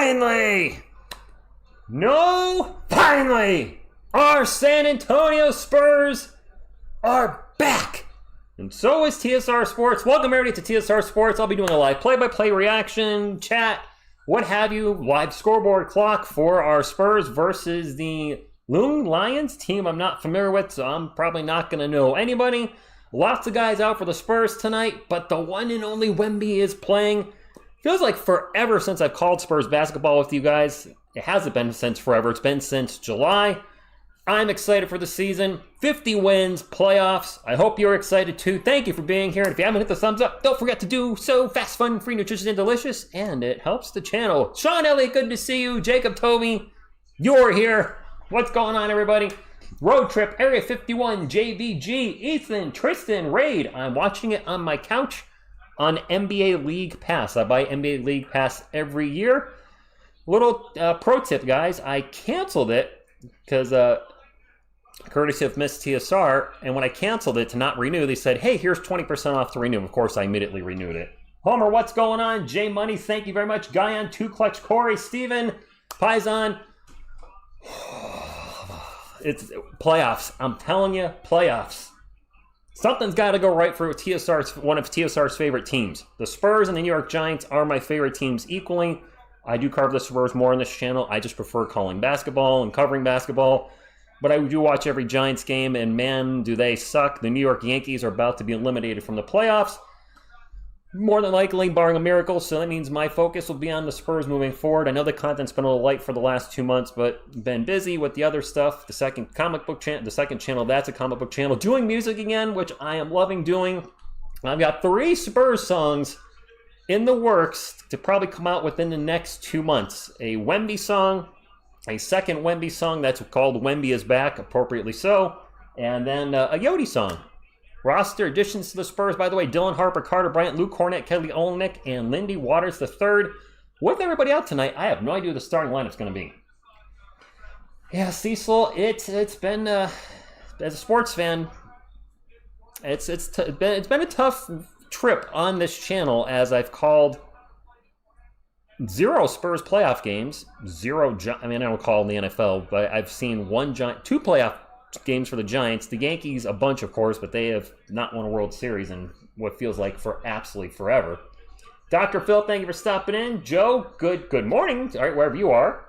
finally, our San Antonio Spurs are back. And so is TSR Sports. Welcome everybody to TSR Sports. I'll be doing a live play-by-play reaction, chat, what have you, live scoreboard clock for our Spurs versus the Loong Lions team I'm not familiar with, so I'm probably not going to know anybody. Lots of guys out for the Spurs tonight, but the one and only Wemby is playing. Feels like forever since I've called Spurs basketball with you guys. It hasn't been since forever. It's been since July. I'm excited for the season. 50 wins, playoffs. I hope you're excited too. Thank you for being here. And if you haven't hit the thumbs up, don't forget to do so. Fast, fun, free, nutritious, and delicious. And it helps the channel. Sean Elliott, good to see you. Jacob Toby, you're here. What's going on, everybody? Road Trip, Area 51, JVG, Ethan, Tristan, Raid. I'm watching it on my couch on NBA League Pass. I buy NBA League Pass every year. Little pro tip, guys. I canceled it because courtesy of Miss TSR, and when I canceled it to not renew, they said, hey, here's 20% off to renew. Of course, I immediately renewed it. Homer, what's going on? J Money, thank you very much. Guyan, 2 Clutch, Corey, Steven, Paisan. It's playoffs. I'm telling you, playoffs. Something's got to go right for one of TSR's favorite teams. The Spurs and the New York Giants are my favorite teams equally. I do cover the Spurs more on this channel. I just prefer calling basketball and covering basketball. But I do watch every Giants game, and man, do they suck. The New York Yankees are about to be eliminated from the playoffs. More than likely, barring a miracle, so that means my focus will be on the Spurs moving forward. I know the content's been a little light for the last 2 months, but been busy with the other stuff. The second channel, that's a comic book channel. Doing music again, which I am loving doing. I've got 3 Spurs songs in the works to probably come out within the next 2 months. A Wemby song, a second Wemby song that's called Wemby is Back, appropriately so, and then a Yodi song. Roster additions to the Spurs, by the way, Dylan Harper, Carter Bryant, Luke Cornett, Kelly Olynyk, and Lindy Waters III. With everybody out tonight, I have no idea who the starting lineup's going to be. Yeah, Cecil, it's been, as a sports fan, it's been a tough trip on this channel, as I've called 0 Spurs playoff games, 0, I mean, I don't call in the NFL, but I've seen 2 playoff games for the Giants. The Yankees, a bunch, of course, but they have not won a World Series in what feels like for absolutely forever. Dr. Phil, thank you for stopping in. Joe, good morning. All right, wherever you are.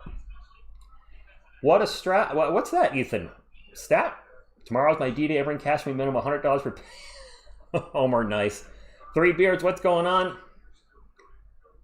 What a strat. What's that, Ethan? Stat? Tomorrow's my D-Day. Everyone cash me minimum $100 for Homer, nice. 3 Beards, what's going on?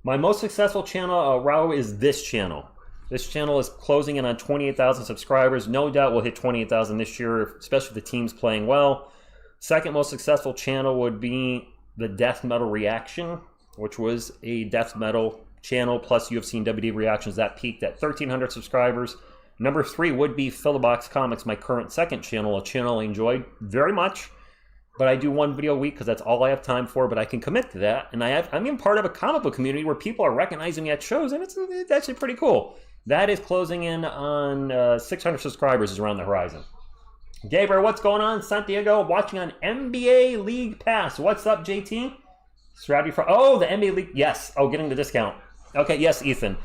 My most successful channel, Rao, is this channel. This channel is closing in on 28,000 subscribers. No doubt we'll hit 28,000 this year, especially if the team's playing well. Second most successful channel would be the Death Metal Reaction, which was a Death Metal channel plus UFC and WWE reactions. That peaked at 1,300 subscribers. Number 3 would be Philobox Comics, my current second channel, a channel I enjoyed very much. But I do 1 video a week because that's all I have time for, but I can commit to that. And I'm even part of a comic book community where people are recognizing me at shows, and it's actually pretty cool. That is closing in on 600 subscribers is around the horizon. Gabriel, what's going on? Santiago, watching on NBA League Pass. What's up, JT? Strategy for... Oh, the NBA League... Yes. Oh, getting the discount. Okay, yes, Ethan.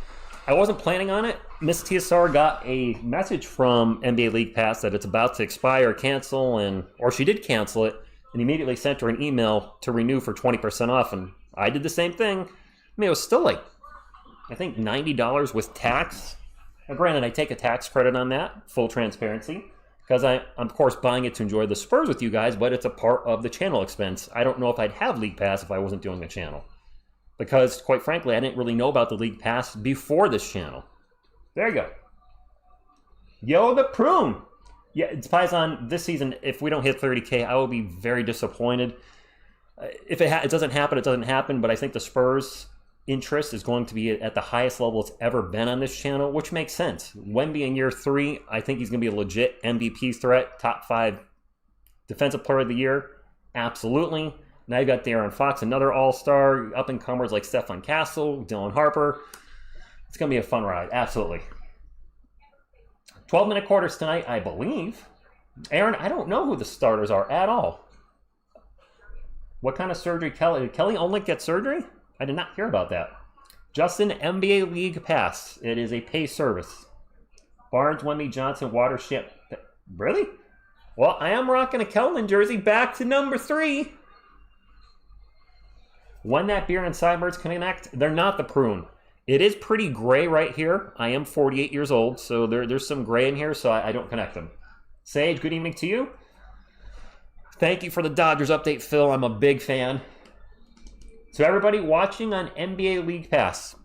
I wasn't planning on it. Miss TSR got a message from NBA League Pass that it's about to expire, cancel, or she did cancel it, and immediately sent her an email to renew for 20% off, and I did the same thing. I mean, it was still like, I think $90 with tax. Now, granted, I take a tax credit on that, full transparency, because I'm, of course, buying it to enjoy the Spurs with you guys, but it's a part of the channel expense. I don't know if I'd have League Pass if I wasn't doing a channel. Because, quite frankly, I didn't really know about the League Pass before this channel. There you go. Yo, the prune! Yeah, it's Paisan, this season, if we don't hit 30K, I will be very disappointed. If it doesn't happen, it doesn't happen, but I think the Spurs' interest is going to be at the highest level it's ever been on this channel, which makes sense. Wemby in year 3, I think he's going to be a legit MVP threat, top 5 defensive player of the year, absolutely. Now you've got De'Aaron Fox, another all-star, up-and-comers like Stephon Castle, Dylan Harper. It's going to be a fun ride, absolutely. 12-minute quarters tonight, I believe. Aaron, I don't know who the starters are at all. What kind of surgery? Did Kelly Olynyk get surgery? I did not hear about that. Justin, NBA League Pass. It is a pay service. Barnes, Wemby, Johnson, Watership. Really? Well, I am rocking a Keldon jersey back to number 3. When that beer and sideburns connect, they're not the prune. It is pretty gray right here. I am 48 years old, so there's some gray in here, so I don't connect them. Sage, good evening to you. Thank you for the Dodgers update, Phil. I'm a big fan. So everybody watching on NBA League Pass,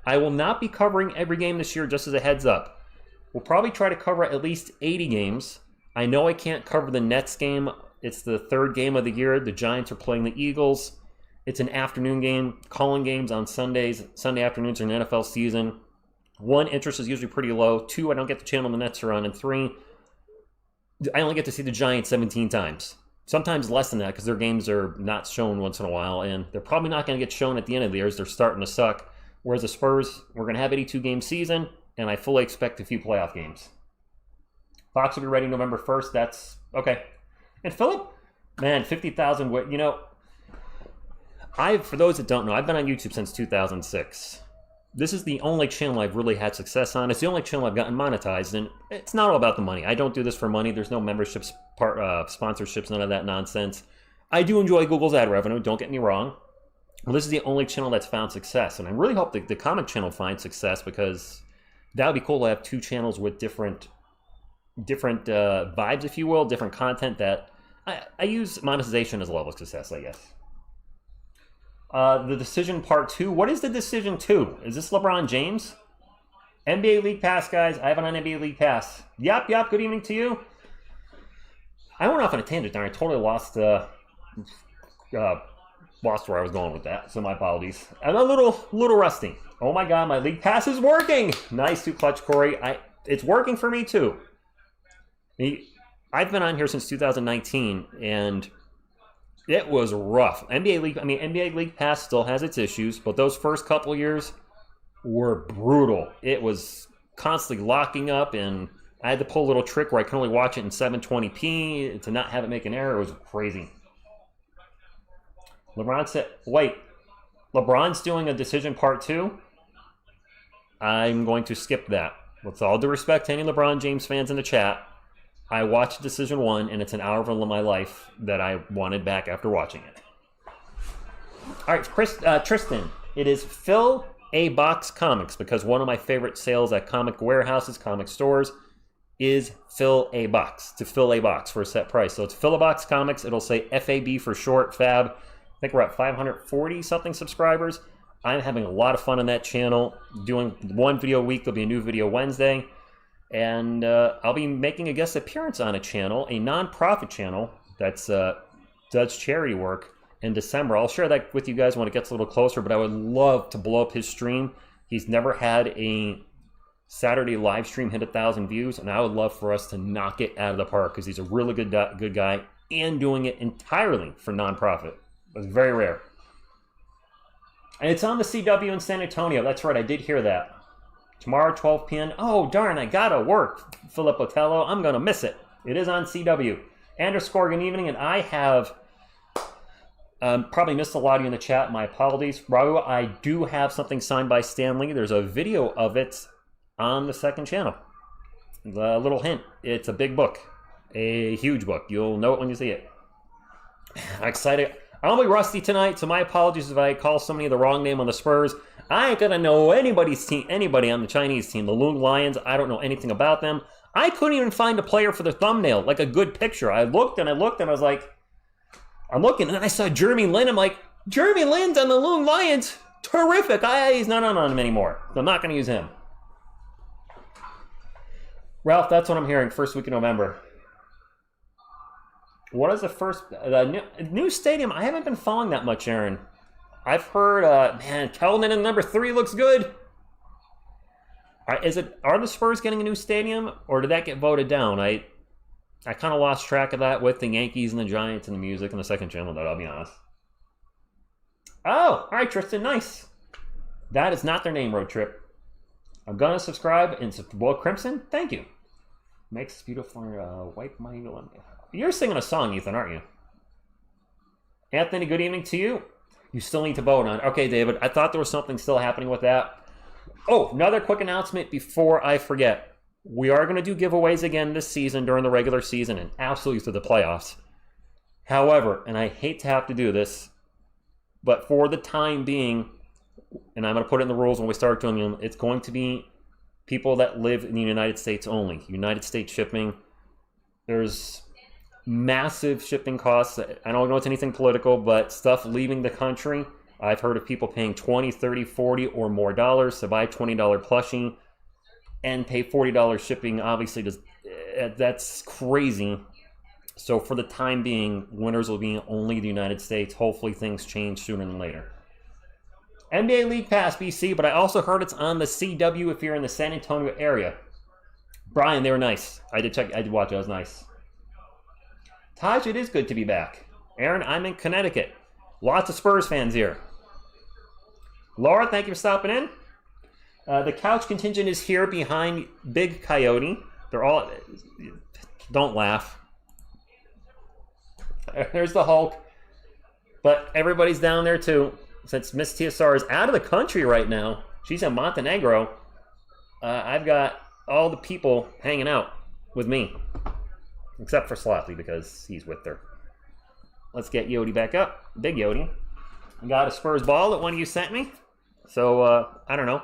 I will not be covering every game this year, just as a heads up. We'll probably try to cover at least 80 games. I know I can't cover the Nets game. It's the 3rd game of the year. The Giants are playing the Eagles. It's an afternoon game. Calling games on Sundays. Sunday afternoons are an NFL season. 1, interest is usually pretty low. 2, I don't get the channel the Nets are on. And 3, I only get to see the Giants 17 times. Sometimes less than that because their games are not shown once in a while. And they're probably not going to get shown at the end of the year as they're starting to suck. Whereas the Spurs, we're going to have an 82-game season. And I fully expect a few playoff games. Fox will be ready November 1st. That's okay. And Philip, man, 50,000. You know, for those that don't know, I've been on YouTube since 2006. This is the only channel I've really had success on. It's the only channel I've gotten monetized, and it's not all about the money. I don't do this for money. There's no memberships, sponsorships, none of that nonsense. I do enjoy Google's ad revenue, don't get me wrong. Well, this is the only channel that's found success, and I really hope the comic channel finds success because that would be cool to have 2 channels with different vibes, if you will, different content that I use monetization as a level of success, I guess. The decision part 2. What is the decision 2? Is this LeBron James? NBA League Pass, guys. I have it on NBA League Pass. Yep. Good evening to you. I went off on a tangent there. I totally lost where I was going with that. So my apologies. I'm a little rusty. Oh my God, my League Pass is working. Nice to clutch, Corey. It's working for me too. I've been on here since 2019 and it was rough. NBA League Pass still has its issues, but those first couple years were brutal. It was constantly locking up, and I had to pull a little trick where I can only watch it in 720p to not have it make an error. It was crazy. LeBron said, wait, LeBron's doing a decision part 2? I'm going to skip that. With all due respect to any LeBron James fans in the chat, I watched Decision 1, and it's an hour of my life that I wanted back after watching it. All right, Tristan, it is Fill a Box Comics, because one of my favorite sales at comic warehouses, comic stores, is Fill a Box, to fill a box for a set price. So it's Fill a Box Comics. It'll say FAB for short, Fab. I think we're at 540-something subscribers. I'm having a lot of fun on that channel, doing 1 video a week. There'll be a new video Wednesday. And I'll be making a guest appearance on a channel, a non-profit channel that's does charity work in December. I'll share that with you guys when it gets a little closer, but I would love to blow up his stream. He's never had a Saturday live stream hit 1,000 views, and I would love for us to knock it out of the park because he's a really good guy and doing it entirely for non-profit. It's very rare. And it's on the CW in San Antonio. That's right, I did hear that. Tomorrow, 12 p.m. Oh, darn, I gotta work, Philip Otello. I'm gonna miss it. It is on CW. Underscore, good evening, and I have probably missed a lot of you in the chat. My apologies. Raul, I do have something signed by Stan Lee. There's a video of it on the second channel. A little hint, it's a big book. A huge book. You'll know it when you see it. I'm excited. I'll be rusty tonight, so my apologies if I call somebody the wrong name on the Spurs. I ain't gonna know anybody on the Chinese team. The Loong Lions, I don't know anything about them. I couldn't even find a player for the thumbnail, like a good picture. I looked and I was like, I'm looking, and then I saw Jeremy Lin. I'm like, Jeremy Lin's on the Loong Lions? Terrific. He's not on him anymore. So I'm not gonna use him. Ralph, that's what I'm hearing, first week in November. What is the first new stadium? I haven't been following that much, Aaron. I've heard, man, Keldon in number 3 looks good. Are the Spurs getting a new stadium, or did that get voted down? I kind of lost track of that with the Yankees and the Giants and the music and the second channel, though, I'll be honest. Oh, all right, Tristan, nice. That is not their name, Road Trip. I'm going to subscribe and support Crimson. Thank you. Makes beautiful, wipe my... You're singing a song, Ethan, aren't you? Anthony, good evening to you. You still need to vote on it. Okay, David, I thought there was something still happening with that. Oh, another quick announcement before I forget. We are going to do giveaways again this season during the regular season and absolutely through the playoffs. However, and I hate to have to do this, but for the time being, and I'm going to put it in the rules when we start doing them, it's going to be people that live in the United States only. United States shipping. There's massive shipping costs. I don't know it's anything political, but stuff leaving the country, I've heard of people paying $20, $30, $40 or more dollars to buy a $20 plushie and pay $40 shipping. Obviously, that's crazy. So for the time being, winners will be only the United States. Hopefully things change sooner than later. NBA League Pass, BC, but I also heard it's on the CW if you're in the San Antonio area. Brian, they were nice. I did watch it. It was nice. Taj, it is good to be back. Aaron, I'm in Connecticut. Lots of Spurs fans here. Laura, thank you for stopping in. The couch contingent is here behind Big Coyote. They're all... Don't laugh. There's the Hulk. But everybody's down there too. Since Miss TSR is out of the country right now, she's in Montenegro, I've got all the people hanging out with me. Except for Sloppy because he's with her. Let's get Yodi back up. Big Yodi. Got a Spurs ball that one of you sent me. So, I don't know.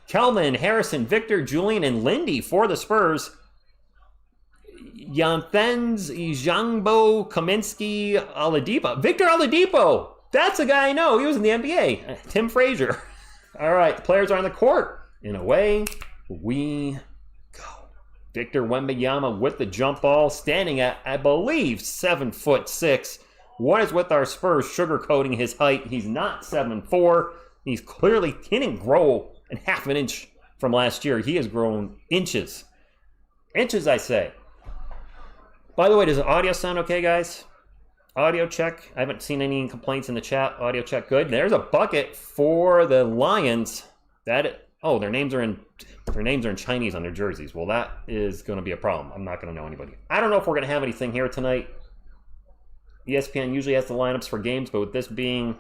Kelman, Harrison, Victor, Julian, and Lindy for the Spurs. Yanthens, Ijangbo, Kaminsky, Oladipo. Victor Oladipo! That's a guy I know. He was in the NBA. Tim Frazier. All right, the players are on the court. And away we go. Victor Wembanyama with the jump ball, standing at, I believe, 7'6". What is with our Spurs sugarcoating his height? He's not 7'4". He didn't grow in half an inch from last year. He has grown inches. Inches, I say. By the way, does the audio sound okay, guys? Audio check. I haven't seen any complaints in the chat. Audio check good. There's a bucket for the Lions. Their names are in Chinese on their jerseys. Well, that is going to be a problem. I'm not going to know anybody. I don't know if we're going to have anything here tonight. ESPN usually has the lineups for games, but with this being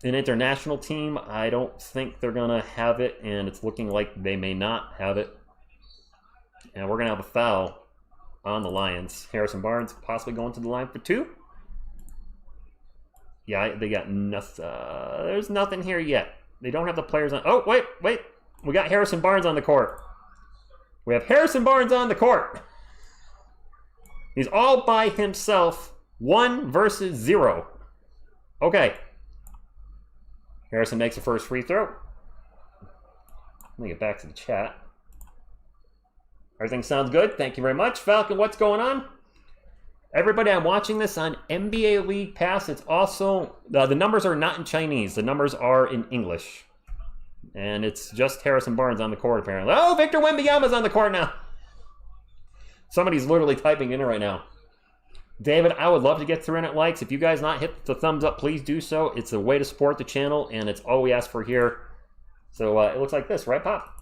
an international team, I don't think they're going to have it, and it's looking like they may not have it. And we're going to have a foul on the Lions. Harrison Barnes possibly going to the line for two. Yeah, they got nothing. There's nothing here yet. They don't have the players on. Oh, wait. We got Harrison Barnes on the court. We have Harrison Barnes on the court. He's all by himself. 1 versus 0. Okay. Harrison makes the first free throw. Let me get back to the chat. Everything sounds good. Thank you very much. Falcon, what's going on? Everybody, I'm watching this on NBA League Pass. It's also, the numbers are not in Chinese. The numbers are in English. And it's just Harrison Barnes on the court, apparently. Oh, Victor Wembanyama's on the court now. Somebody's literally typing in it right now. David, I would love to get 300 likes. If you guys not hit the thumbs up, please do so. It's a way to support the channel, and it's all we ask for here. So it looks like this, right, Pop?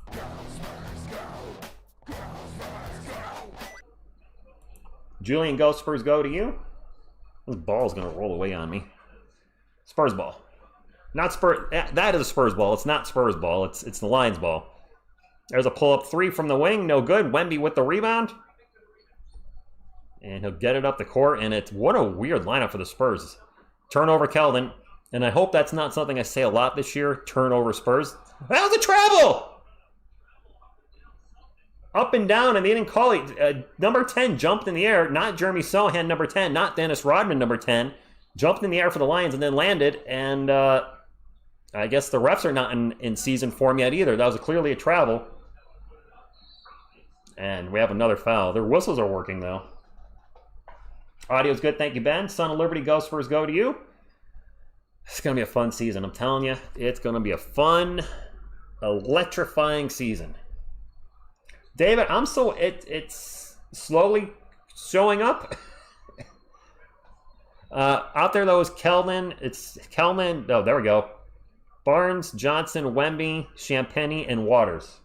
Julian, go Spurs go to you. This ball's going to roll away on me. Spurs ball. Not Spurs. That is a Spurs ball. It's not Spurs ball. It's the Lions ball. There's a pull-up 3 from the wing. No good. Wemby with the rebound. And he'll get it up the court. And what a weird lineup for the Spurs. Turnover Keldon. And I hope that's not something I say a lot this year. Turnover Spurs. That was a travel! Up and down, and they didn't call it. Number 10 jumped in the air. Not Jeremy Sochan, number 10. Not Dennis Rodman, number 10. Jumped in the air for the Lions and then landed. And I guess the refs are not in season form yet either. That was clearly a travel. And we have another foul. Their whistles are working, though. Audio's good. Thank you, Ben. Son of Liberty, go Spurs, go to you. It's going to be a fun season. I'm telling you. It's going to be a fun, electrifying season. David, it's slowly showing up. Out there, though, is Keldon. It's Kelman. Oh, there we go. Barnes, Johnson, Wemby, Champagny, and Waters.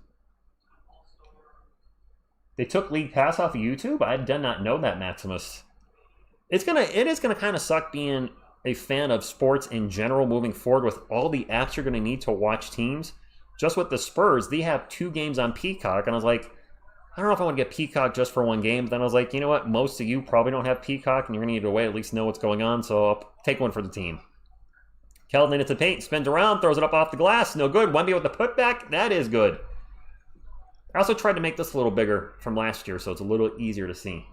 They took League Pass off of YouTube? I did not know that, Maximus. It is gonna kind of suck being a fan of sports in general moving forward with all the apps you're going to need to watch teams. Just with the Spurs, they have 2 games on Peacock, and I was like, I don't know if I want to get Peacock just for 1 game. But then I was like, you know what? Most of you probably don't have Peacock, and you're going to need a way to at least know what's going on, so I'll take one for the team. Keldon into the paint, spins around, throws it up off the glass. No good. Wemby with the putback. That is good. I also tried to make this a little bigger from last year, so it's a little easier to see.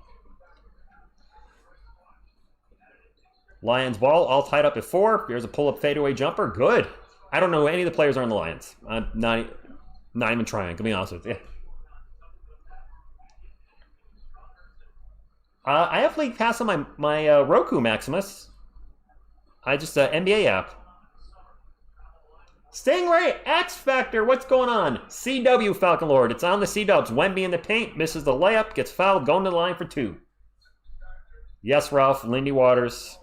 Lions ball, all tied up at 4. Here's a pull-up fadeaway jumper. Good. I don't know who any of the players are on the Lions. I'm not even trying, to be honest with you. I have League Pass on my Roku Maximus. I just, NBA app. Stingray X Factor, what's going on? CW Falcon Lord, it's on the C-Dubs. Wemby in the paint, misses the layup, gets fouled, going to the line for 2. Yes, Ralph, Lindy Waters.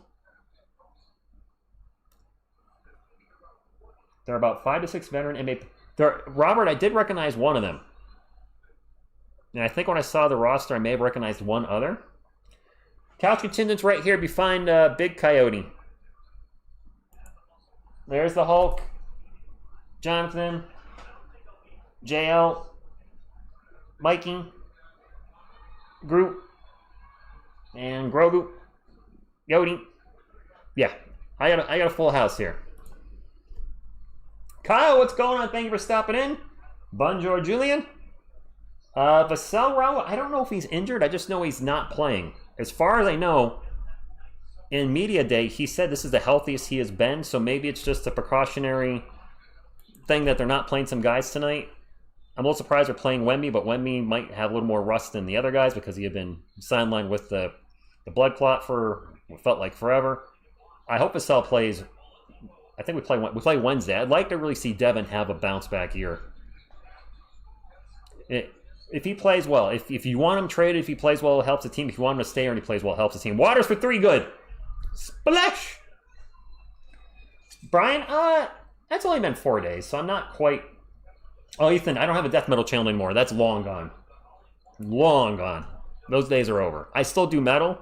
They're about 5 to 6 veteran NBA. Robert, I did recognize one of them. And I think when I saw the roster, I may have recognized one other. Couch contingents right here behind Big Coyote. There's the Hulk. Jonathan. JL. Mikey. Groot. And Grogu. Yodi. Yeah, I got a full house here. Kyle, what's going on? Thank you for stopping in. Bonjour, Julian. Vassell, I don't know if he's injured. I just know he's not playing. As far as I know, in media day, he said this is the healthiest he has been, so maybe it's just a precautionary thing that they're not playing some guys tonight. I'm a little surprised they're playing Wemby, but Wemby might have a little more rust than the other guys because he had been sidelined with the blood clot for what felt like forever. I hope Vassell plays. I think we play Wednesday. I'd like to really see Devin have a bounce back year. If he plays well, if you want him traded, if he plays well, it helps the team. If you want him to stay and he plays well, it helps the team. Waters for 3, good. Splash! Bryant, that's only been 4 days, so I'm not quite... Oh, Ethan, I don't have a death metal channel anymore. That's long gone. Long gone. Those days are over. I still do metal,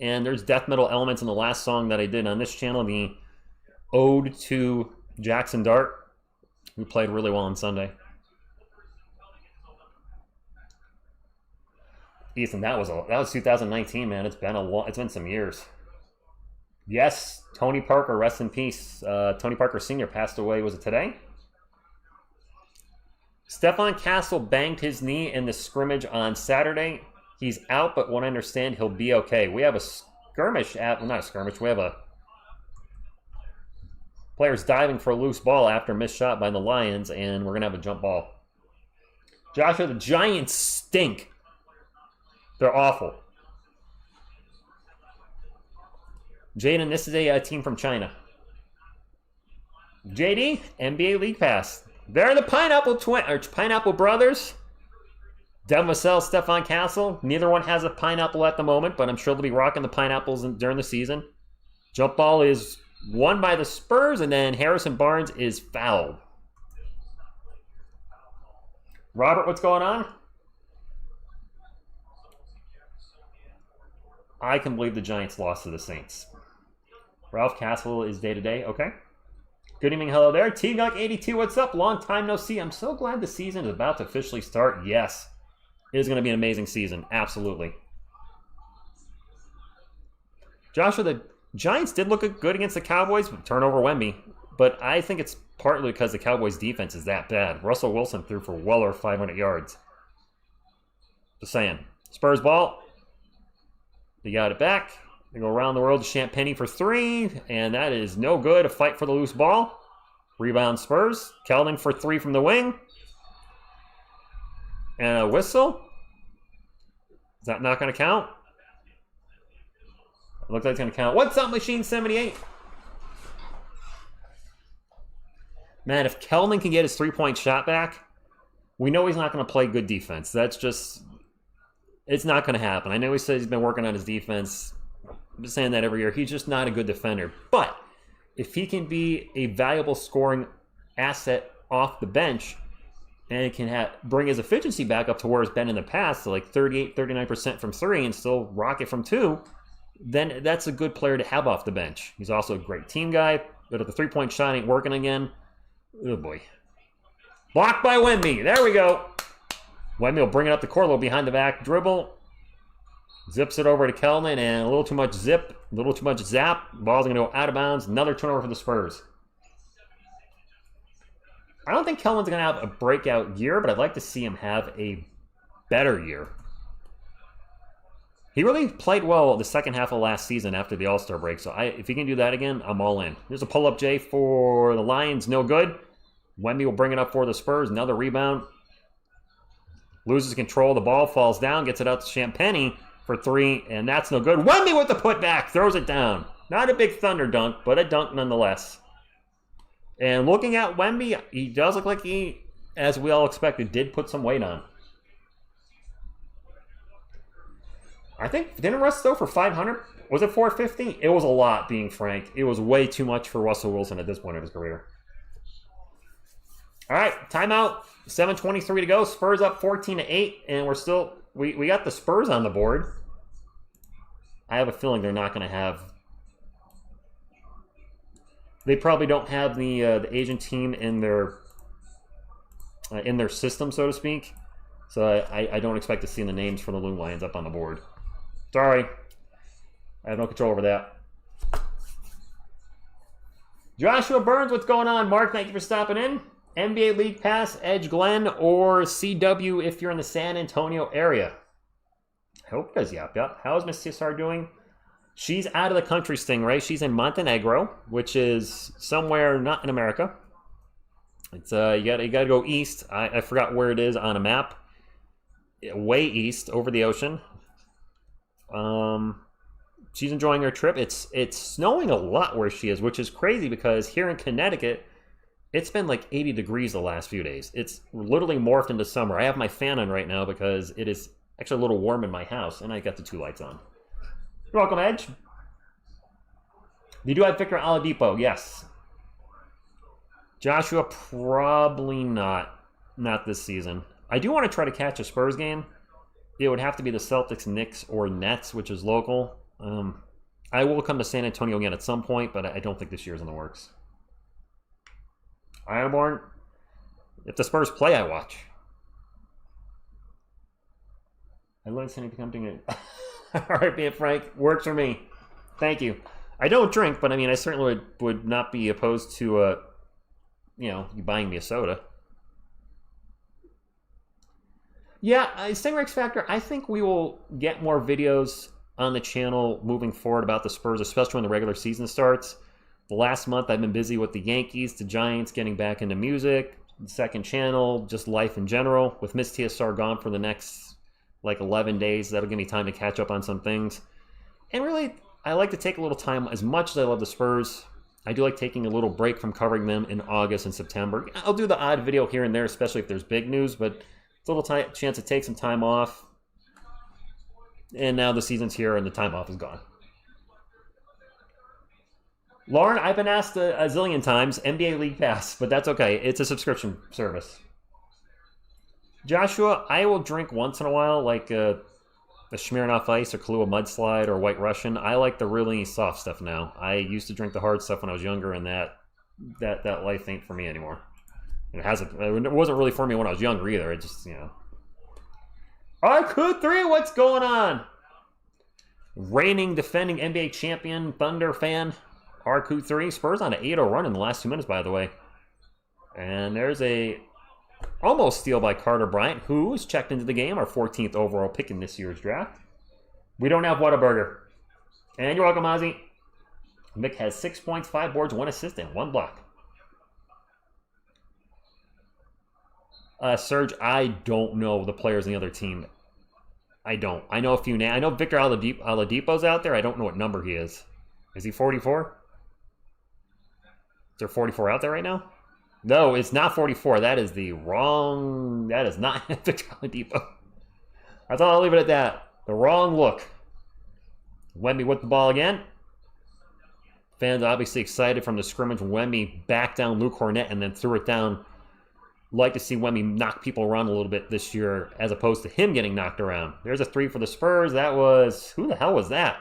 and there's death metal elements in the last song that I did on this channel, the Ode to Jackson Dart, who played really well on Sunday. Ethan, that was 2019, man. It's been some years. Yes, Tony Parker, rest in peace. Tony Parker Sr. passed away, was it today? Stephon Castle banged his knee in the scrimmage on Saturday. He's out, but what I understand, he'll be okay. We have a skirmish not a skirmish, we have a players diving for a loose ball after a missed shot by the Lions, and we're going to have a jump ball. Joshua, the Giants stink. They're awful. Jaden, this is a team from China. JD, NBA League Pass. They're the Pineapple Brothers. Devin Vassell, Stephon Castle. Neither one has a pineapple at the moment, but I'm sure they'll be rocking the pineapples during the season. Jump ball is won by the Spurs, and then Harrison Barnes is fouled. Robert, what's going on? I can believe the Giants lost to the Saints. Ralph Castle is day-to-day. Okay. Good evening. Hello there. T-Gunk82, what's up? Long time no see. I'm so glad the season is about to officially start. Yes. It is going to be an amazing season. Absolutely. Joshua, the Giants did look good against the Cowboys, turnover Wemby, but I think it's partly because the Cowboys' defense is that bad. Russell Wilson threw for well over 500 yards. Just saying. Spurs ball. They got it back. They go around the world to Champagny for 3, and that is no good. A fight for the loose ball. Rebound Spurs. Keldon for 3 from the wing. And a whistle. Is that not going to count? It looks like it's going to count. What's up, Machine 78? Man, if Keldon can get his 3-point shot back, we know he's not going to play good defense. That's just... It's not going to happen. I know he says he's been working on his defense. I'm just saying that every year. He's just not a good defender. But if he can be a valuable scoring asset off the bench and can bring his efficiency back up to where it's been in the past, so like 38, 39% from 3 and still rock it from 2, then that's a good player to have off the bench. He's also a great team guy, but if the three-point shot ain't working again, oh boy. Blocked by Wemby. There we go. Wemby will bring it up the court, a little behind the back dribble. Zips it over to Keldon, and a little too much zip, a little too much zap. Ball's going to go out of bounds. Another turnover for the Spurs. I don't think Keldon's going to have a breakout year, but I'd like to see him have a better year. He really played well the second half of last season after the All-Star break, so if he can do that again, I'm all in. Here's a pull-up J for the Lions, no good. Wemby will bring it up for the Spurs, another rebound. Loses control, the ball falls down, gets it out to Champagnie for three, and that's no good. Wemby with the putback, throws it down. Not a big thunder dunk, but a dunk nonetheless. And looking at Wemby, he does look like he, as we all expected, did put some weight on. I think, didn't Russ throw for 500? Was it 450? It was a lot, being frank. It was way too much for Russell Wilson at this point of his career. All right, timeout. 7:23 to go. Spurs up 14-8, and we're still we got the Spurs on the board. I have a feeling they're not going to have. They probably don't have the Asian team in their system, so to speak. So I don't expect to see the names for the Loong Lions up on the board. Sorry, I have no control over that. Joshua Burns, what's going on? Mark, thank you for stopping in. NBA League Pass, Edge Glen, or CW if you're in the San Antonio area. I hope it does, yep. How is Miss TSR doing? She's out of the country, Stingray. She's in Montenegro, which is somewhere not in America. It's you gotta go east. I forgot where it is on a map. Way east, over the ocean. She's enjoying her trip. It's snowing a lot where she is, which is crazy because here in Connecticut, it's been like 80 degrees the last few days. It's literally morphed into summer. I have my fan on right now because it is actually a little warm in my house, and I got the 2 lights on. You're welcome, Edge. You do have Victor Oladipo, yes. Joshua, probably not. Not this season. I do want to try to catch a Spurs game. It would have to be the Celtics, Knicks, or Nets, which is local. I will come to San Antonio again at some point, but I don't think this year's in the works. Ironborn, if the Spurs play, I watch. I learned something something. All right, being frank, works for me. Thank you. I don't drink, but I mean, I certainly would not be opposed to, you buying me a soda. Yeah, Stingray X Factor, I think we will get more videos on the channel moving forward about the Spurs, especially when the regular season starts. The last month, I've been busy with the Yankees, the Giants, getting back into music, the second channel, just life in general. With Miss TSR gone for the next, 11 days, that'll give me time to catch up on some things. And really, I like to take a little time, as much as I love the Spurs, I do like taking a little break from covering them in August and September. I'll do the odd video here and there, especially if there's big news, but it's a little chance to take some time off. And now the season's here and the time off is gone. Lauren, I've been asked a zillion times, NBA League Pass, but that's okay. It's a subscription service. Joshua, I will drink once in a while, like a Smirnoff Ice or Kahlua Mudslide or White Russian. I like the really soft stuff now. I used to drink the hard stuff when I was younger, and that life ain't for me anymore. It wasn't really for me when I was younger either. It just, RQ3, what's going on? Reigning, defending NBA champion, Thunder fan. RQ3, Spurs on an 8-0 run in the last 2 minutes, by the way. And there's a almost steal by Carter Bryant, who is checked into the game, our 14th overall pick in this year's draft. We don't have Whataburger. And you're welcome, Ozzy. Mick has 6 points, 5 boards, 1 assist, and 1 block. Serge, I don't know the players in the other team. I don't. I know a few names. I know Victor Oladipo's out there. I don't know what number he is. Is he 44? Is there 44 out there right now? No, it's not 44. That is the wrong... That is not Victor Oladipo. I thought I'll leave it at that. The wrong look. Wemby with the ball again. Fans obviously excited from the scrimmage. Wemby backed down Luke Cornett and then threw it down. Like to see Wemby knock people around a little bit this year as opposed to him getting knocked around. There's a 3 for the Spurs. That was... Who the hell was that?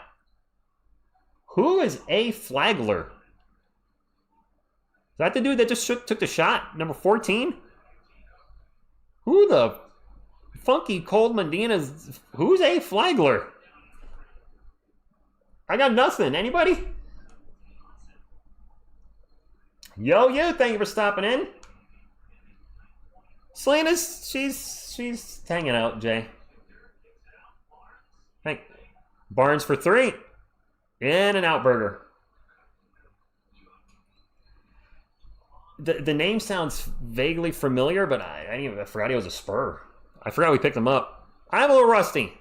Who is A. Flagler? Is that the dude that just took the shot? Number 14? Who the funky cold Medina's? Who's A. Flagler? I got nothing. Anybody? Yo, you. Thank you for stopping in. Selena's, she's hanging out, Jay. Hey, Barnes for 3. In and out burger. The name sounds vaguely familiar, but I forgot he was a Spur. I forgot we picked him up. I'm a little rusty.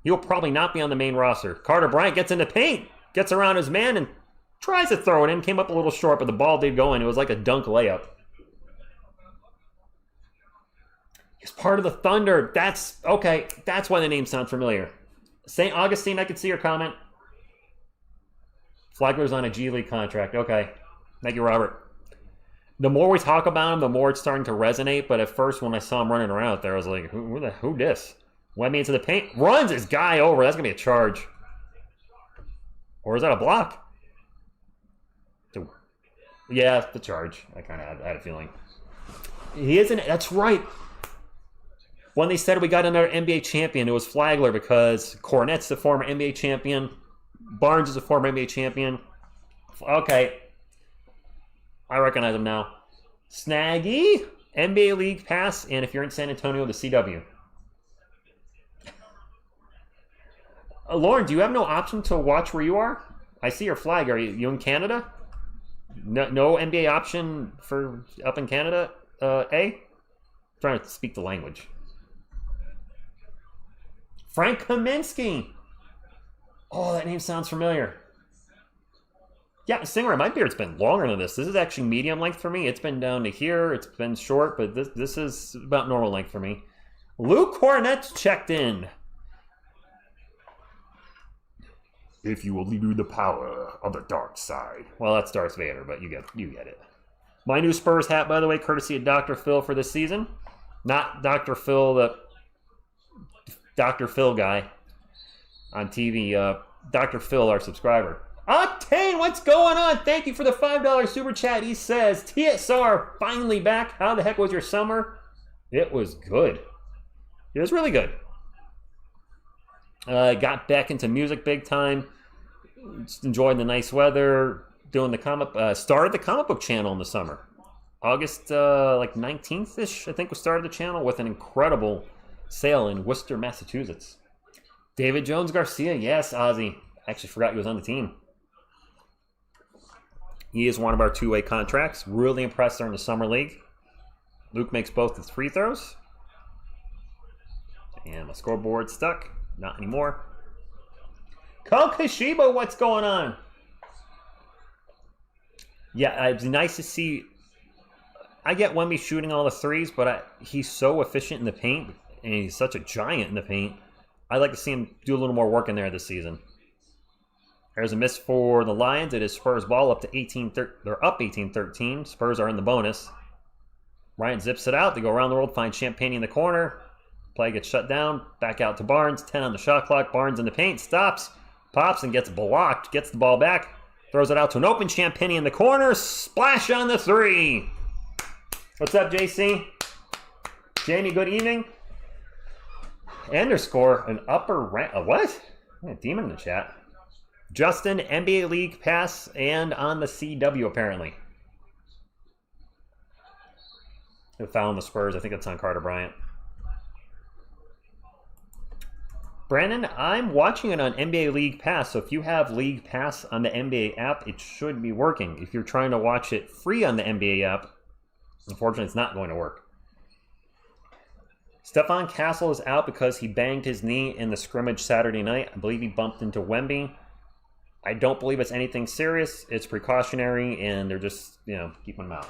He'll probably not be on the main roster. Carter Bryant gets into paint, gets around his man, and tries to throw it in. Came up a little short, but the ball did go in. It was like a dunk layup. He's part of the Thunder. That's okay. That's why the name sounds familiar. St. Augustine, I could see your comment. Flagler's on a G League contract. Okay. Thank you, Robert. The more we talk about him, the more it's starting to resonate. But at first, when I saw him running around out there, I was like, who this? Went me into the paint. Runs his guy over. That's going to be a charge. Or is that a block? Yeah, the charge. I kind of had a feeling. He isn't. That's right. When they said we got another NBA champion, it was Flagler because Cornette's the former NBA champion. Barnes is a former NBA champion. Okay. I recognize him now. Snaggy, NBA League Pass, and if you're in San Antonio, the CW. Lauren, do you have no option to watch where you are? I see your flag. Are you in Canada? No NBA option for up in Canada? I'm trying to speak the language. Frank Kaminsky. Oh, that name sounds familiar. Yeah, Singer, my beard's been longer than this. This is actually medium length for me. It's been down to here. It's been short, but this is about normal length for me. Luke Cornett checked in. If you will lead the power of the dark side. Well, that's Darth Vader, but you get it. My new Spurs hat, by the way, courtesy of Dr. Phil for this season. Not Dr. Phil, the Dr. Phil guy on TV. Dr. Phil, our subscriber. Octane, what's going on? Thank you for the $5 super chat. He says, TSR finally back. How the heck was your summer? It was good. It was really good. Got back into music big time. Just enjoyed the nice weather. Doing the started the comic book channel in the summer. August 19th-ish, I think we started the channel with an incredible sale in Worcester, Massachusetts. David Jones Garcia, yes, Ozzy. I actually forgot he was on the team. He is one of our two-way contracts. Really impressed during the summer league. Luke makes both his free throws. And my scoreboard stuck. Not anymore. Kokashiba, what's going on? Yeah, it's nice to see. I get Wemby shooting all the threes, but he's so efficient in the paint, and he's such a giant in the paint. I'd like to see him do a little more work in there this season. There's a miss for the Lions. It is Spurs ball up to 18. They're up 18-13. Spurs are in the bonus. Bryant zips it out. They go around the world, find Champagne in the corner. Play gets shut down. Back out to Barnes. 10 on the shot clock. Barnes in the paint. Stops. Pops and gets blocked. Gets the ball back. Throws it out to an open Champagne in the corner. Splash on the 3. What's up, JC? Jamie, good evening. Underscore an upper rank. What? Yeah, demon in the chat. Justin, NBA League Pass and on the CW apparently. They found the Spurs. I think it's on Carter Bryant. Brandon, I'm watching it on NBA League Pass, so if you have League Pass on the NBA app, it should be working. If you're trying to watch it free on the NBA app, unfortunately, it's not going to work. Stephon Castle is out because he banged his knee in the scrimmage Saturday night. I believe he bumped into Wemby. I don't believe it's anything serious. It's precautionary, and they're just, keeping him out.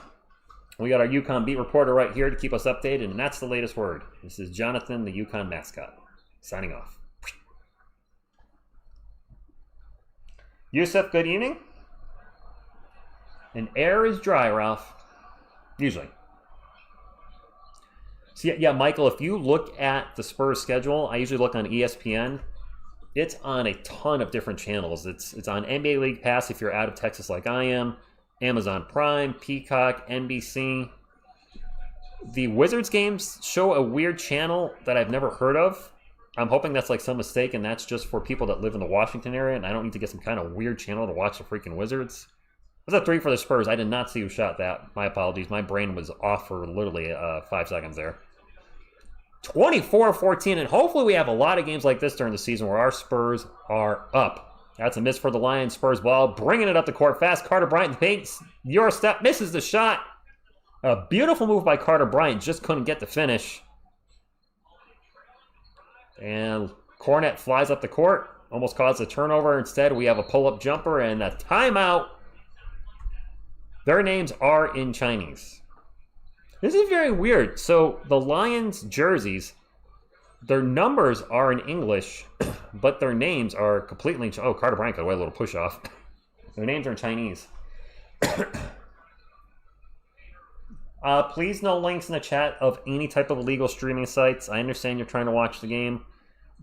We got our UConn beat reporter right here to keep us updated, and that's the latest word. This is Jonathan, the UConn mascot, signing off. Yusuf, good evening. And air is dry, Ralph. Usually. So yeah, Michael, if you look at the Spurs schedule, I usually look on ESPN. It's on a ton of different channels. It's on NBA League Pass if you're out of Texas like I am, Amazon Prime, Peacock, NBC. The Wizards games show a weird channel that I've never heard of. I'm hoping that's like some mistake and that's just for people that live in the Washington area and I don't need to get some kind of weird channel to watch the freaking Wizards. That's a 3 for the Spurs. I did not see who shot that. My apologies. My brain was off for literally 5 seconds there. 24-14, and hopefully we have a lot of games like this during the season where our Spurs are up. That's a miss for the Lions. Spurs ball, bringing it up the court fast. Carter Bryant paints your step, misses the shot. A beautiful move by Carter Bryant, just couldn't get the finish. And Cornet flies up the court, almost caused a turnover. Instead, we have a pull-up jumper and a timeout. Their names are in Chinese. This is very weird. So the Lions jerseys, their numbers are in English, but their names are completely in Chinese. Oh, Carter Bryant got away a little push off. Their names are in Chinese. Please no links in the chat of any type of illegal streaming sites. I understand you're trying to watch the game,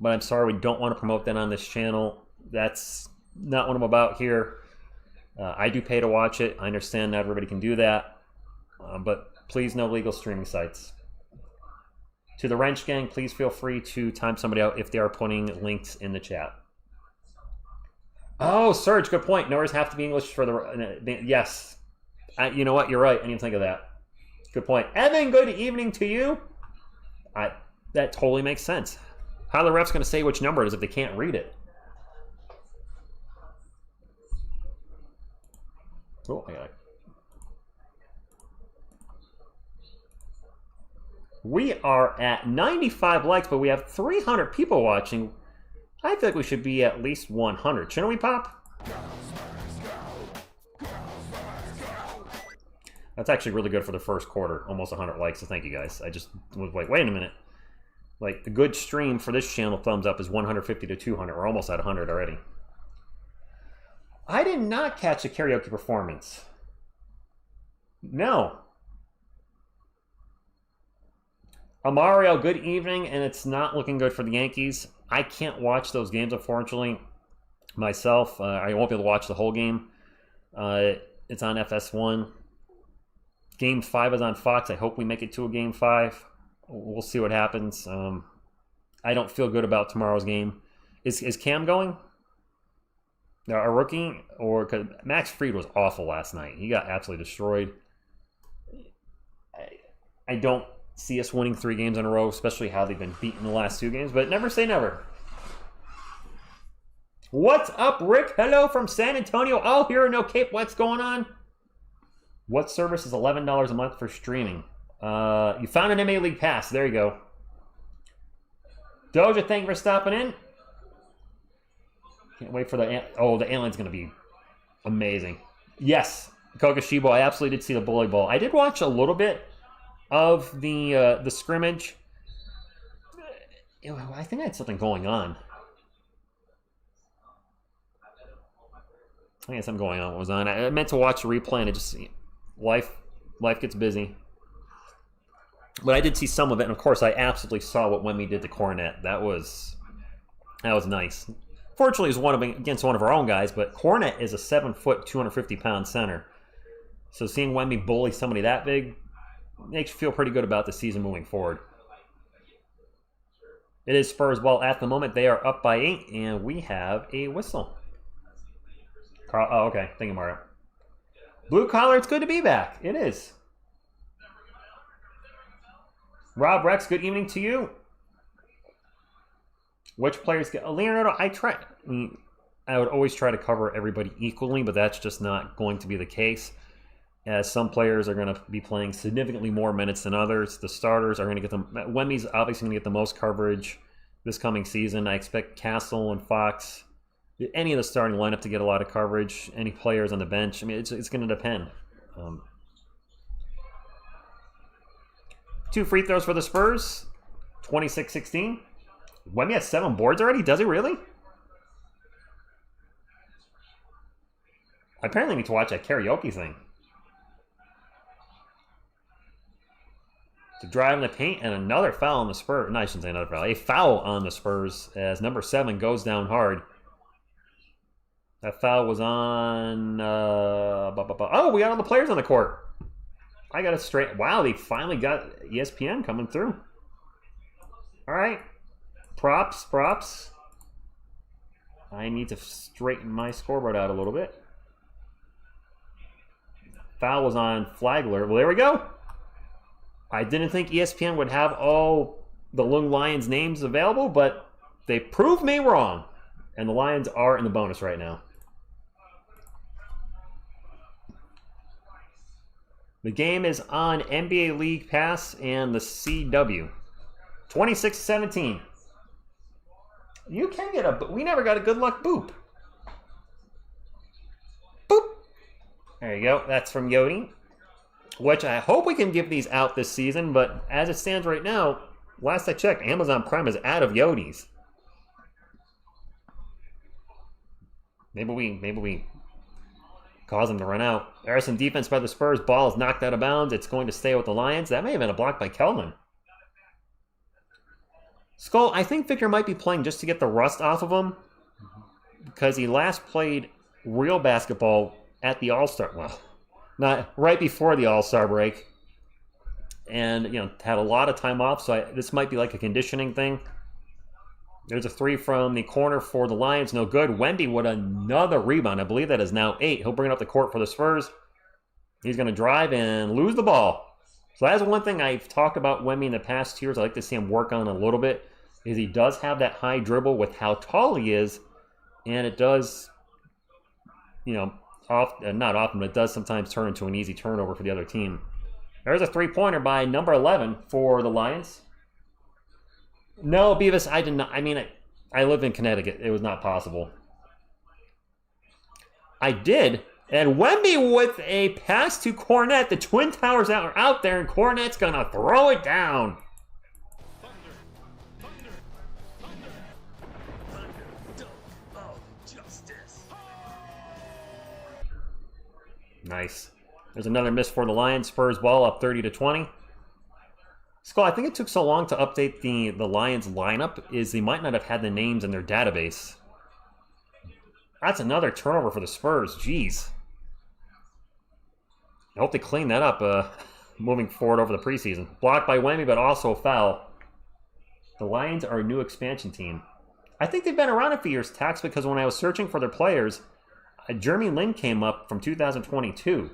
but I'm sorry we don't want to promote that on this channel. That's not what I'm about here. I do pay to watch it. I understand not everybody can do that, but please no legal streaming sites. To the Wrench Gang, please feel free to time somebody out if they are putting links in the chat. Oh, Serge, good point. Nowhere's have to be English for the... Yes. You know what? You're right. I didn't think of that. Good point. Evan, good evening to you. That totally makes sense. How are the refs going to say which number it is if they can't read it? Oh, I got it. We are at 95 likes, but we have 300 people watching. I feel like we should be at least 100. Shouldn't we, Pop? That's actually really good for the first quarter. Almost 100 likes, so thank you guys. I just was like, wait a minute. Like, the good stream for this channel thumbs up is 150 to 200. We're almost at 100 already. I did not catch a karaoke performance. No. Amario, good evening, and it's not looking good for the Yankees. I can't watch those games, unfortunately, myself. I won't be able to watch the whole game. It's on FS1. Game 5 is on Fox. I hope we make it to a Game 5. We'll see what happens. I don't feel good about tomorrow's game. Is Cam going? A rookie? Or cause Max Fried was awful last night. He got absolutely destroyed. I don't see us winning 3 games in a row, especially how they've been beaten the last 2 games, but never say never. What's up, Rick? Hello from San Antonio. Oh, here in No Cape. What's going on? What service is $11 a month for streaming? You found an NBA League Pass. There you go. Doja, thank you for stopping in. Can't wait for the... Oh, the alien's going to be amazing. Yes, Kokushibo, I absolutely did see the bully ball. I did watch a little bit of the scrimmage. I think I had something going on. I had something going on. What was on? I meant to watch the replay, and it just... Life gets busy. But I did see some of it, and of course I absolutely saw what Wemby did to Cornet. That was nice. Fortunately, it was against one of our own guys, but Cornet is a 7-foot, 250-pound center. So seeing Wemby bully somebody that big makes you feel pretty good about the season moving forward. It is Spurs ball at the moment. They are up by 8, and we have a whistle. Carl, oh, okay. Thank you, Mario. Blue Collar, it's good to be back. It is. Rob Rex, good evening to you. Which players get... Leonardo, I would always try to cover everybody equally, but that's just not going to be the case. As some players are going to be playing significantly more minutes than others. The starters are going to get them... Wemmy's obviously going to get the most coverage this coming season. I expect Castle and Fox, any of the starting lineup, to get a lot of coverage. Any players on the bench. I mean, it's going to depend. 2 free throws for the Spurs. 26-16. Wemby has 7 boards already? Does he really? I apparently need to watch that karaoke thing. to drive in the paint, and another foul on the Spurs. No, I shouldn't say another foul. A foul on the Spurs as number 7 goes down hard. That foul was on... Oh, we got all the players on the court. I got it straight. Wow, they finally got ESPN coming through. All right. Props. I need to straighten my scoreboard out a little bit. Foul was on Flagler. Well, there we go. I didn't think ESPN would have all the Loong Lions names available, but they proved me wrong. And the Lions are in the bonus right now. The game is on NBA League Pass and the CW. 26-17. You can get a... We never got a good luck boop. Boop. There you go. That's from Yodi. Which I hope we can give these out this season, but as it stands right now, last I checked, Amazon Prime is out of Yodis. Maybe we cause them to run out. There's some defense by the Spurs. Ball is knocked out of bounds. It's going to stay with the Lions. That may have been a block by Keldon. Skull, I think Victor might be playing just to get the rust off of him, because he last played real basketball at the All-Star, well, not right before the All-Star break, and had a lot of time off, so this might be like a conditioning thing. There's a 3 from the corner for the Lions, no good. Wemby with another rebound. I believe that is now 8. He'll bring it up the court for the Spurs. He's going to drive and lose the ball. So that's one thing I've talked about Wemby in the past years. I like to see him work on a little bit, is he does have that high dribble with how tall he is, and it does, not often, but it does sometimes turn into an easy turnover for the other team. There's a 3-pointer by number 11 for the Lions. No, Beavis, I did not. I mean, I live in Connecticut. It was not possible. I did. And Wemby with a pass to Cornette. The Twin Towers are out there, and Cornette's going to throw it down. Nice. There's another miss for the Lions. Spurs ball up 30-20. Skull, I think it took so long to update the Lions lineup is they might not have had the names in their database. That's another turnover for the Spurs. Jeez. I hope they clean that up moving forward over the preseason. Blocked by Wemby, but also a foul. The Lions are a new expansion team. I think they've been around a few years, Tax, because when I was searching for their players, Jeremy Lin came up from 2022.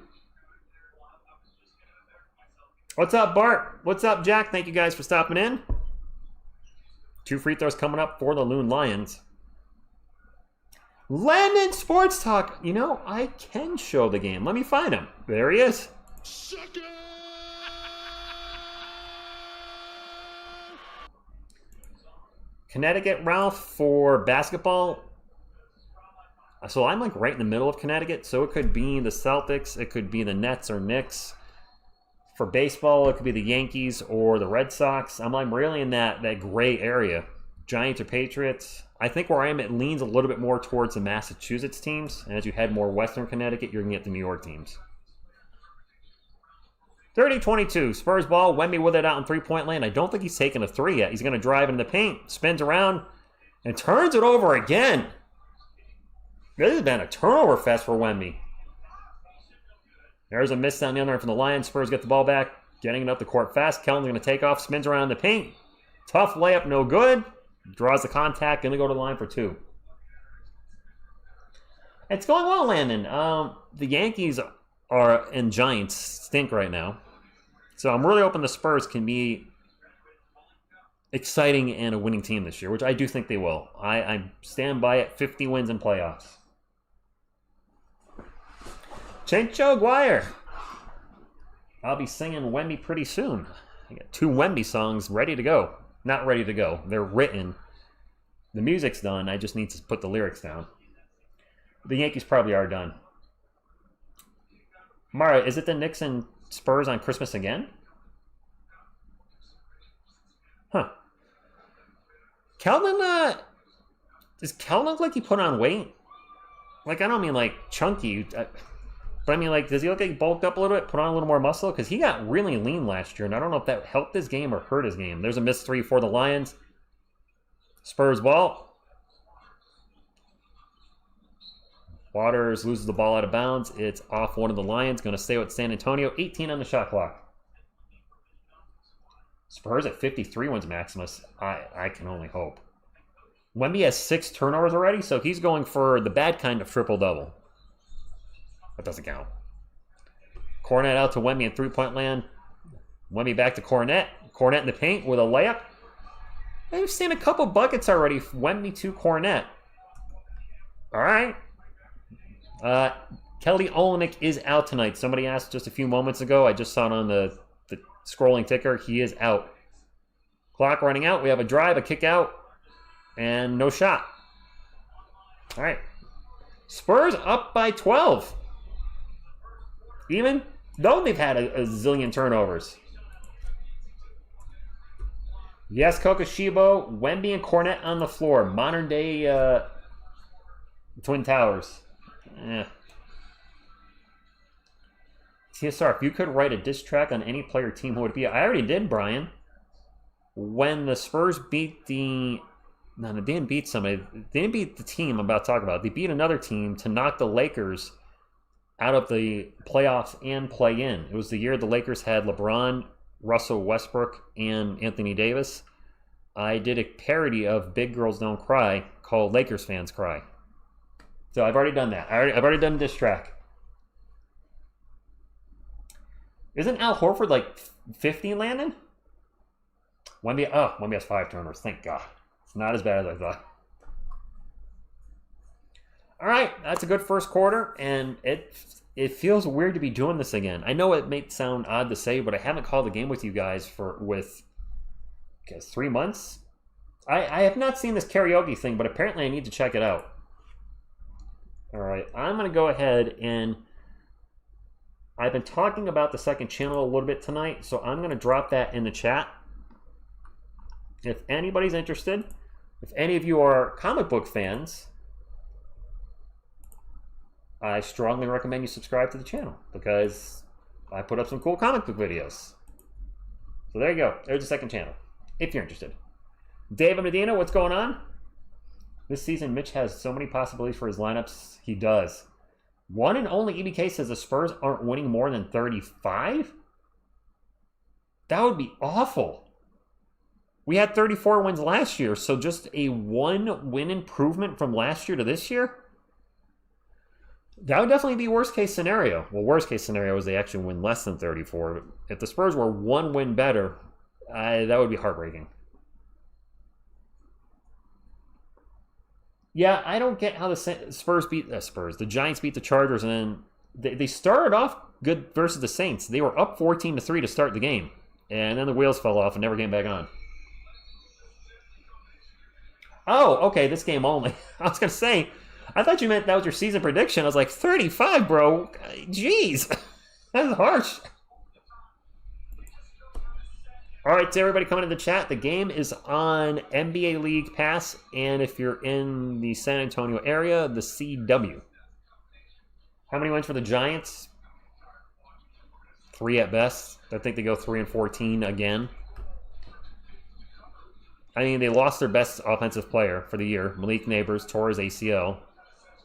What's up, Bart? What's up, Jack? Thank you guys for stopping in. 2 free throws coming up for the Loong Lions. Landon Sports Talk. I can show the game. Let me find him. There he is. Connecticut, Ralph, for basketball. So I'm like right in the middle of Connecticut. So it could be the Celtics. It could be the Nets or Knicks. For baseball, it could be the Yankees or the Red Sox. I'm really in that gray area. Giants or Patriots. I think where I am, it leans a little bit more towards the Massachusetts teams. And as you head more western Connecticut, you're going to get the New York teams. 30-22. Spurs ball. Wemby with it out in three-point land. I don't think he's taken a 3 yet. He's going to drive into the paint. Spins around. And turns it over again. This has been a turnover fest for Wemby. There's a miss down the other end from the Lions. Spurs get the ball back. Getting it up the court fast. Keldon's going to take off. Spins around the paint. Tough layup, no good. Draws the contact. Going to go to the line for 2. It's going well, Landon. The Yankees and Giants stink right now. So I'm really hoping the Spurs can be exciting and a winning team this year, which I do think they will. I stand by it. 50 wins in playoffs. Chencho Aguirre. I'll be singing Wemby pretty soon. I got 2 Wemby songs ready to go. Not ready to go. They're written. The music's done. I just need to put the lyrics down. The Yankees probably are done. Mara, is it the Knicks and Spurs on Christmas again? Huh. Keldon, does Keldon look like he put on weight? Like, I don't mean like chunky. But I mean, like, does he look like he bulked up a little bit, put on a little more muscle? Because he got really lean last year, and I don't know if that helped his game or hurt his game. There's a missed three for the Lions. Spurs ball. Waters loses the ball out of bounds. It's off one of the Lions. Going to stay with San Antonio. 18 on the shot clock. Spurs at 53 wins Maximus. I can only hope. Wemby has 6 turnovers already, so he's going for the bad kind of triple-double. That doesn't count. Cornet out to Wemby in three-point land. Wemby back to Cornet. Cornet in the paint with a layup. I've seen a couple buckets already. Wemby to Cornet. All right. Kelly Olynyk is out tonight. Somebody asked just a few moments ago. I just saw it on the scrolling ticker. He is out. Clock running out. We have a drive, a kick out, and no shot. All right. Spurs up by 12. Even though they've had a zillion turnovers. Yes, Kokoshibo, Wemby and Cornet on the floor. Modern day Twin Towers. TSR, if you could write a diss track on any player team, who would it be? I already did, Brian. When the Spurs beat the... No, they didn't beat somebody. They didn't beat the team I'm about to talk about. They beat another team to knock the Lakers out of the playoffs and play-in. It was the year the Lakers had LeBron, Russell Westbrook, and Anthony Davis. I did a parody of Big Girls Don't Cry called Lakers Fans Cry. So I've already done that. I've already done this track. Isn't Al Horford like 50, Landon? Wemby has 5 turnovers. Thank God. It's not as bad as I thought. All right, that's a good first quarter, and it feels weird to be doing this again. I know it may sound odd to say, but I haven't called a game with you guys for 3 months. I have not seen this karaoke thing, but apparently I need to check it out. All right, I'm going to go ahead and I've been talking about the second channel a little bit tonight, so I'm going to drop that in the chat. If anybody's interested, if any of you are comic book fans, I strongly recommend you subscribe to the channel because I put up some cool comic book videos. So there you go. There's the second channel, if you're interested. David Medina, what's going on? This season, Mitch has so many possibilities for his lineups. He does. One and only EBK says the Spurs aren't winning more than 35? That would be awful. We had 34 wins last year, so just a 1-win improvement from last year to this year? That would definitely be worst case scenario. Well, worst case scenario is they actually win less than 34. If the Spurs were 1 win better, that would be heartbreaking. Yeah, I don't get how the Spurs beat the Giants beat the Chargers, and then they started off good versus the Saints. They were up 14-3 to start the game, and then the wheels fell off and never came back on. Oh, okay, this game only. I was gonna say, I thought you meant that was your season prediction. I was like, 35, bro. Jeez, that's harsh. All right, to everybody coming to the chat, the game is on NBA League Pass, and if you're in the San Antonio area, the CW. How many wins for the Giants? 3 at best. I think they go 3-14 again. I mean, they lost their best offensive player for the year. Malik Neighbors tore his ACL.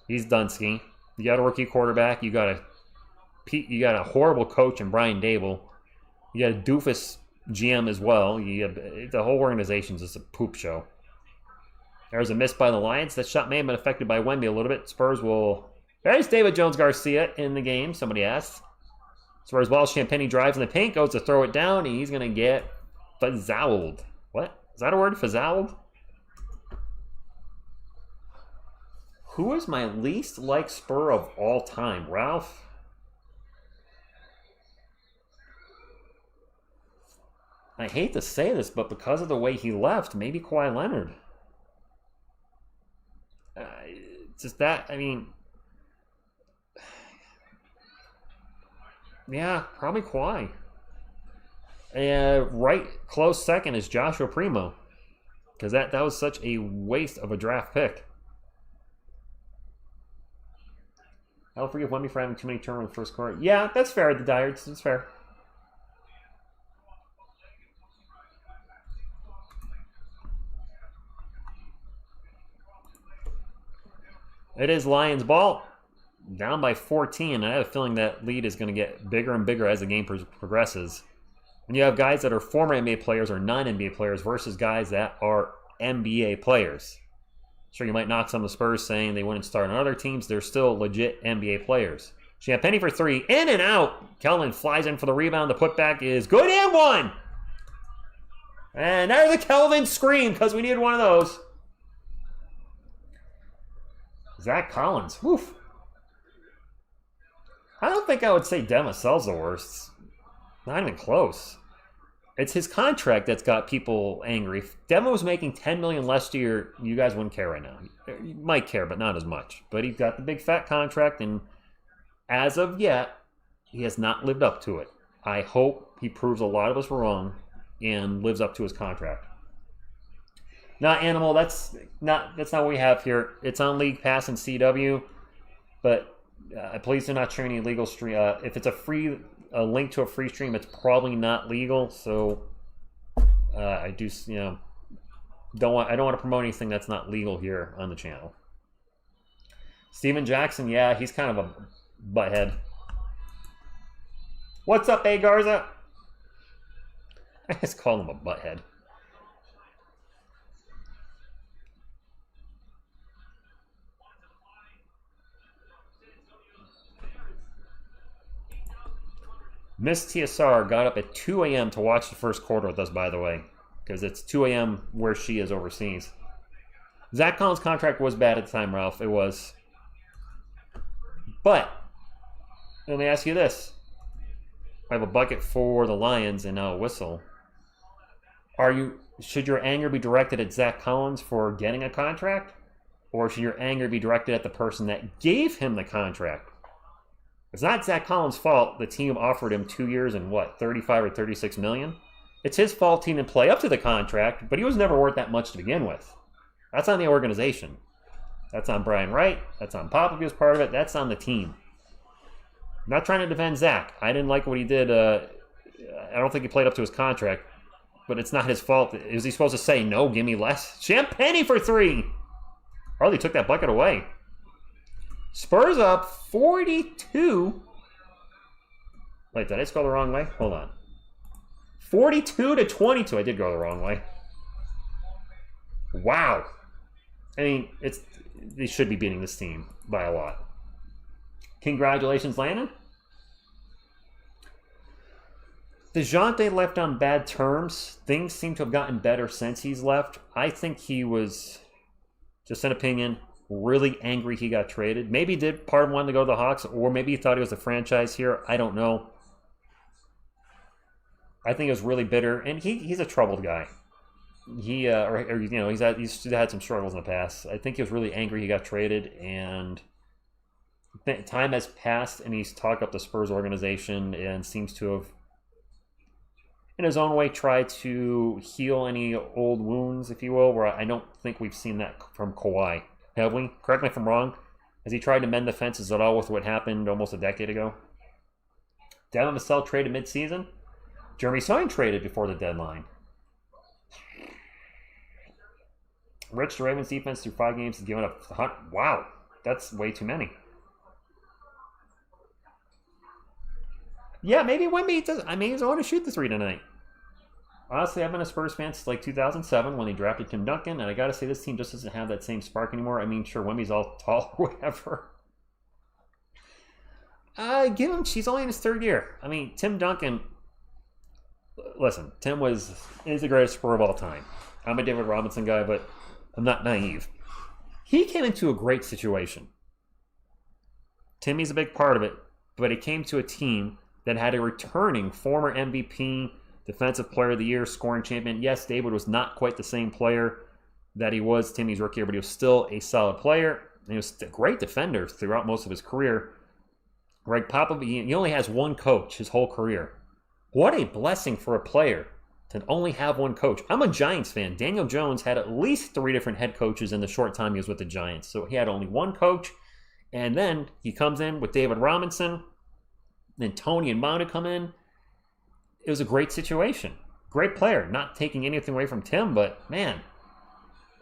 He's Dunsky. You got a rookie quarterback. You got a horrible coach in Brian Dable. You got a doofus GM as well. The whole organization's just a poop show. There's a miss by the Lions. That shot may have been affected by Wemby a little bit. Spurs will... There's David Jones-Garcia in the game, somebody asked. Spurs ball, Champagny drives in the paint, goes to throw it down, and he's going to get fazzowled. What? Is that a word? Fazzowled? Who is my least liked Spur of all time? Ralph? I hate to say this, but because of the way he left, maybe Kawhi Leonard. Just that, I mean... Yeah, probably Kawhi. Right close second is Joshua Primo. Because that was such a waste of a draft pick. I'll forgive Wemby for having too many turnovers in the first quarter. Yeah, that's fair, the Dyeards. That's fair. It is Lions ball. Down by 14, and I have a feeling that lead is going to get bigger and bigger as the game progresses. And you have guys that are former NBA players or non-NBA players versus guys that are NBA players. Sure, you might knock some of the Spurs saying they wouldn't start on other teams. They're still legit NBA players. Champagny for three. In and out. Keldon flies in for the rebound. The putback is good and one. And there's the Keldon scream because we needed one of those. Zach Collins. Woof. I don't think I would say Devin Vassell's the worst. Not even close. It's his contract that's got people angry. If Devin was making $10 million last year, you guys wouldn't care right now. You might care, but not as much. But he got the big fat contract, and as of yet, he has not lived up to it. I hope he proves a lot of us wrong and lives up to his contract. Not Animal. That's not what we have here. It's on League Pass and CW, but please do not share any illegal stream. If it's a link to a free stream, it's probably not legal. So I do, don't want to promote anything that's not legal here on the channel. Steven Jackson, yeah, he's kind of a butthead. What's up, A Garza? I just called him a butthead. Miss TSR got up at 2 a.m. to watch the first quarter with us, by the way, because it's 2 a.m. where she is overseas. Zach Collins' contract was bad at the time, Ralph. It was. But let me ask you this. I have a bucket for the Lions and now a whistle. Should your anger be directed at Zach Collins for getting a contract? Or should your anger be directed at the person that gave him the contract? It's not Zach Collins' fault the team offered him 2 years and what, 35 or 36 million? It's his fault he didn't play up to the contract, but he was never worth that much to begin with. That's on the organization. That's on Brian Wright. That's on Pop if he was part of it. That's on the team. I'm not trying to defend Zach. I didn't like what he did. I don't think he played up to his contract, but it's not his fault. Is he supposed to say, no, give me less? Champagny for three. Hardly took that bucket away. Spurs up 42. Wait, did I just go the wrong way? Hold on. 42-22. I did go the wrong way. Wow. I mean, they should be beating this team by a lot. Congratulations, Landon. Dejounte left on bad terms. Things seem to have gotten better since he's left. I think he was, just an opinion, really angry he got traded. Maybe he did part of wanting to go to the Hawks, or maybe he thought he was the franchise here. I don't know. I think he was really bitter, and he's a troubled guy. He's had some struggles in the past. I think he was really angry he got traded, and time has passed, and he's talked up the Spurs organization and seems to have, in his own way, tried to heal any old wounds, if you will, where I don't think we've seen that from Kawhi. Have we? Correct me if I'm wrong. Has he tried to mend the fences at all with what happened almost a decade ago? Devin Vassell traded mid-season. Jeremy Sochan traded before the deadline. Rich, the Ravens defense through 5 games has given up. Wow, that's way too many. Yeah, maybe Wemby does. I mean, he's going to shoot the 3 tonight. Honestly, I've been a Spurs fan since like 2007 when they drafted Tim Duncan, and I got to say this team just doesn't have that same spark anymore. I mean, sure, Wemby's all tall or whatever. Give him. She's only in his 3rd year. I mean, Tim Duncan. Listen, Tim is the greatest Spur of all time. I'm a David Robinson guy, but I'm not naive. He came into a great situation. Timmy's a big part of it, but he came to a team that had a returning former MVP, Defensive Player of the Year, scoring champion. Yes, David was not quite the same player that he was Timmy's rookie year, but he was still a solid player. And he was a great defender throughout most of his career. Greg Popovich, he only has one coach his whole career. What a blessing for a player to only have one coach. I'm a Giants fan. Daniel Jones had at least 3 different head coaches in the short time he was with the Giants. So he had only one coach, And then he comes in with David Robinson. Then Tony and Mount come in. It was a great situation. Great player. Not taking anything away from Tim, but man,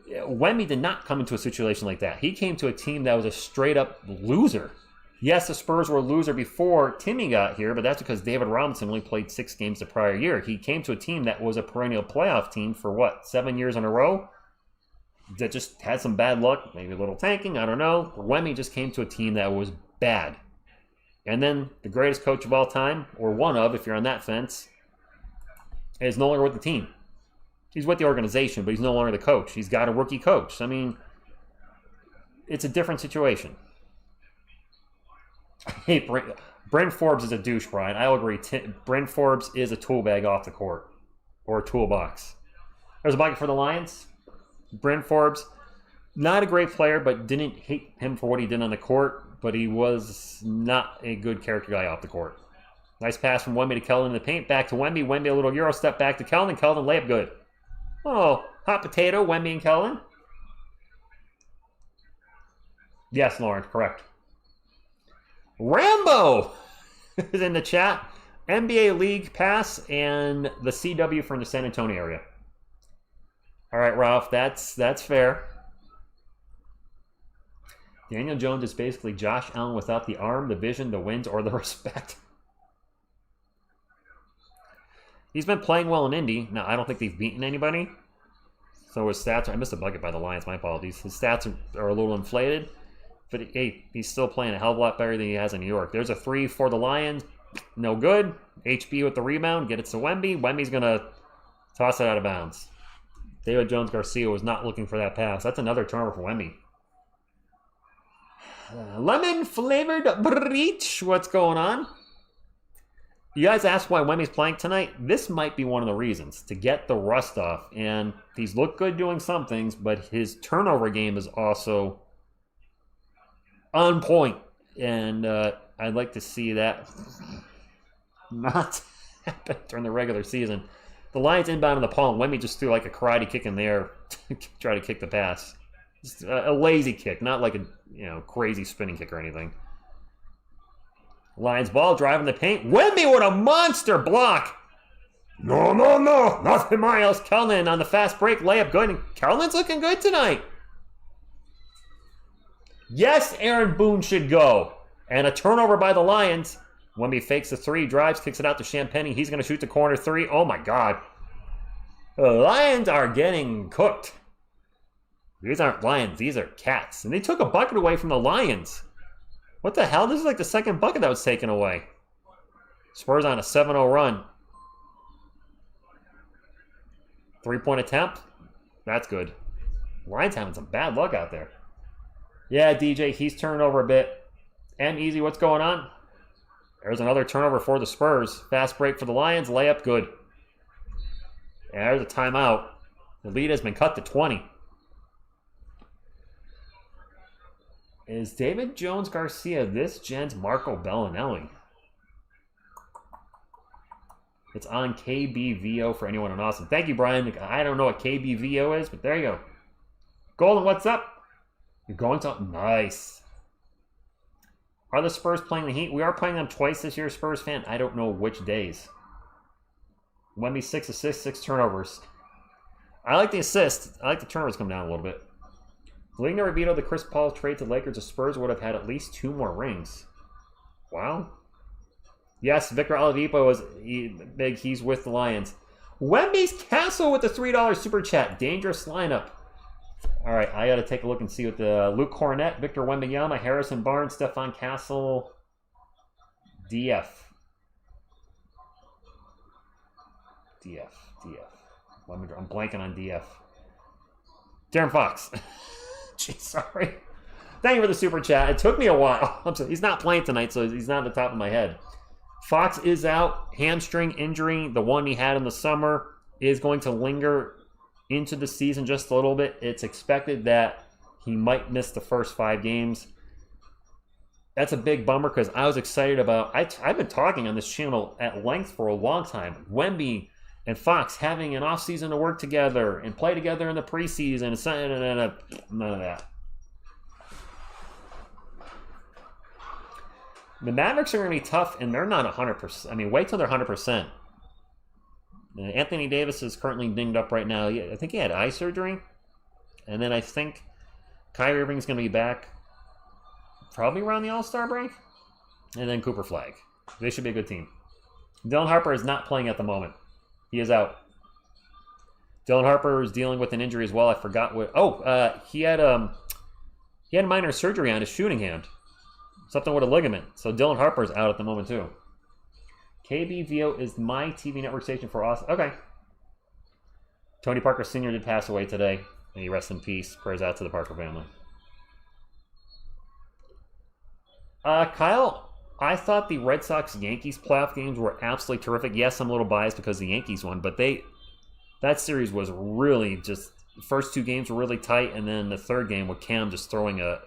Wemby did not come into a situation like that. He came to a team that was a straight-up loser. Yes, the Spurs were a loser before Timmy got here, but that's because David Robinson only played 6 games the prior year. He came to a team that was a perennial playoff team for, 7 years in a row? That just had some bad luck, maybe a little tanking, I don't know. Wemby just came to a team that was bad. And then the greatest coach of all time, or one of, if you're on that fence, is no longer with the team. He's with the organization, but he's no longer the coach. He's got a rookie coach. I mean, it's a different situation. Hey, Bryn Forbes is a douche, Brian. I'll agree. Bryn Forbes is a tool bag off the court. Or a toolbox. There's a bucket for the Lions. Bryn Forbes, not a great player, but didn't hate him for what he did on the court. But he was not a good character guy off the court. Nice pass from Wemby to Keldon in the paint. Back to Wemby. Wemby a little Euro step back to Keldon. Keldon layup good. Oh, hot potato, Wemby and Keldon. Yes, Lawrence, correct. Rambo is in the chat. NBA League Pass and the CW from the San Antonio area. All right, Ralph, that's fair. Daniel Jones is basically Josh Allen without the arm, the vision, the wins, or the respect. He's been playing well in Indy. Now, I don't think they've beaten anybody. So his stats are... I missed a bucket by the Lions. My apologies. His stats are a little inflated. But, hey, he's still playing a hell of a lot better than he has in New York. There's a 3 for the Lions. No good. HB with the rebound. Get it to Wemby. Wemby's going to toss it out of bounds. David Jones-Garcia was not looking for that pass. That's another turnover for Wemby. Lemon-flavored breach. What's going on? You guys asked why Wemby's playing tonight. This might be one of the reasons. To get the rust off. And he's looked good doing some things, but his turnover game is also on point. And I'd like to see that not happen during the regular season. The Lions inbound in the palm. Wemby just threw like a karate kick in there to try to kick the pass. Just a lazy kick, not like a crazy spinning kick or anything. Lions ball, driving the paint. Wemby with a monster block. No, nothing Miles. Keldon on the fast break, layup good. And Keldon's looking good tonight. Yes, Aaron Boone should go. And a turnover by the Lions. Wemby fakes the 3, drives, kicks it out to Champagny. He's going to shoot the corner 3. Oh, my God. The Lions are getting cooked. These aren't Lions. These are cats. And they took a bucket away from the Lions. What the hell? This is like the second bucket that was taken away. Spurs on a 7-0 run. 3-point attempt. That's good. Lions having some bad luck out there. Yeah, DJ, he's turned over a bit. And Easy, what's going on? There's another turnover for the Spurs. Fast break for the Lions. Layup good. And there's a timeout. The lead has been cut to 20. Is David Jones-Garcia this gen's Marco Bellinelli? It's on KBVO for anyone in Austin. Thank you, Brian. I don't know what KBVO is, but there you go. Golden, what's up? You're going to... Nice. Are the Spurs playing the Heat? We are playing them twice this year, Spurs fan. I don't know which days. Wemby 6 assists, 6 turnovers. I like the assist. I like the turnovers come down a little bit. Leading the Rabito, the Chris Paul trade to Lakers, the Spurs would have had at least 2 more rings. Wow. Yes, Victor Oladipo was big. He's with the Lions. Wemby's Castle with the $3 super chat. Dangerous lineup. All right, I got to take a look and see what the Luke Cornett, Victor Wembanyama, Harrison Barnes, Stephon Castle, DF. I'm blanking on DF. Darren Fox. Jeez, sorry. Thank you for the super chat. It took me a while. I'm sorry. He's not playing tonight, so he's not at the top of my head. Fox is out. Hamstring injury. The one he had in the summer is going to linger into the season just a little bit. It's expected that he might miss the first 5 games. That's a big bummer because I was excited about... I've been talking on this channel at length for a long time. Wemby and Fox having an offseason to work together and play together in the preseason. None of that. The Mavericks are going to be tough, and they're not 100%. I mean, wait till they're 100%. Anthony Davis is currently dinged up right now. I think he had eye surgery. And then I think Kyrie Irving's going to be back probably around the All-Star break. And then Cooper Flag. They should be a good team. Dylan Harper is not playing at the moment. He is out. Dylan Harper is dealing with an injury as well. I forgot what. He had minor surgery on his shooting hand. Something with a ligament. So Dylan Harper's out at the moment too. KBVO is my TV network station for Austin. Okay. Tony Parker Sr. did pass away today. May he rest in peace. Prayers out to the Parker family. Kyle, I thought the Red Sox-Yankees playoff games were absolutely terrific. Yes, I'm a little biased because the Yankees won, but that series was really just, the first two games were really tight, and then the third game with Cam just throwing a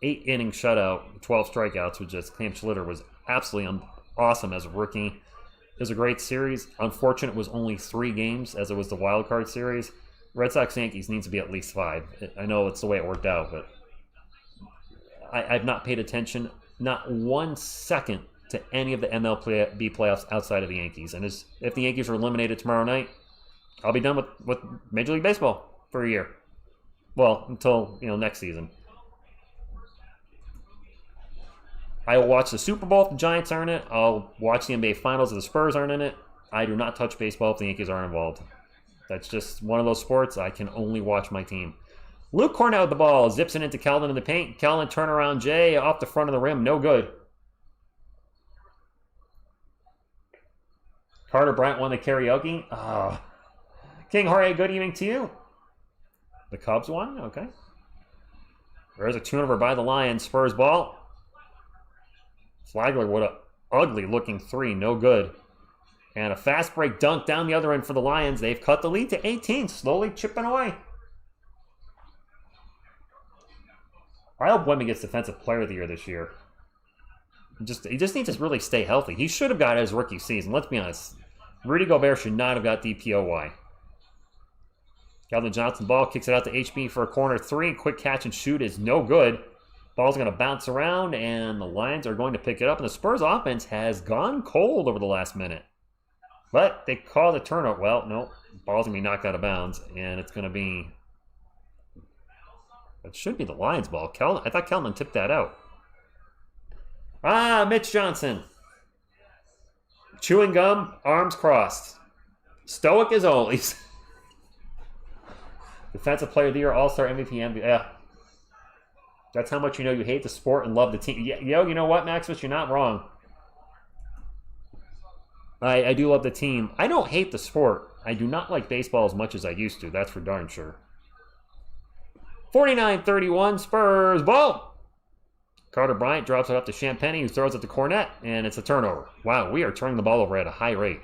8-inning shutout, 12 strikeouts, with just Cam Schlitter was absolutely awesome as a rookie. It was a great series. Unfortunate it was only 3 games, as it was the wild card series. Red Sox-Yankees needs to be at least 5. I know it's the way it worked out, but I've not paid attention, not 1 second, to any of the MLB playoffs outside of the Yankees. And if the Yankees are eliminated tomorrow night, I'll be done with Major League Baseball for a year. Well, until next season. I will watch the Super Bowl if the Giants aren't in it. I'll watch the NBA Finals if the Spurs aren't in it. I do not touch baseball if the Yankees aren't involved. That's just one of those sports. I can only watch my team. Luke Cornell with the ball. Zips it into Keldon in the paint. Keldon turnaround Jay off the front of the rim. No good. Carter Bryant won the karaoke. King Jorge, good evening to you. The Cubs won? Okay. There's a turnover by the Lions. Spurs ball. Flagler with an ugly-looking 3. No good. And a fast break dunk down the other end for the Lions. They've cut the lead to 18. Slowly chipping away. I hope Wemby gets Defensive Player of the Year this year. He just needs to really stay healthy. He should have got his rookie season. Let's be honest. Rudy Gobert should not have got DPOY. Keldon Johnson ball kicks it out to HB for a corner 3. Quick catch and shoot is no good. Ball's going to bounce around, and the Lions are going to pick it up. And the Spurs offense has gone cold over the last minute. But they call the turnover. Well, no. Ball's going to be knocked out of bounds, and it's going to be... It should be the Lions ball. I thought Keldon tipped that out. Mitch Johnson. Chewing gum, arms crossed. Stoic as always. Defensive Player of the Year, All-Star MVP, MVP. Yeah. That's how much you know you hate the sport and love the team. You know what, Maximus? You're not wrong. I do love the team. I don't hate the sport. I do not like baseball as much as I used to. That's for darn sure. 49-31, Spurs ball. Carter Bryant drops it up to Champagny, who throws it to Cornette, and it's a turnover. Wow, we are turning the ball over at a high rate.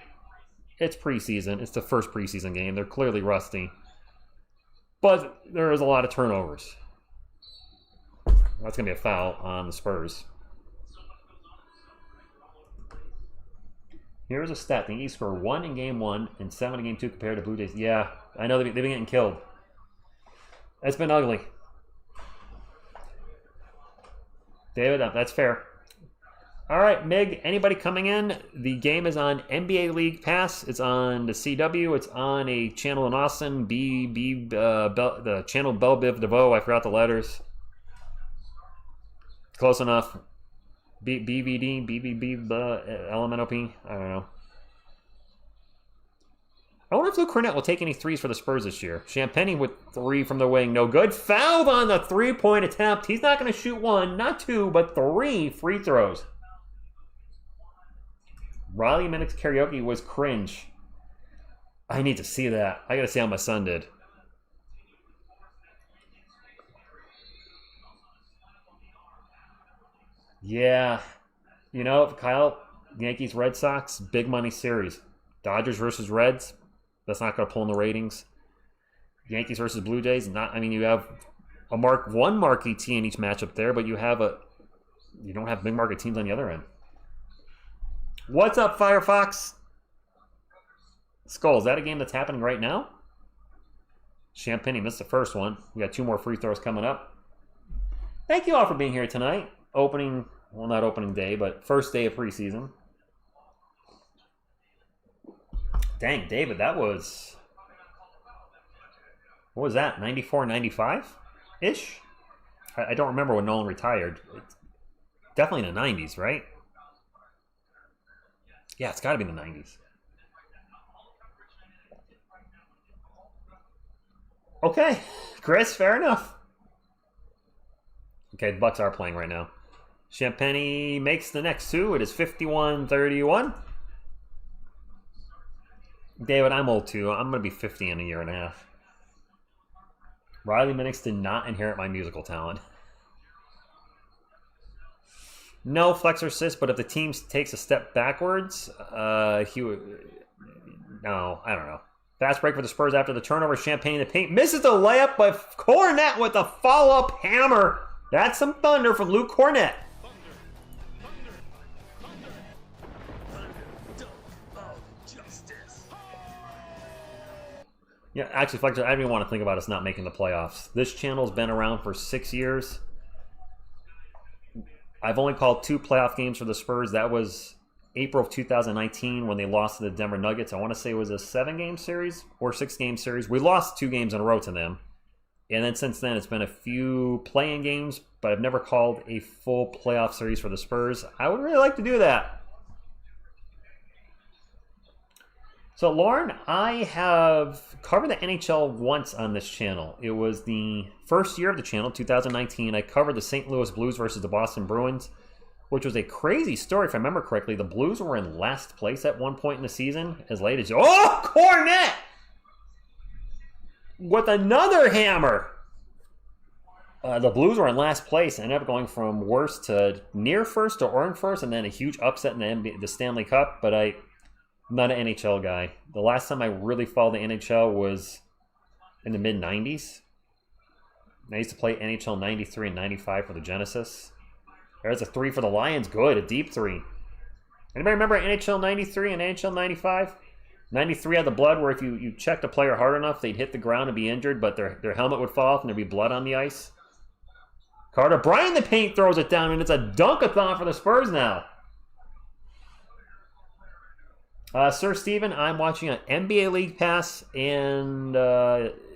It's preseason. It's the first preseason game. They're clearly rusty. But there is a lot of turnovers. That's going to be a foul on the Spurs. Here's a stat. The Yankees score 1 in Game 1 and 7 in Game 2 compared to Blue Jays. Yeah, I know they've been getting killed. It's been ugly. David, that's fair. All right, Mig, anybody coming in? The game is on NBA League Pass. It's on the CW. It's on a channel in Austin. The channel Bell Biv DeVoe. I forgot the letters. Close enough. BVD, BBB, LMNOP. I don't know. I wonder if Luke Cornett will take any threes for the Spurs this year. Champagny with 3 from the wing. No good. Fouled on the 3-point attempt. He's not going to shoot 1, not 2, but 3 free throws. Riley Minnick's karaoke was cringe. I need to see that. I got to see how my son did. Yeah. You know, Kyle, Yankees, Red Sox, big money series. Dodgers versus Reds. That's not going to pull in the ratings. Yankees versus Blue Jays. You have one marquee team in each matchup there, but you don't have big market teams on the other end. What's up, Firefox? Skull, is that a game that's happening right now? Champagny missed the first one. We got 2 more free throws coming up. Thank you all for being here tonight. Opening Well, not opening day, but first day of preseason. Dang, David, that was... What was that, 94, 95-ish? I don't remember when Nolan retired. It's definitely in the 90s, right? Yeah, it's got to be in the 90s. Okay, Chris, fair enough. Okay, the Bucks are playing right now. Champagny makes the next two. It is 51-31. David, I'm old too. I'm going to be 50 in a year and a half. Riley Minix did not inherit my musical talent. No flex or assist, but if the team takes a step backwards, he would... No, I don't know. Fast break for the Spurs after the turnover. Champagne in the paint. Misses the layup, but Cornette with a follow-up hammer. That's some thunder from Luke Cornette. Yeah, actually, Fletcher, I don't even want to think about us not making the playoffs. This channel's been around for 6 years. I've only called 2 playoff games for the Spurs. That was April of 2019 when they lost to the Denver Nuggets. I want to say it was a 7-game series or 6-game series. We lost 2 games in a row to them. And then since then, it's been a few play-in games, but I've never called a full playoff series for the Spurs. I would really like to do that. So, Lauren, I have covered the NHL once on this channel. It was the first year of the channel, 2019. I covered the St. Louis Blues versus the Boston Bruins, which was a crazy story, if I remember correctly. The Blues were in last place at one point in the season, as late as... Oh, Cornette! With another hammer! The Blues were in last place, ended up going from worst to near first to or in first, and then a huge upset in the Stanley Cup, but I'm not an NHL guy. The last time I really followed the NHL was in the mid-90s. I used to play NHL 93 and 95 for the Genesis. There's a 3 for the Lions. Good, a deep 3. Anybody remember NHL 93 and NHL 95? 93 had the blood where if you checked a player hard enough, they'd hit the ground and be injured, but their helmet would fall off and there'd be blood on the ice. Carter Bryant in the paint throws it down, and it's a dunk-a-thon for the Spurs now. Sir Steven, I'm watching on NBA League Pass, and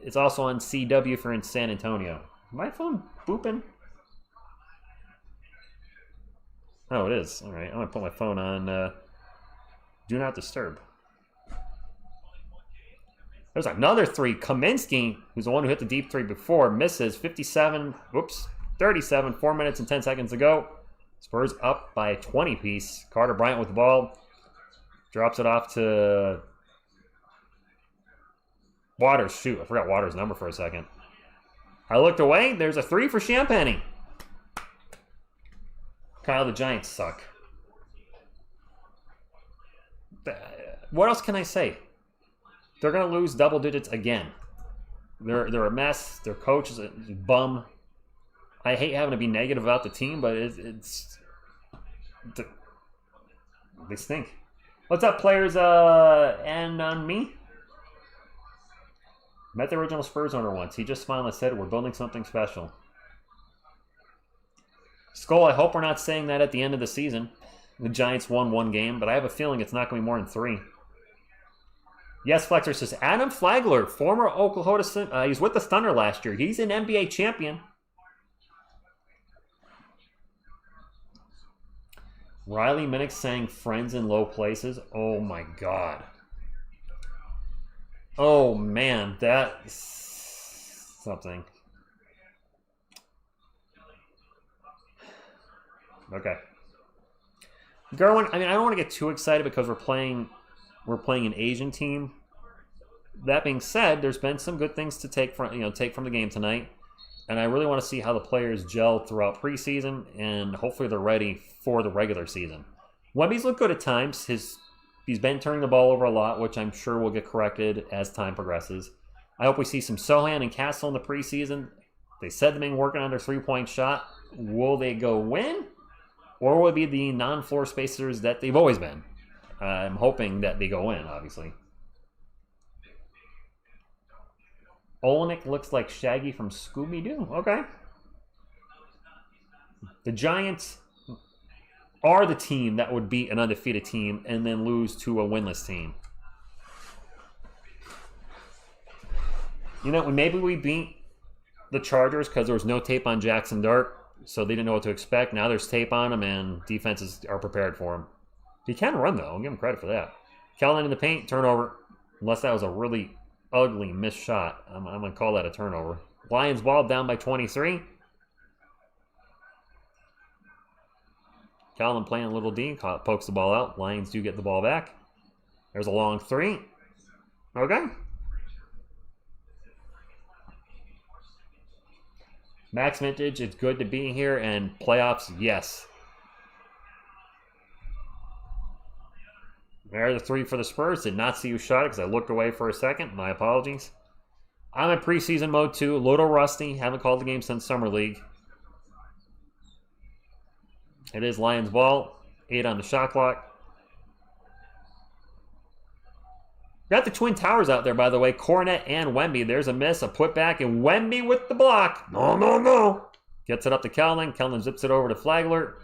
it's also on CW if you're in San Antonio. My phone booping? Oh, it is. All right, I'm going to put my phone on Do Not Disturb. There's another 3. Kaminsky, who's the one who hit the deep 3 before, misses. 37, 4 minutes and 10 seconds to go. Spurs up by a 20-piece. Carter Bryant with the ball. Drops it off to Waters. Shoot, I forgot Waters' number for a second. I looked away. There's a 3 for Champagny. Kyle, the Giants suck. What else can I say? They're going to lose double digits again. They're a mess. Their coach is a bum. I hate having to be negative about the team, but they stink. What's up, players? And on me? Met the original Spurs owner once. He just smiled and said, "We're building something special." Skull, I hope we're not saying that at the end of the season. The Giants won 1 game, but I have a feeling it's not going to be more than 3. Yes, Flexer says, Adam Flagler, former Oklahoma, he's with the Thunder last year. He's an NBA champion. Riley Minnick saying friends in low places. Oh my God. Oh man, that's something. Okay. Gerwin, I mean, I don't want to get too excited because we're playing an Asian team. That being said, there's been some good things to take from the game tonight. And I really want to see how the players gel throughout preseason, and hopefully they're ready for the regular season. Wemby's looked good at times. He's been turning the ball over a lot, which I'm sure will get corrected as time progresses. I hope we see some Sochan and Castle in the preseason. They said they've been working on their three-point shot. Will they go win? Or will it be the non-floor spacers that they've always been? I'm hoping that they go in, obviously. Olenek looks like Shaggy from Scooby-Doo. Okay. The Giants, are the team that would beat an undefeated team and then lose to a winless team. You know, maybe we beat the Chargers because there was no tape on Jackson Dart, so they didn't know what to expect. Now there's tape on him, and defenses are prepared for him. He can run, though. I'll give him credit for that. Keldon in the paint, turnover. Unless that was a really ugly missed shot. I'm going to call that a turnover. Lions ball down by 23. Keldon playing a little D, pokes the ball out. Lions do get the ball back. There's a long three. Okay. Max Vintage, it's good to be here. And playoffs, yes. There's the three for the Spurs. Did not see you shot it because I looked away for a second. My apologies. I'm in preseason mode too. A little rusty. Haven't called the game since Summer League. It is Lions ball. 8 on the shot clock. Got the Twin Towers out there, by the way. Cornet and Wemby. There's a miss, a putback, and Wemby with the block. No. Gets it up to Keldon. Keldon zips it over to Flagler.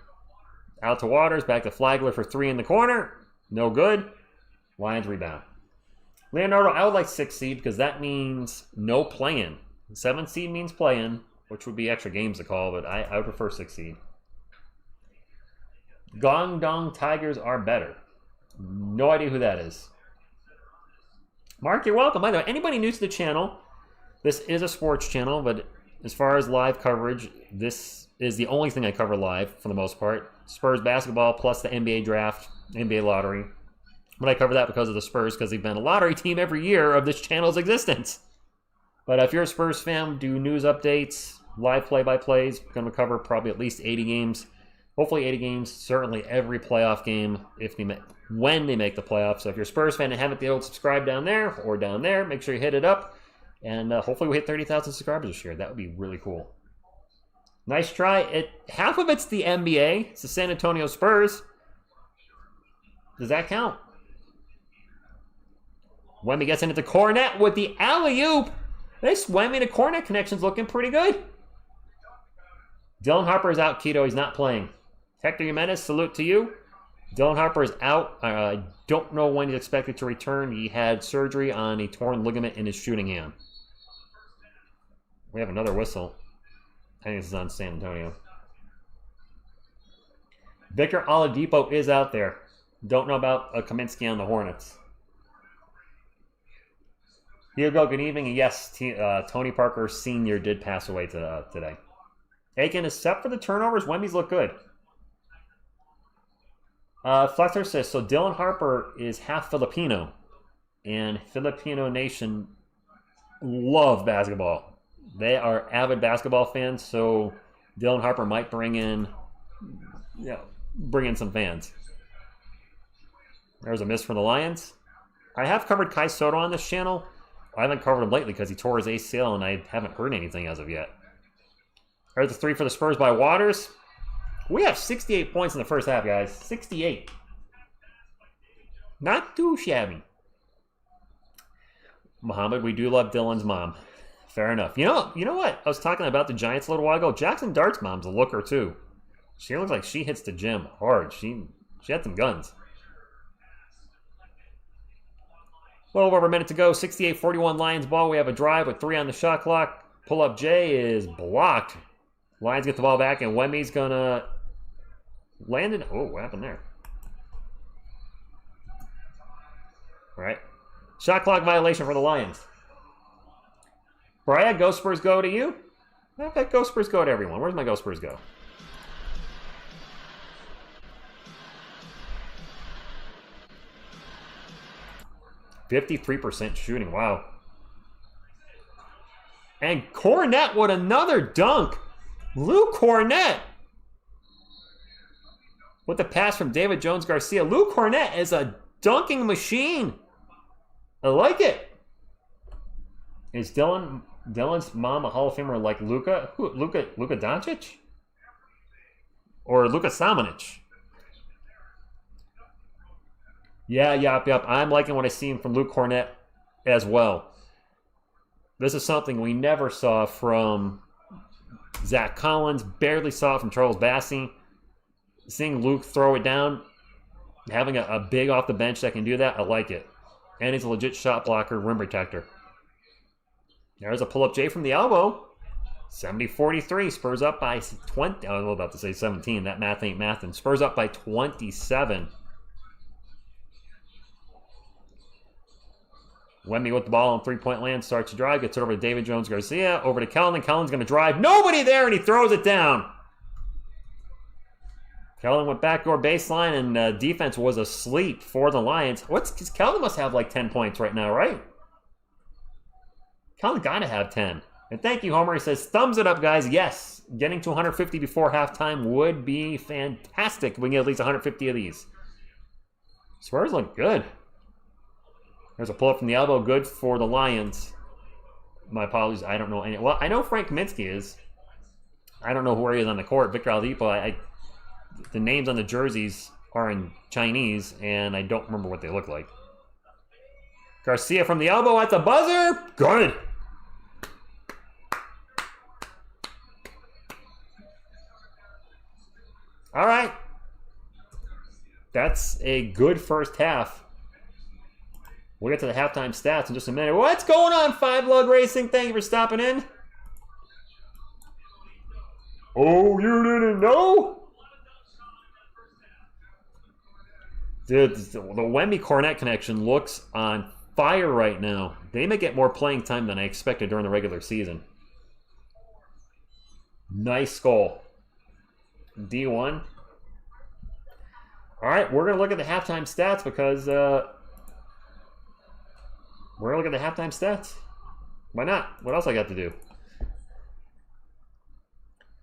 Out to Waters. Back to Flagler for 3 in the corner. No good. Lions rebound. Leonardo, I would like 6 seed because that means no play-in. 7 seed means play-in, which would be extra games to call, but I would prefer 6 seed. Guangdong Tigers are better. No idea who that is. Mark, you're welcome. By the way, anybody new to the channel, this is a sports channel, but as far as live coverage, this is the only thing I cover live for the most part. Spurs basketball plus the NBA draft, NBA lottery. But I cover that because of the Spurs, because they've been a lottery team every year of this channel's existence. But if you're a Spurs fan, do news updates, live play-by-plays. Going to cover probably at least 80 games. Hopefully 80 games, certainly every playoff game when they make the playoffs. So if you're a Spurs fan and haven't been able to subscribe down there or down there, make sure you hit it up. And hopefully we hit 30,000 subscribers this year. That would be really cool. Nice try. Half of it's the NBA. It's the San Antonio Spurs. Does that count? Wemby gets into the Cornet with the alley-oop. This Wemby to Cornet connection's looking pretty good. Dylan Harper is out, Keto. He's not playing. Hector Jimenez, salute to you. Dylan Harper is out. I don't know when he's expected to return. He had surgery on a torn ligament in his shooting hand. We have another whistle. I think this is on San Antonio. Victor Oladipo is out there. Don't know about Kaminsky on the Hornets. Hugo, good evening. And yes, Tony Parker Sr. did pass away today. Aiken, except for the turnovers, Wemby's look good. Flexer says, so Dylan Harper is half Filipino. And Filipino nation love basketball. They are avid basketball fans, so Dylan Harper might bring in some fans. There's a miss for the Lions. I have covered Kai Soto on this channel. I haven't covered him lately because he tore his ACL, and I haven't heard anything as of yet. There's the 3 for the Spurs by Waters. We have 68 points in the first half, guys. 68. Not too shabby. Muhammad, we do love Dylan's mom. Fair enough. You know what? I was talking about the Giants a little while ago. Jackson Dart's mom's a looker, too. She looks like she hits the gym hard. She had some guns. A little over a minute to go. 68-41 Lions ball. We have a drive with 3 on the shot clock. Pull-up J is blocked. Lions get the ball back, and Wemby's going to land it. Oh, what happened there? All right. Shot clock violation for the Lions. Bryant, Go Spurs Go to you. I've got Go Spurs Go to everyone. Where's my Go Spurs Go? %53% shooting. Wow. And Cornet with another dunk. Lou Cornet with the pass from David Jones Garcia. Lou Cornet is a dunking machine. I like it. Is Dylan's mom a Hall of Famer like Luka? Who, Luka Doncic? Or Luka Samanic? Yeah, yep. I'm liking what I see from Luke Cornet as well. This is something we never saw from Zach Collins, barely saw it from Charles Bassey. Seeing Luke throw it down, having a big off the bench that can do that, I like it. And he's a legit shot blocker, rim protector. There's a pull-up J from the elbow. 70-43. Spurs up by 20. I was about to say 17. That math ain't mathin'. Spurs up by 27. Wemby with the ball on three-point land. Starts to drive. Gets it over to David Jones-Garcia. Over to Keldon. Keldon's going to drive. Nobody there, and he throws it down. Keldon went backdoor baseline, and defense was asleep for the Lions. Keldon must have like 10 points right now, right? Keldon got to have 10. And thank you, Homer. He says, thumbs it up, guys. Yes, getting to 150 before halftime would be fantastic. We can get at least 150 of these. Spurs look good. There's a pull-up from the elbow. Good for the Lions. My apologies. I don't know any. Well, I know Frank Kaminsky is. I don't know where he is on the court. Victor Oladipo, the names on the jerseys are in Chinese, and I don't remember what they look like. Garcia from the elbow at the buzzer. Good. All right. That's a good first half. We'll get to the halftime stats in just a minute. What's going on, Five Lug Racing? Thank you for stopping in. Oh, you didn't know? The Wemby-Cornette connection looks on fire right now. They may get more playing time than I expected during the regular season. Nice goal. D1. All right, we're going to look at the halftime stats because we're going to look at the halftime stats. Why not? What else I got to do?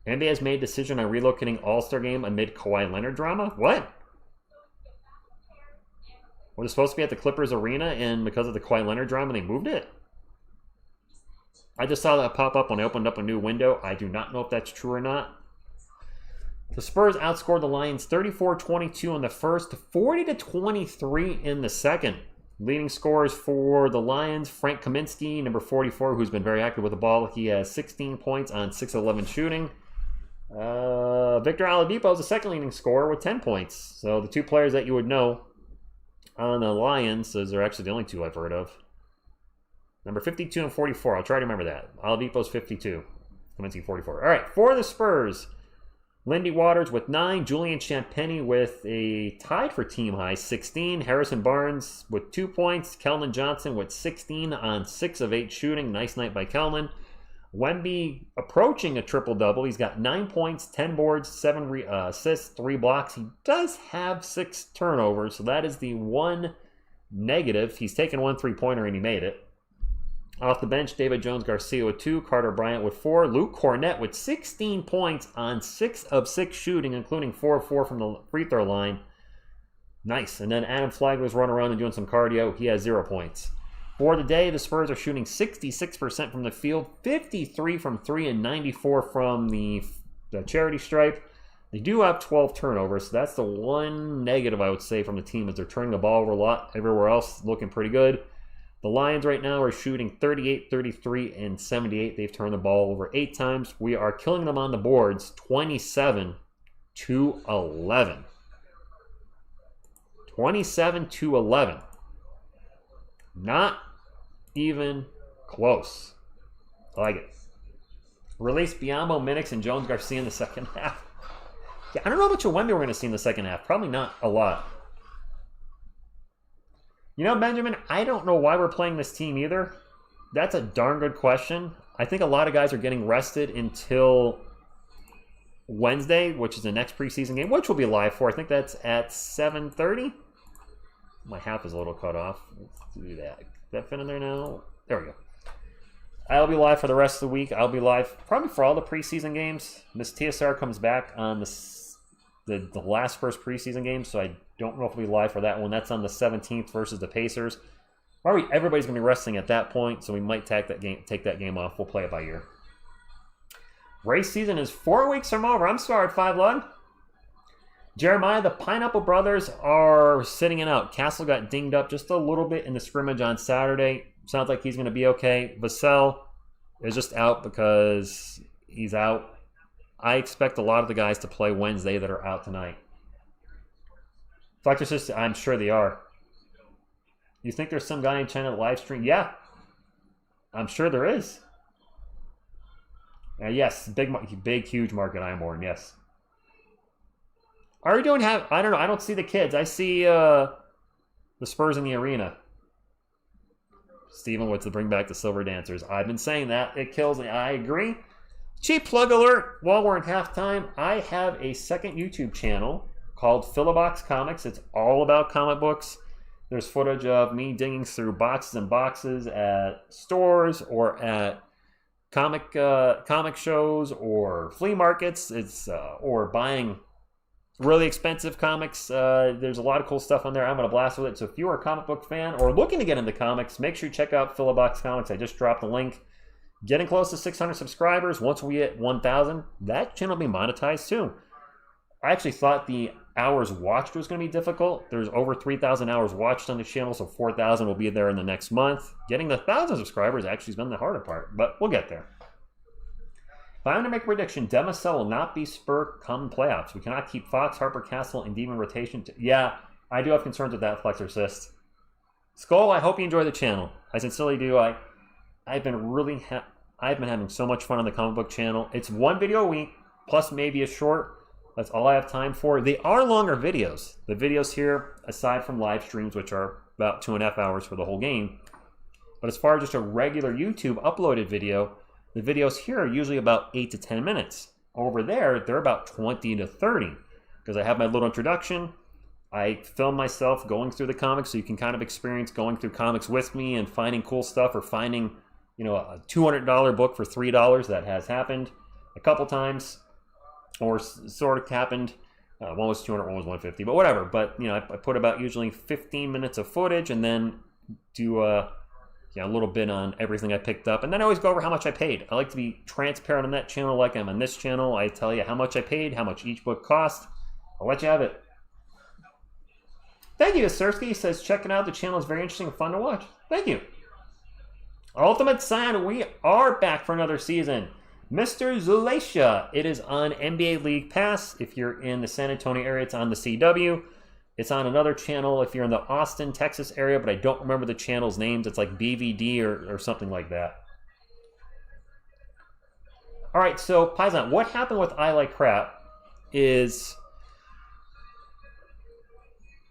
NBA has made a decision on relocating All-Star Game amid Kawhi Leonard drama. What? Was it supposed to be at the Clippers Arena, and because of the Kawhi Leonard drama, they moved it? I just saw that pop up when I opened up a new window. I do not know if that's true or not. The Spurs outscored the Lions 34-22 in the first, 40-23 in the second. Leading scorers for the Lions, Frank Kaminsky, number 44, who's been very active with the ball. He has 16 points on 6-11 shooting. Victor Oladipo is the second leading scorer with 10 points. So the two players that you would know on the Lions, those are actually the only two I've heard of. Number 52 and 44. I'll try to remember that. Oladipo's 52. Kaminsky 44. All right, for the Spurs, Lindy Waters with 9. Julian Champagnie with a tied for team high 16. Harrison Barnes with 2 points. Keldon Johnson with 16 on 6 of 8 shooting. Nice night by Keldon. Wemby approaching a triple-double. He's got 9 points, 10 boards, 7 assists, 3 blocks. He does have 6 turnovers, so that is the one negative. He's taken 1 3-pointer and he made it. Off the bench, David Jones-Garcia with 2, Carter Bryant with 4, Luke Cornette with 16 points on 6 of 6 shooting, including 4 of 4 from the free throw line. Nice. And then Adam Flagler's running around and doing some cardio. He has 0 points. For the day, the Spurs are shooting 66% from the field, 53 from 3, and 94 from the charity stripe. They do have 12 turnovers, so that's the one negative I would say from the team is they're turning the ball over a lot. Everywhere else looking pretty good. The Lions right now are shooting 38, 33, and 78. They've turned the ball over 8 times. We are killing them on the boards 27-11. 27-11. Not even close. I like it. Release Biyombo, Minix, and Jones-Garcia in the second half. Yeah, I don't know how much of Wemby we're going to see in the second half. Probably not a lot. You know, Benjamin, I don't know why we're playing this team either. That's a darn good question. I think a lot of guys are getting rested until Wednesday, which is the next preseason game, which we'll be live for. I think that's at 7:30. My half is a little cut off. Let's do that. Is that fit in there now? There we go. I'll be live for the rest of the week. I'll be live probably for all the preseason games. Miss TSR comes back on the last first preseason game, so I don't know if we'll be live for that one. That's on the 17th versus the Pacers. Probably everybody's going to be resting at that point, so we might take that game off. We'll play it by ear. Race season is 4 weeks from over. I'm sorry, 5 Lug. Jeremiah, the Pineapple Brothers are sitting it out. Castle got dinged up just a little bit in the scrimmage on Saturday. Sounds like he's going to be okay. Vassell is just out because he's out. I expect a lot of the guys to play Wednesday that are out tonight. Flexor System, I'm sure they are. You think there's some guy in China that live stream? Yeah. I'm sure there is. Yes, big, huge market, Ironborn, yes. Are you doing I don't know, I don't see the kids. I see the Spurs in the arena. Steven wants to bring back the Silver Dancers. I've been saying that. It kills me. I agree. Cheap plug alert. While we're in halftime, I have a second YouTube channel called Philobox Comics. It's all about comic books. There's footage of me digging through boxes and boxes at stores or at comic shows or flea markets. It's or buying really expensive comics. There's a lot of cool stuff on there. I'm going to blast with it. So if you're a comic book fan or looking to get into comics, make sure you check out Philobox Comics. I just dropped the link. Getting close to 600 subscribers. Once we hit 1,000, that channel will be monetized too. I actually thought the hours watched was going to be difficult. There's over 3,000 hours watched on the channel, so 4,000 will be there in the next month. Getting the 1,000 subscribers actually has been the harder part, but we'll get there. If I'm going to make a prediction, Devin Vassell will not be Spur come playoffs. We cannot keep Fox, Harper, Castle, and Devin rotation. Yeah, I do have concerns with that, Flexor Assist. Skull, I hope you enjoy the channel. I sincerely do. I've been having so much fun on the comic book channel. It's one video a week, plus maybe a short. That's all I have time for. They are longer videos. The videos here, aside from live streams, which are about 2.5 hours for the whole game. But as far as just a regular YouTube uploaded video, the videos here are usually about 8 to 10 minutes. Over there, they're about 20 to 30. Because I have my little introduction. I film myself going through the comics so you can kind of experience going through comics with me and finding cool stuff or finding, you know, a $200 book for $3. That has happened a couple times, or sort of happened. One was 200, one was 150, but whatever. But you know, I put about usually 15 minutes of footage and then do a little bit on everything I picked up, and then I always go over how much I paid. I like to be transparent on that channel, like I'm on this channel. I tell you how much I paid, how much each book cost. I'll let you have it. Thank you, Sersky. Says checking out the channel is very interesting and fun to watch. Thank you. Ultimate Sign, we are back for another season. Mr. Zulacia, it is on NBA League Pass. If you're in the San Antonio area, it's on the CW. It's on another channel if you're in the Austin, Texas area, but I don't remember the channel's names. It's like BVD or something like that. All right, so Paisan, what happened with I Like Crap is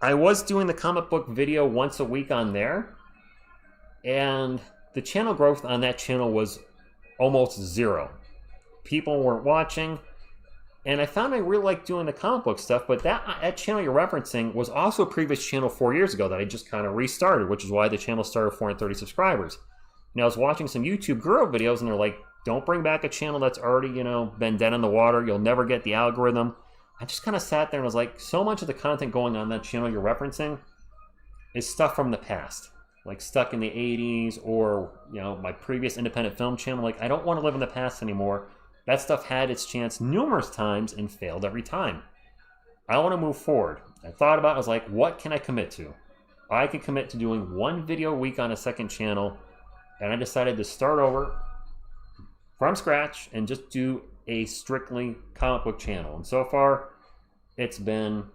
I was doing the comic book video once a week on there, and the channel growth on that channel was almost zero. People weren't watching, and I found I really liked doing the comic book stuff, but that channel you're referencing was also a previous channel 4 years ago that I just kind of restarted, which is why the channel started 430 subscribers. And I was watching some YouTube Guru videos, and they're like, don't bring back a channel that's already, been dead in the water. You'll never get the algorithm. I just kind of sat there and was like, so much of the content going on that channel you're referencing is stuff from the past. Like stuck in the 80s or, my previous independent film channel. Like, I don't want to live in the past anymore. That stuff had its chance numerous times and failed every time. I want to move forward. I thought about it. I was like, what can I commit to? I can commit to doing one video a week on a second channel. And I decided to start over from scratch and just do a strictly comic book channel. And so far, it's been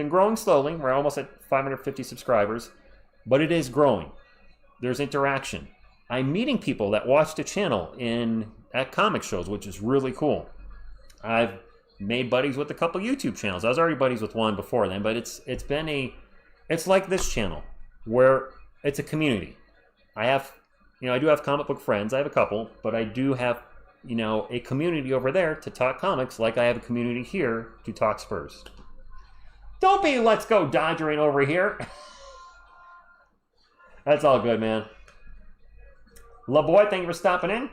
growing slowly. We're almost at 550 subscribers. But it is growing. There's interaction. I'm meeting people that watch the channel at comic shows, which is really cool. I've made buddies with a couple YouTube channels. I was already buddies with one before then, but it's like this channel where it's a community. I do have comic book friends. I have a couple, but I do have, a community over there to talk comics, like I have a community here to talk Spurs. Don't be Let's Go Dodgering over here. That's all good, man. LaBoy, thank you for stopping in.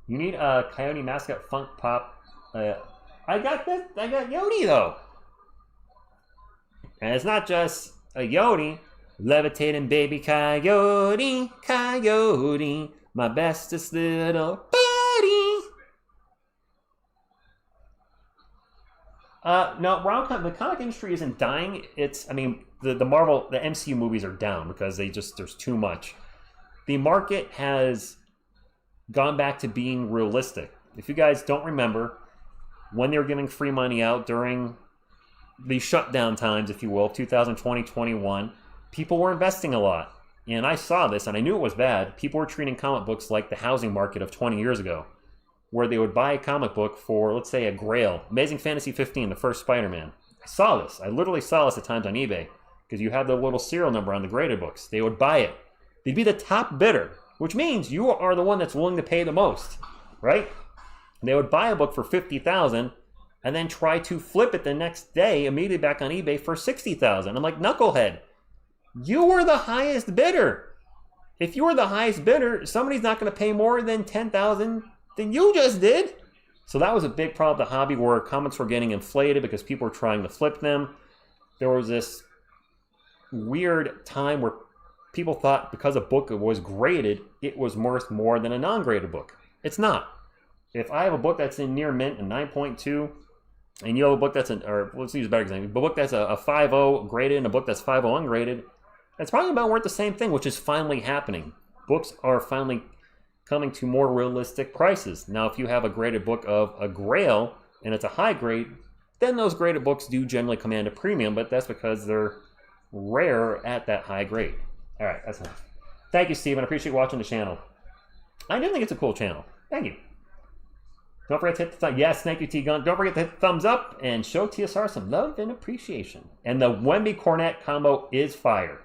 You need a Coyote mascot funk pop. I got this. I got Yodi, though. And it's not just a Yodi. Levitating baby coyote, coyote, my bestest little buddy. No, the comic industry isn't dying. The Marvel, the MCU movies are down because there's too much. The market has gone back to being realistic. If you guys don't remember, when they were giving free money out during the shutdown times, if you will, 2020, 21, people were investing a lot. And I saw this, and I knew it was bad. People were treating comic books like the housing market of 20 years ago, where they would buy a comic book for, let's say, a Grail, Amazing Fantasy 15, the first Spider-Man. I saw this. I literally saw this at times on eBay, because you have the little serial number on the graded books. They would buy it. They'd be the top bidder, which means you are the one that's willing to pay the most, right? They would buy a book for $50,000 and then try to flip it the next day immediately back on eBay for $60,000. I'm like, knucklehead, you were the highest bidder. If you were the highest bidder, somebody's not going to pay more than $10,000 than you just did. So that was a big problem with the hobby, where comics were getting inflated because people were trying to flip them. There was this weird time where people thought because a book was graded, it was worth more than a non-graded book. It's not. If I have a book that's in near mint, a 9.2, and you have a book that's or let's use a better example, a book that's a 5.0 graded and a book that's 5.0 ungraded, it's probably about worth the same thing, which is finally happening. Books are finally coming to more realistic prices. Now, if you have a graded book of a Grail and it's a high grade, then those graded books do generally command a premium, but that's because they're rare at that high grade. All right, that's enough. Thank you, Steven. I appreciate watching the channel. I do think it's a cool channel. Thank you. Don't forget to hit the thumb. Yes, thank you, T-Gun. Don't forget to hit the thumbs up and show TSR some love and appreciation. And the Wemby Cornet combo is fire.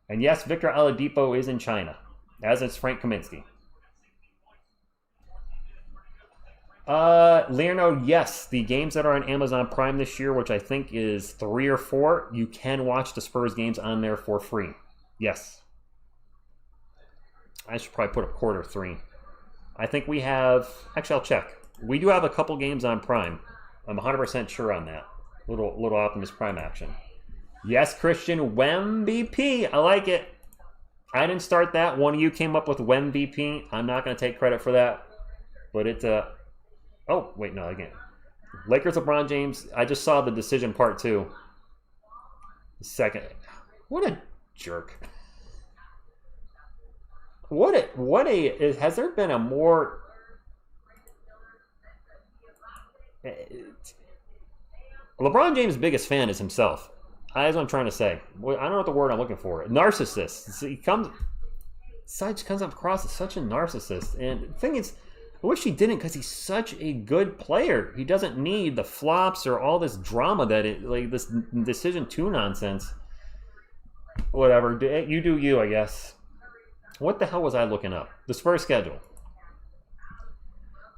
And yes, Victor Oladipo is in China, as is Frank Kaminsky. Leonardo, yes, the games that are on Amazon Prime this year, which I think is 3 or 4, you can watch the Spurs games on there for free. Yes. I should probably put a quarter 3. I think we have, actually I'll check. We do have a couple games on Prime. I'm 100% sure on that. Little Optimus Prime action. Yes, Christian, WemBP. I like it. I didn't start that. One of you came up with WemBP. I'm not going to take credit for that. But it's a... Oh, wait, no, again. Lakers, LeBron James. I just saw the decision part 2. Second. What a jerk. Has there been a more... LeBron James' biggest fan is himself. That's what I'm trying to say. I don't know what the word I'm looking for. Narcissist. He comes up across as such a narcissist. And the thing is, I wish he didn't, because he's such a good player. He doesn't need the flops or all this drama this decision 2 nonsense. Whatever. You do you, I guess. What the hell was I looking up? The Spurs schedule.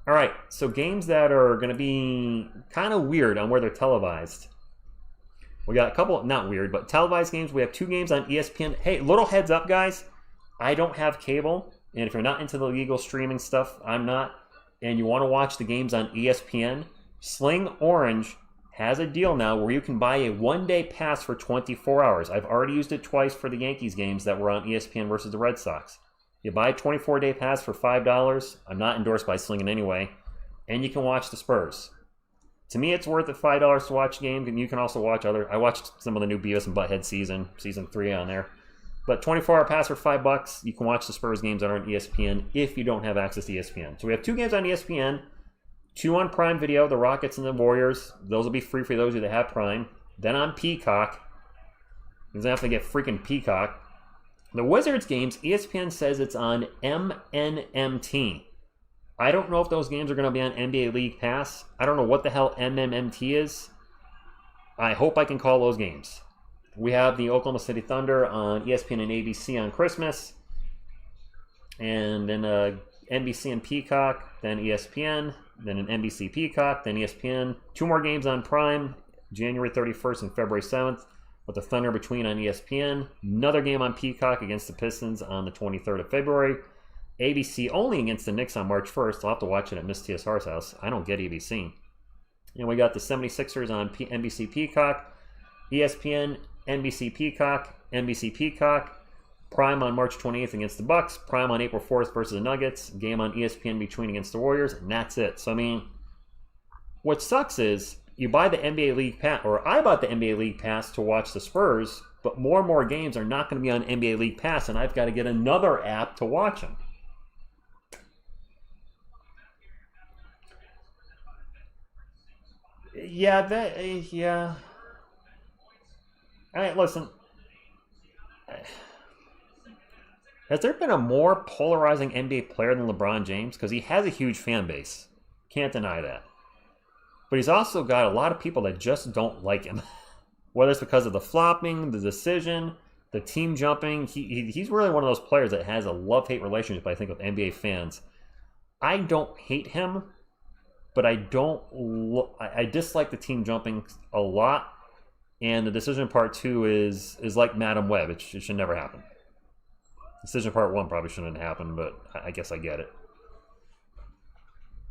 All right, so games that are going to be kind of weird on where they're televised. We got a couple, not weird, but televised games. We have 2 games on ESPN. Hey, little heads up, guys. I don't have cable, and if you're not into the legal streaming stuff, I'm not, and you want to watch the games on ESPN, Sling Orange has a deal now where you can buy a 1-day pass for 24 hours. I've already used it twice for the Yankees games that were on ESPN versus the Red Sox. You buy a 24-day pass for $5. I'm not endorsed by Sling in any way. And you can watch the Spurs. To me, it's worth it, $5 to watch games, and you can also watch other... I watched some of the new Beavis and Butthead season 3 on there. But 24-hour pass for $5, you can watch the Spurs games that are on ESPN if you don't have access to ESPN. So we have 2 games on ESPN, 2 on Prime Video, the Rockets and the Warriors. Those will be free for those of you that have Prime. Then on Peacock. You're going to have to get freaking Peacock. The Wizards games, ESPN says it's on MNMT. I don't know if those games are going to be on NBA League Pass. I don't know what the hell MMMT is. I hope I can call those games. We have the Oklahoma City Thunder on ESPN and ABC on Christmas. And then NBC and Peacock, then ESPN, then an NBC Peacock, then ESPN. 2 more games on Prime, January 31st and February 7th. With the Thunder between on ESPN. Another game on Peacock against the Pistons on the 23rd of February. ABC only against the Knicks on March 1st. I'll have to watch it at Miss TSR's house. I don't get ABC. And we got the 76ers on NBC Peacock. ESPN, NBC Peacock, NBC Peacock. Prime on March 28th against the Bucks. Prime on April 4th versus the Nuggets. Game on ESPN between against the Warriors. And that's it. So, I mean, what sucks is... You buy the NBA League Pass, or I bought the NBA League Pass to watch the Spurs, but more and more games are not going to be on NBA League Pass, and I've got to get another app to watch them. Yeah, Listen. Has there been a more polarizing NBA player than LeBron James? Because he has a huge fan base. Can't deny that. But he's also got a lot of people that just don't like him. Whether it's because of the flopping, the decision, the team jumping. He's really one of those players that has a love-hate relationship, I think, with NBA fans. I don't hate him, but I dislike the team jumping a lot. And the decision part 2 is like Madam Web. It should never happen. Decision part 1 probably shouldn't happen, but I guess I get it.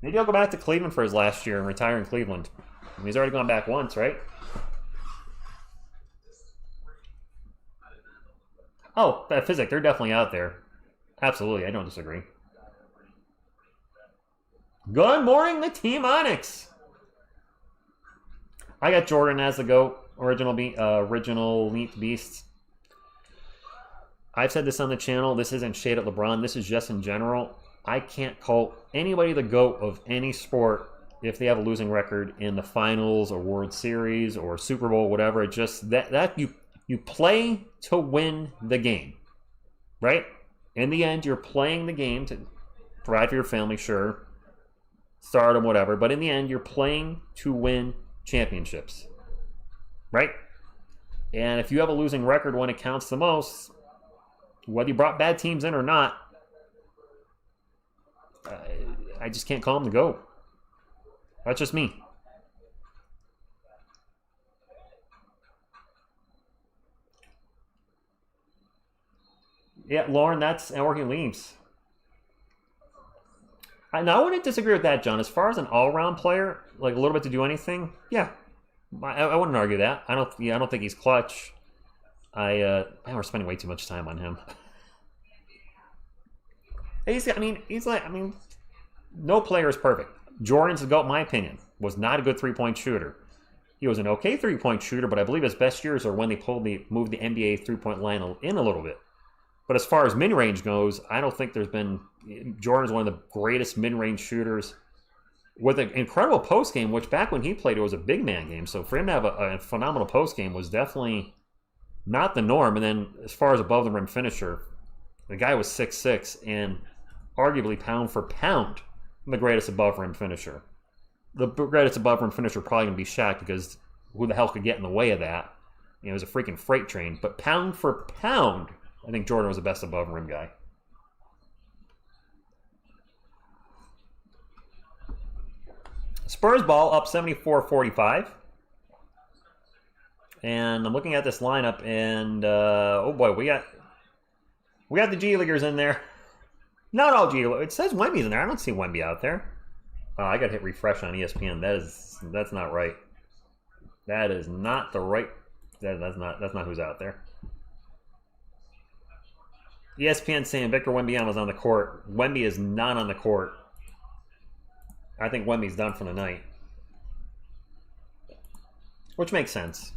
Maybe I'll go back to Cleveland for his last year and retire in Cleveland. I mean, he's already gone back once, right? Oh, Physic, they're definitely out there. Absolutely, I don't disagree. Good morning, the Team Onyx. I got Jordan as the GOAT, original Neat Beast. I've said this on the channel. This isn't shade at LeBron. This is just in general. I can't call anybody the GOAT of any sport if they have a losing record in the finals or World Series or Super Bowl, whatever. It just that you play to win the game, right? In the end, you're playing the game to provide for your family, sure, stardom, whatever. But in the end, you're playing to win championships, right? And if you have a losing record when it counts the most, whether you brought bad teams in or not, I just can't call him the GOAT. That's just me. Yeah, Lauren, that's where he leaves. I wouldn't disagree with that, John. As far as an all-around player, like a little bit to do anything, yeah, I wouldn't argue that. I don't think he's clutch. We're spending way too much time on him. No player is perfect. Jordan's the GOAT, in my opinion, was not a good three-point shooter. He was an okay three-point shooter, but I believe his best years are when they moved the NBA three-point line in a little bit. But as far as mid-range goes, I don't think there's been... Jordan's one of the greatest mid-range shooters with an incredible post-game, which back when he played, it was a big man game. So for him to have a phenomenal post-game was definitely not the norm. And then as far as above-the-rim finisher, the guy was 6'6", and arguably pound for pound the greatest above-rim finisher. The greatest above-rim finisher probably going to be Shaq, because who the hell could get in the way of that? It was a freaking freight train. But pound for pound, I think Jordan was the best above-rim guy. Spurs ball up 74-45. And I'm looking at this lineup, and oh boy, we got the G Leaguers in there. Not all G Leaguers. It says Wemby's in there. I don't see Wemby out there. Oh, I got to hit refresh on ESPN. That's not right. That is not the right. That's not who's out there. ESPN saying Victor Wembanyama is on the court. Wemby is not on the court. I think Wemby's done for the night, which makes sense.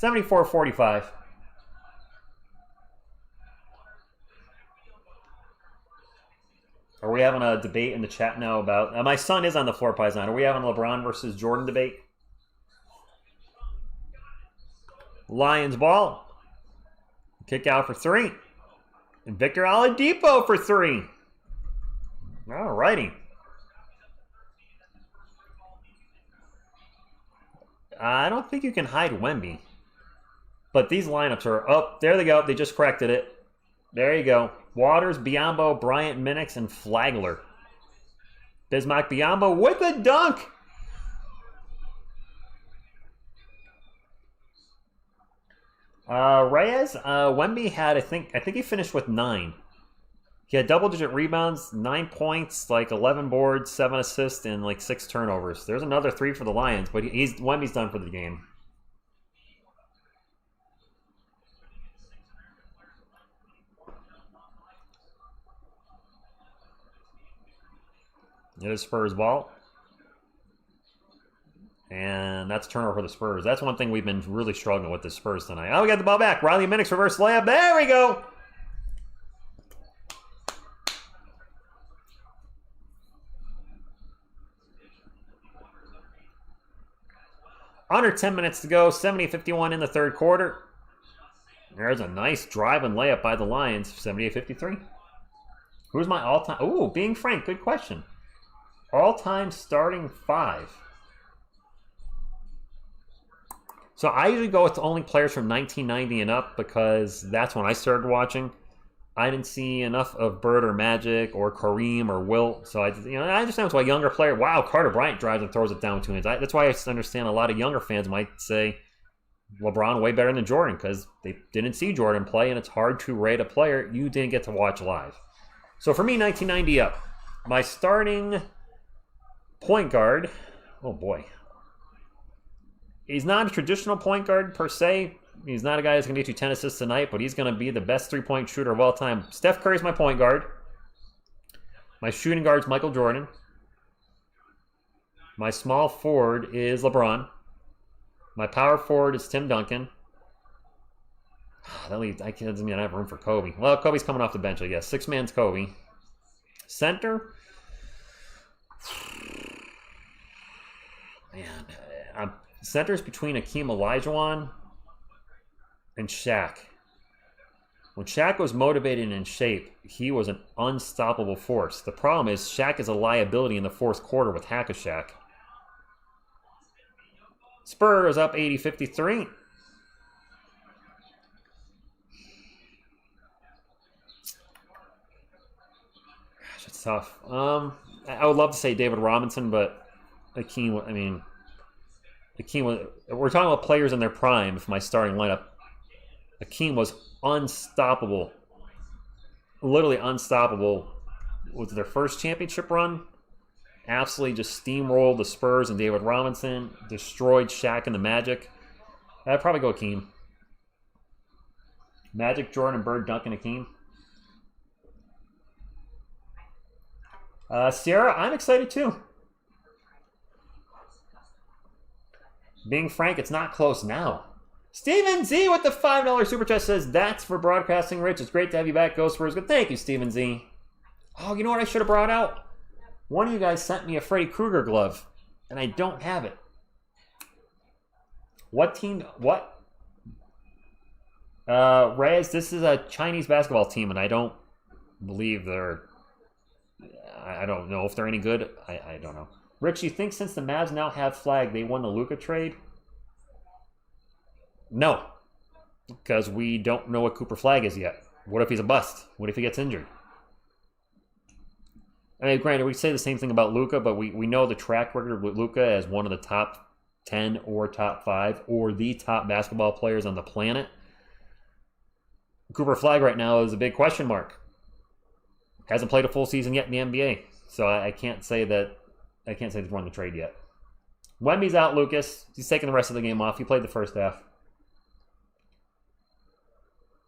74-45. Are we having a debate in the chat now about... my son is on the floor, Paisan. Are we having a LeBron versus Jordan debate? Lions ball. Kick out for 3. And Victor Oladipo for 3. All righty. I don't think you can hide Wemby. But these lineups are up. There they go. They just corrected it. There you go. Waters, Biyombo, Bryant, Minix, and Flagler. Bismack Biyombo with a dunk. Reyes, Wemby had, I think he finished with 9. He had double-digit rebounds, 9 points, like 11 boards, 7 assists, and like 6 turnovers. There's another 3 for the Lions, but Wemby's done for the game. It is Spurs ball. And that's turnover for the Spurs. That's one thing we've been really struggling with the Spurs tonight. Oh, we got the ball back. Riley Minix reverse layup. There we go. Under 10 minutes to go, 70-51 in the third quarter. There's a nice drive and layup by the Lions, 78-53. Who's my all-time? Ooh, being frank, good question. All-time starting five. So I usually go with only players from 1990 and up because that's when I started watching. I didn't see enough of Bird or Magic or Kareem or Wilt, so I understand it's why a younger player. Wow, Carter Bryant drives and throws it down with 2 hands. That's why I understand a lot of younger fans might say LeBron way better than Jordan because they didn't see Jordan play, and it's hard to rate a player you didn't get to watch live. So for me, 1990 up, my starting point guard. Oh boy. He's not a traditional point guard per se. He's not a guy that's going to get you 10 assists tonight, but he's going to be the best three-point shooter of all time. Steph Curry's my point guard. My shooting guard's Michael Jordan. My small forward is LeBron. My power forward is Tim Duncan. That doesn't mean I have room for Kobe. Well, Kobe's coming off the bench, I guess. Six man's Kobe. Center. Man, center's between Akeem Olajuwon and Shaq. When Shaq was motivated and in shape, he was an unstoppable force. The problem is Shaq is a liability in the fourth quarter with Hack-a-Shaq. Spurs up 80-53. Gosh, it's tough. I would love to say David Robinson, but Akeem, we're talking about players in their prime for my starting lineup. Akeem was unstoppable. Literally unstoppable. Was their first championship run. Absolutely just steamrolled the Spurs and David Robinson. Destroyed Shaq and the Magic. I'd probably go Akeem. Magic, Jordan, Bird, Duncan, Akeem. Sierra, I'm excited too. Being frank, it's not close now. Steven Z with the $5 super chat says, that's for broadcasting, Rich. It's great to have you back. Go Spurs. Good. Thank you, Steven Z. Oh, you know what I should have brought out? One of you guys sent me a Freddy Krueger glove, and I don't have it. What team? What? Reyes, this is a Chinese basketball team, and I don't believe they're... I don't know if they're any good. I don't know. Rich, you think since the Mavs now have flag, they won the Luka trade? No, because we don't know what Cooper Flag is yet. What if he's a bust? What if he gets injured? I mean, granted, we say the same thing about Luka, but we know the track record with Luka as one of the top 10 or top 5 or the top basketball players on the planet. Cooper Flag right now is a big question mark. Hasn't played a full season yet in the NBA, so I can't say that. I can't say they've won the trade yet. Wemby's out, Lucas. He's taking the rest of the game off. He played the first half.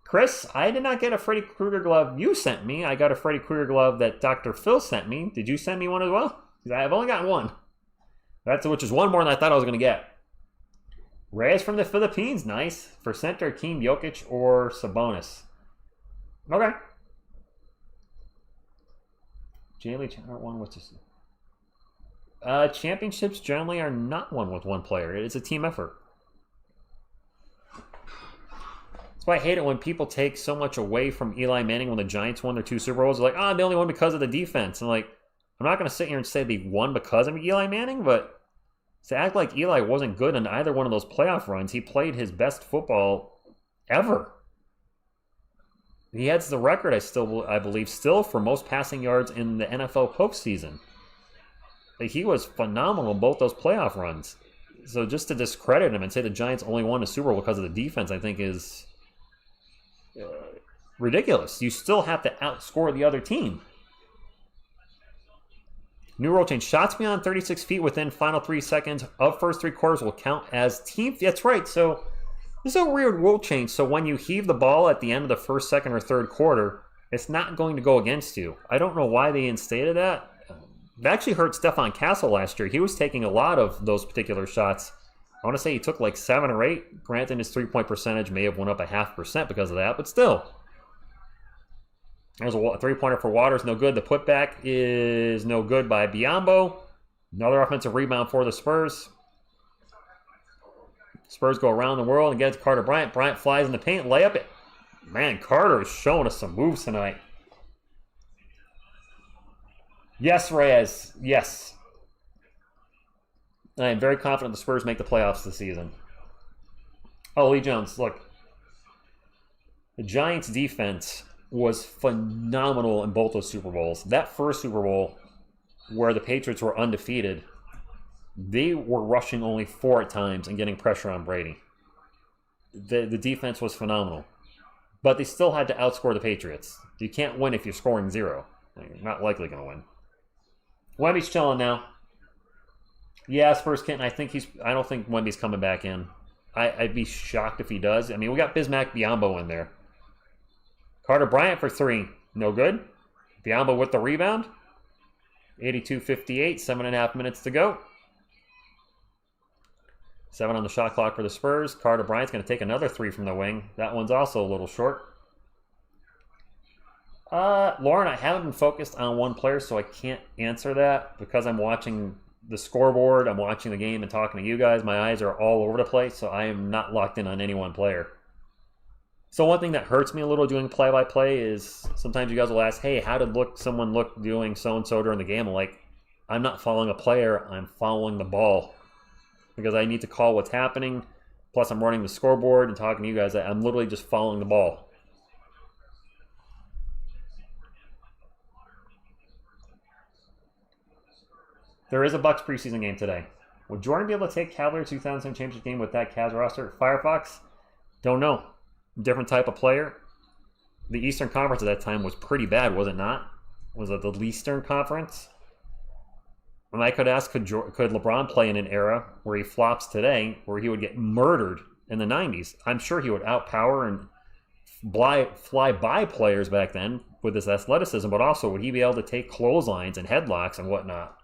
Chris, I did not get a Freddy Krueger glove you sent me. I got a Freddy Krueger glove that Dr. Phil sent me. Did you send me one as well? Because I've only got one. Which is one more than I thought I was going to get. Reyes from the Philippines. Nice. For center, Akeem, Jokic, or Sabonis. Okay. Jaylee, one. What's this? Championships generally are not won with one player. It's a team effort. That's why I hate it when people take so much away from Eli Manning when the Giants won their 2 Super Bowls. They're like, they only won because of the defense. And I'm not going to sit here and say they won because of Eli Manning, but to act like Eli wasn't good in either one of those playoff runs, he played his best football ever. He has the record, I believe, still for most passing yards in the NFL postseason. He was phenomenal in both those playoff runs. So just to discredit him and say the Giants only won a Super Bowl because of the defense, I think is ridiculous. You still have to outscore the other team. New rule change. Shots beyond 36 feet within final 3 seconds of first 3 quarters will count as team. That's right. So this is a weird rule change. So when you heave the ball at the end of the first, second, or third quarter, it's not going to go against you. I don't know why they instated that. It actually hurt Stephon Castle last year. He was taking a lot of those particular shots. I want to say he took like 7 or 8. Granted, his 3-point percentage may have went up 0.5% because of that, but still. There's a 3-pointer for Waters, no good. The putback is no good by Biyombo. Another offensive rebound for the Spurs. Spurs go around the world and get to Carter Bryant. Bryant flies in the paint, layup it. Man, Carter is showing us some moves tonight. Yes, Reyes. Yes. I am very confident the Spurs make the playoffs this season. Oh, Lee Jones, look. The Giants' defense was phenomenal in both those Super Bowls. That first Super Bowl, where the Patriots were undefeated, they were rushing only 4 at times and getting pressure on Brady. The defense was phenomenal. But they still had to outscore the Patriots. You can't win if you're scoring 0. You're not likely going to win. Wemby's chilling now. Yeah, Spurs can't. I don't think Wemby's coming back in. I'd be shocked if he does. I mean, we got Bismack Biyombo in there. Carter Bryant for 3. No good. Biyombo with the rebound. 82-58. 7.5 minutes to go. 7 on the shot clock for the Spurs. Carter Bryant's going to take another 3 from the wing. That one's also a little short. Lauren, I haven't been focused on one player, so I can't answer that because I'm watching the scoreboard, I'm watching the game and talking to you guys. My eyes are all over the place, so I am not locked in on any one player. So one thing that hurts me a little doing play-by-play is sometimes you guys will ask, hey, how did someone look doing so-and-so during the game? I'm like, I'm not following a player, I'm following the ball. Because I need to call what's happening. Plus, I'm running the scoreboard and talking to you guys. I'm literally just following the ball. There is a Bucks preseason game today. Would Jordan be able to take Cavaliers 2007 championship game with that Cavs roster? Firefox? Don't know. Different type of player. The Eastern Conference at that time was pretty bad, was it not? Was it the Eastern Conference? And I could ask, could LeBron play in an era where he flops today, where he would get murdered in the 90s? I'm sure he would outpower and fly by players back then with his athleticism, but also would he be able to take clotheslines and headlocks and whatnot?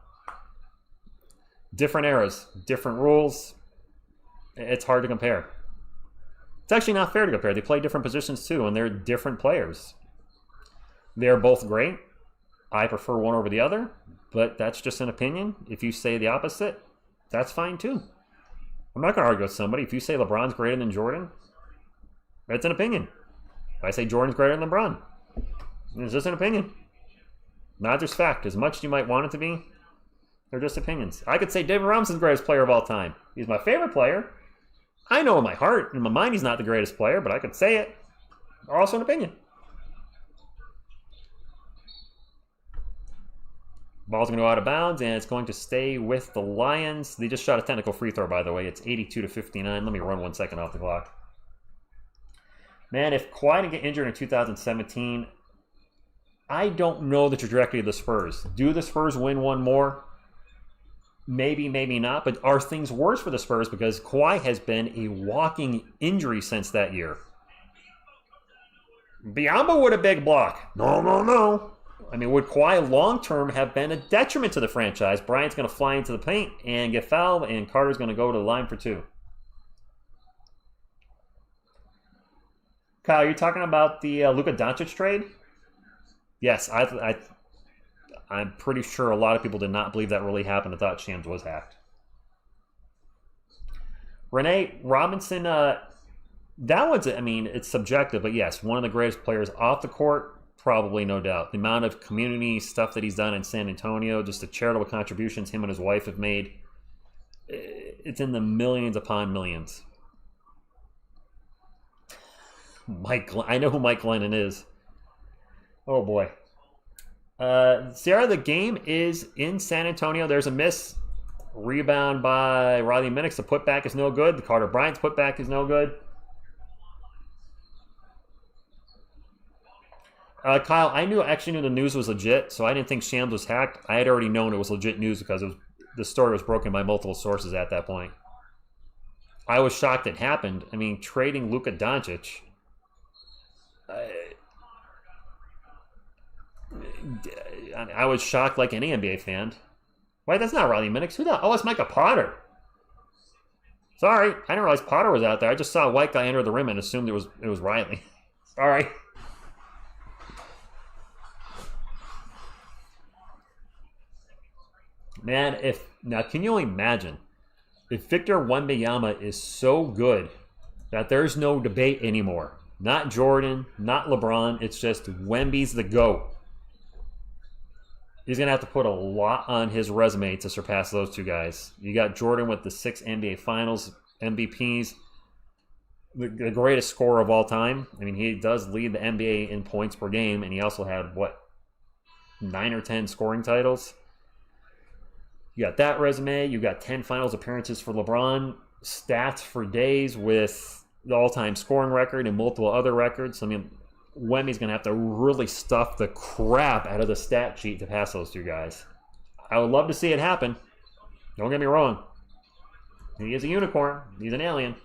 Different eras, different rules. It's hard to compare. It's actually not fair to compare. They play different positions too, and they're different players. They're both great. I prefer one over the other, but that's just an opinion. If you say the opposite, that's fine too. I'm not going to argue with somebody. If you say LeBron's greater than Jordan, that's an opinion. If I say Jordan's greater than LeBron, it's just an opinion. Not just fact. As much as you might want it to be, they're just opinions. I could say David Robinson's the greatest player of all time. He's my favorite player. I know in my heart, in my mind, he's not the greatest player, but I could say it. Also an opinion. Ball's going to go out of bounds, and it's going to stay with the Lions. They just shot a technical free throw, by the way. It's 82-59. Let me run 1 second off the clock. Man, if Kawhi didn't get injured in 2017, I don't know the trajectory of the Spurs. Do the Spurs win one more? Maybe, maybe not. But are things worse for the Spurs? Because Kawhi has been a walking injury since that year. Biyombo with a big block. No. I mean, would Kawhi long-term have been a detriment to the franchise? Bryant's going to fly into the paint and get fouled, and Carter's going to go to the line for 2. Kyle, you're talking about the Luka Doncic trade? Yes, I'm pretty sure a lot of people did not believe that really happened and thought Shams was hacked. Renee Robinson, that one's, I mean, it's subjective, but yes, one of the greatest players off the court. Probably, no doubt. The amount of community stuff that he's done in San Antonio, just the charitable contributions him and his wife have made, it's in the millions upon millions. I know who Mike Glennon is. Oh, boy. Sierra, the game is in San Antonio. There's a miss. Rebound by Riley Minix. The putback is no good. The Carter Bryant's putback is no good. Kyle, I actually knew the news was legit, so I didn't think Shams was hacked. I had already known it was legit news because the story was broken by multiple sources at that point. I was shocked it happened. I mean, trading Luka Doncic. I was shocked like any NBA fan. Wait, that's not Riley Minix. Who the? Oh, it's Micah Potter. Sorry, I didn't realize Potter was out there. I just saw a white guy enter the rim and assumed it was Riley. Sorry. Man, now can you only imagine if Victor Wembanyama is so good that there's no debate anymore. Not Jordan, not LeBron. It's just Wemby's the GOAT. He's going to have to put a lot on his resume to surpass those two guys. You got Jordan with the 6 NBA Finals MVPs, the greatest scorer of all time. I mean, he does lead the NBA in points per game, and he also had, 9 or 10 scoring titles? You got that resume. You got 10 finals appearances for LeBron, stats for days with the all-time scoring record and multiple other records. I mean, Wemby's going to have to really stuff the crap out of the stat sheet to pass those two guys. I would love to see it happen. Don't get me wrong. He is a unicorn. He's an alien.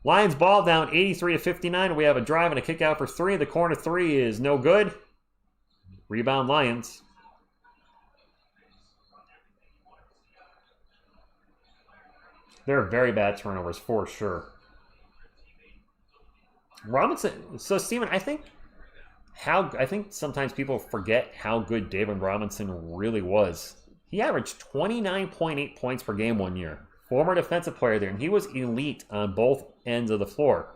Lions ball down 83-59. We have a drive and a kick out for 3. The corner 3 is no good. Rebound Lions. They're very bad turnovers for sure. Robinson. So Steven, I think sometimes people forget how good David Robinson really was. He averaged 29.8 points per game one year. Former defensive player there, and he was elite on both ends of the floor.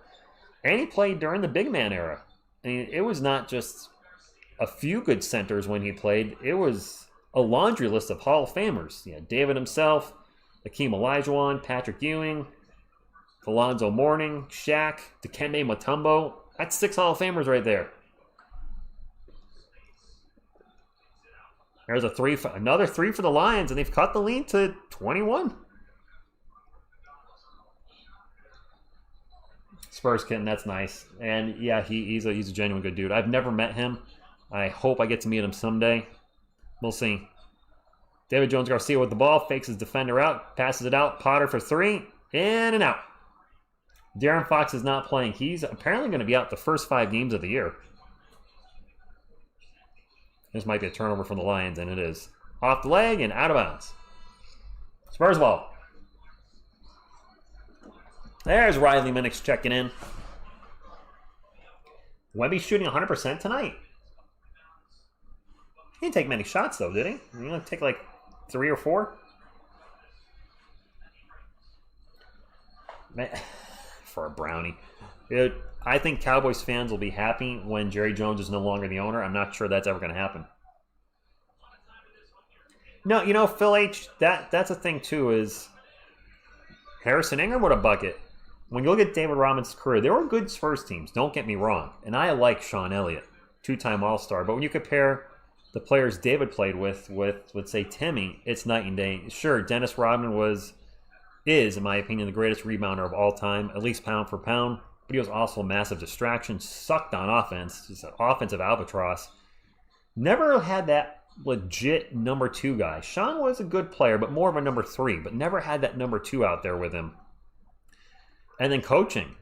And he played during the big man era. I mean, it was not just a few good centers when he played. It was a laundry list of Hall of Famers. You had David himself, Hakeem Olajuwon, Patrick Ewing, Alonzo Mourning, Shaq, Dikembe Mutombo. That's 6 Hall of Famers right there. There's another 3 for the Lions, and they've cut the lead to 21. Spurs kitten, that's nice. And yeah, he's a genuine good dude. I've never met him. I hope I get to meet him someday. We'll see. David Jones-Garcia with the ball, fakes his defender out, passes it out. Potter for 3, in and out. De'Aaron Fox is not playing. He's apparently going to be out the first 5 games of the year. This might be a turnover from the Lions, and it is. Off the leg and out of bounds. Spurs ball. There's Riley Minix checking in. Wemby shooting 100% tonight. He didn't take many shots, though, did he? He only take like 3 or 4? Man, for a brownie. I think Cowboys fans will be happy when Jerry Jones is no longer the owner. I'm not sure that's ever going to happen. No, Phil H., that's a thing, too, is Harrison Ingram with a bucket. When you look at David Robinson's career, there were good Spurs teams, don't get me wrong. And I like Sean Elliott, 2-time All-Star. But when you compare the players David played with say, Timmy, it's night and day. Sure, Dennis Rodman is, in my opinion, the greatest rebounder of all time, at least pound for pound. But he was also a massive distraction, sucked on offense, just an offensive albatross. Never had that legit number 2 guy. Sean was a good player, but more of a number 3, but never had that number 2 out there with him. And then coaching.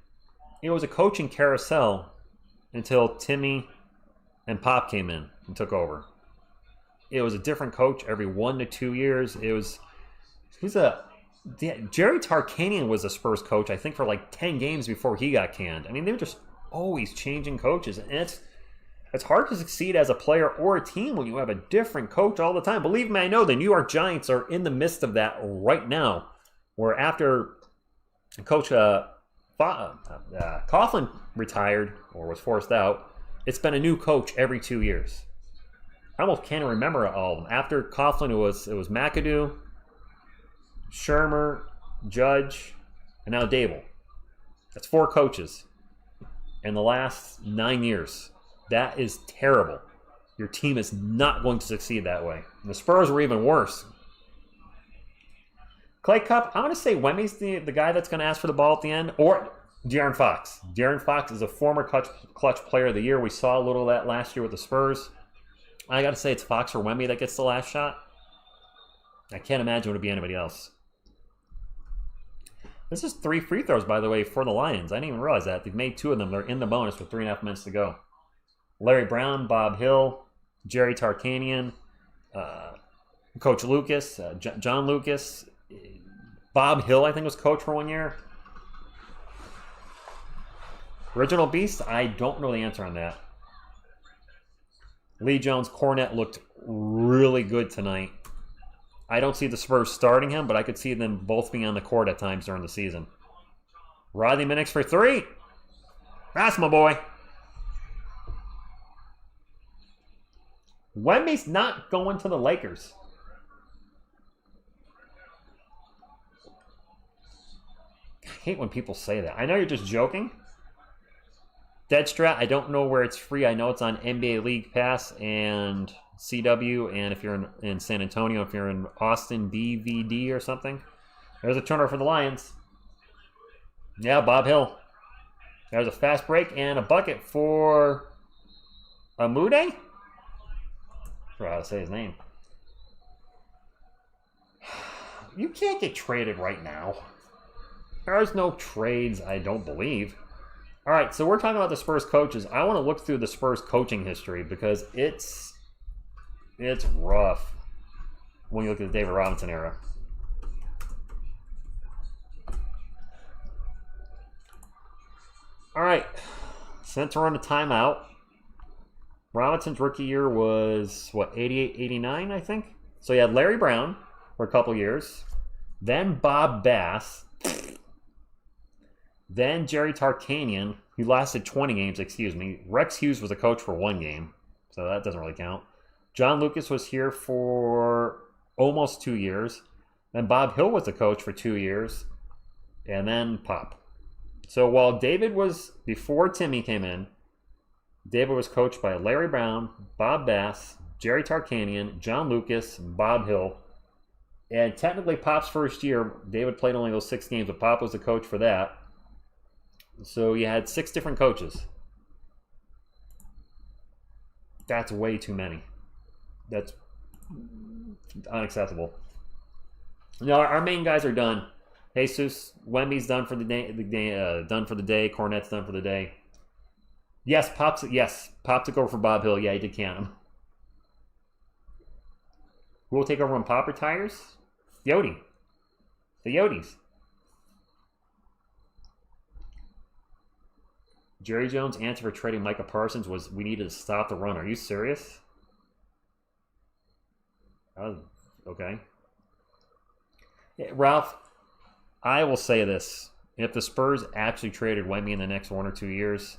It was a coaching carousel until Timmy and Pop came in and took over. It was a different coach every 1 to 2 years. Jerry Tarkanian was a Spurs coach, I think, for like 10 games before he got canned. I mean, they were just always changing coaches. And it's hard to succeed as a player or a team when you have a different coach all the time. Believe me, I know the New York Giants are in the midst of that right now, where after Coach Coughlin retired or was forced out, it's been a new coach every 2 years. I almost can't remember all of them. After Coughlin, it was McAdoo, Shermer, Judge, and now Dable. That's 4 coaches in the last 9 years. That is terrible. Your team is not going to succeed that way. And the Spurs were even worse. Clay Cup, I'm going to say Wemmy's the guy that's going to ask for the ball at the end, or De'Aaron Fox. De'Aaron Fox is a former clutch player of the year. We saw a little of that last year with the Spurs. I got to say it's Fox or Wemby that gets the last shot. I can't imagine it would be anybody else. This is 3 free throws, by the way, for the Lions. I didn't even realize that. They've made 2 of them. They're in the bonus with 3.5 minutes to go. Larry Brown, Bob Hill, Jerry Tarkanian, Coach Lucas, John Lucas. Bob Hill, I think, was coach for 1 year. Original Beast, I don't know the answer on that. Lee Jones, Cornette looked really good tonight. I don't see the Spurs starting him, but I could see them both being on the court at times during the season. Rodney Minix for 3. That's my boy. Wemby's not going to the Lakers. I hate when people say that. I know you're just joking. Deadstrat, I don't know where it's free. I know it's on NBA League Pass and CW, and if you're in San Antonio, if you're in Austin, DVD or something. There's a turnover for the Lions. Yeah, Bob Hill. There's a fast break and a bucket for Amude? I forgot how to say his name. You can't get traded right now. There's no trades, I don't believe. All right, so we're talking about the Spurs coaches. I want to look through the Spurs coaching history because it's rough when you look at the David Robinson era. All right, since we're on a timeout, Robinson's rookie year was, what, 88, 89, I think? So you had Larry Brown for a couple years, then Bob Bass, then Jerry Tarkanian, who lasted 20 games, excuse me. Rex Hughes was a coach for 1 game, so that doesn't really count. John Lucas was here for almost 2 years. Then Bob Hill was the coach for 2 years, and then Pop. So while David was, before Timmy came in, David was coached by Larry Brown, Bob Bass, Jerry Tarkanian, John Lucas, and Bob Hill. And technically Pop's first year, David played only those 6 games, but Pop was the coach for that. So you had 6 different coaches. That's way too many. That's unacceptable. No, our main guys are done. Jesus, Wemby's done for the day. Done for the day. Cornette's done for the day. Yes, Pop took over for Bob Hill. Yeah, he did count him. Who will take over when Pop retires? Yodi. The Yodis. Jerry Jones' answer for trading Micah Parsons was, we needed to stop the run. Are you serious? Okay. Yeah, Ralph, I will say this. If the Spurs actually traded Wemby in the next 1 or 2 years,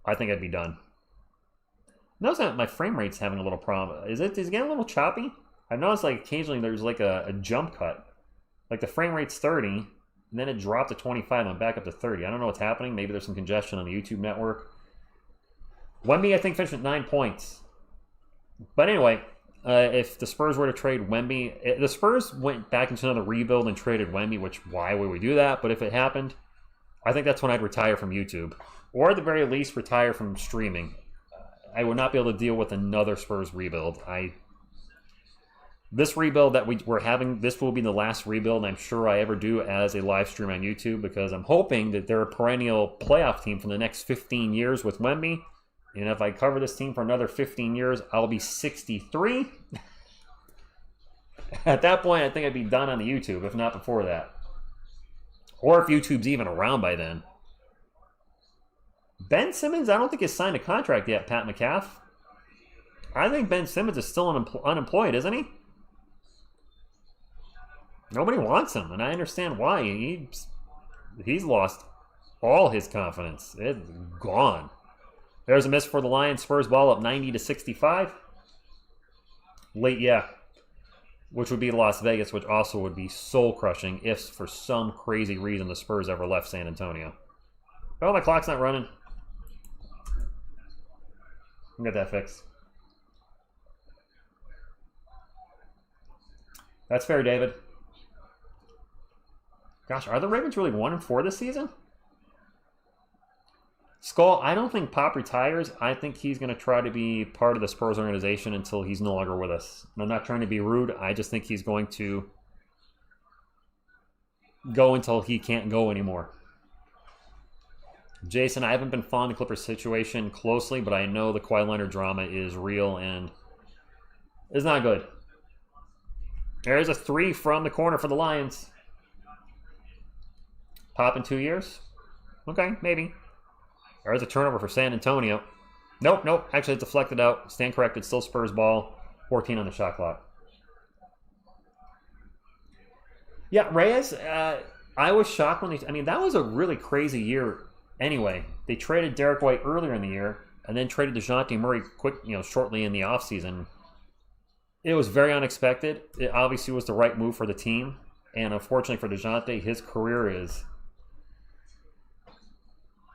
I think I'd be done. Notice that my frame rate's having a little problem. Is it getting a little choppy? I've noticed like occasionally there's like a jump cut. Like the frame rate's 30, and then it dropped to 25 and I'm back up to 30. I don't know what's happening. Maybe there's some congestion on the YouTube network. Wemby, I think, finished with 9 points. But anyway, if the Spurs were to trade Wemby, the Spurs went back into another rebuild and traded Wemby, which why would we do that? But if it happened, I think that's when I'd retire from YouTube. Or at the very least, retire from streaming. I would not be able to deal with another Spurs rebuild. This rebuild that we're having, this will be the last rebuild I'm sure I ever do as a live stream on YouTube, because I'm hoping that they're a perennial playoff team for the next 15 years with Wemby. And if I cover this team for another 15 years, I'll be 63. At that point, I think I'd be done on the YouTube, if not before that. Or if YouTube's even around by then. Ben Simmons, I don't think has signed a contract yet, Pat McCaff. I think Ben Simmons is still unemployed, isn't he? Nobody wants him, and I understand why. He's lost all his confidence. It's gone. There's a miss for the Lions. Spurs ball up 90-65. Late, yeah. Which would be Las Vegas, which also would be soul-crushing if for some crazy reason the Spurs ever left San Antonio. Oh, my clock's not running. I'll get that fixed. That's fair, David. Gosh, are the Ravens really 1-4 this season? Skull, I don't think Pop retires. I think he's going to try to be part of the Spurs organization until he's no longer with us. And I'm not trying to be rude. I just think he's going to go until he can't go anymore. Jason, I haven't been following the Clippers situation closely, but I know the Kawhi Leonard drama is real and is not good. There's a 3 from the corner for the Lions. Pop in 2 years? Okay, maybe. There's a turnover for San Antonio. Nope. Actually, it's deflected out. Stand corrected. Still Spurs ball. 14 on the shot clock. Yeah, Reyes, I was shocked when I mean, that was a really crazy year anyway. They traded Derek White earlier in the year and then traded Dejounte Murray shortly in the offseason. It was very unexpected. It obviously was the right move for the team. And unfortunately for Dejounte, his career is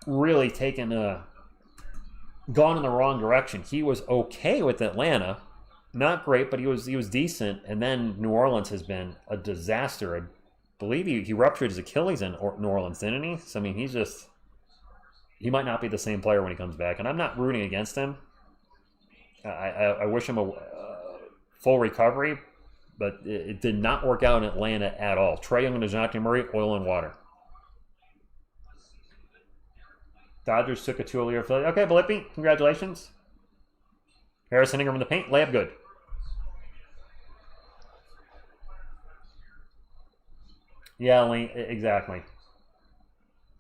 really gone in the wrong direction. He was okay with Atlanta. Not great, but he was decent. And then New Orleans has been a disaster. I believe he ruptured his Achilles in New Orleans, didn't he? So, I mean, he might not be the same player when he comes back. And I'm not rooting against him. I wish him a full recovery, but it did not work out in Atlanta at all. Trae Young and Dejounte Murray, oil and water. Dodgers took a 2-year affiliate. Okay, Blippi, congratulations. Harrison Ingram in the paint, layup good. Yeah, Lane, exactly.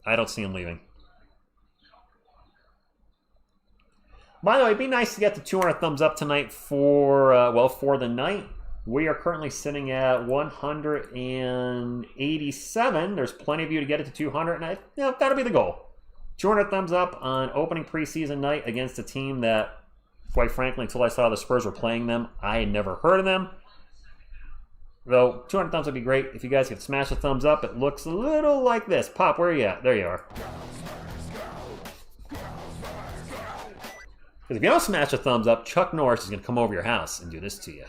I don't see him leaving. By the way, it'd be nice to get the 200 thumbs up tonight for the night. We are currently sitting at 187. There's plenty of you to get it to 200, and that'll be the goal. 200 thumbs up on opening preseason night against a team that, quite frankly, until I saw the Spurs were playing them, I had never heard of them. Though 200 thumbs would be great. If you guys could smash a thumbs up, it looks a little like this. Pop, where are you at? There you are. Because if you don't smash a thumbs up, Chuck Norris is going to come over your house and do this to you.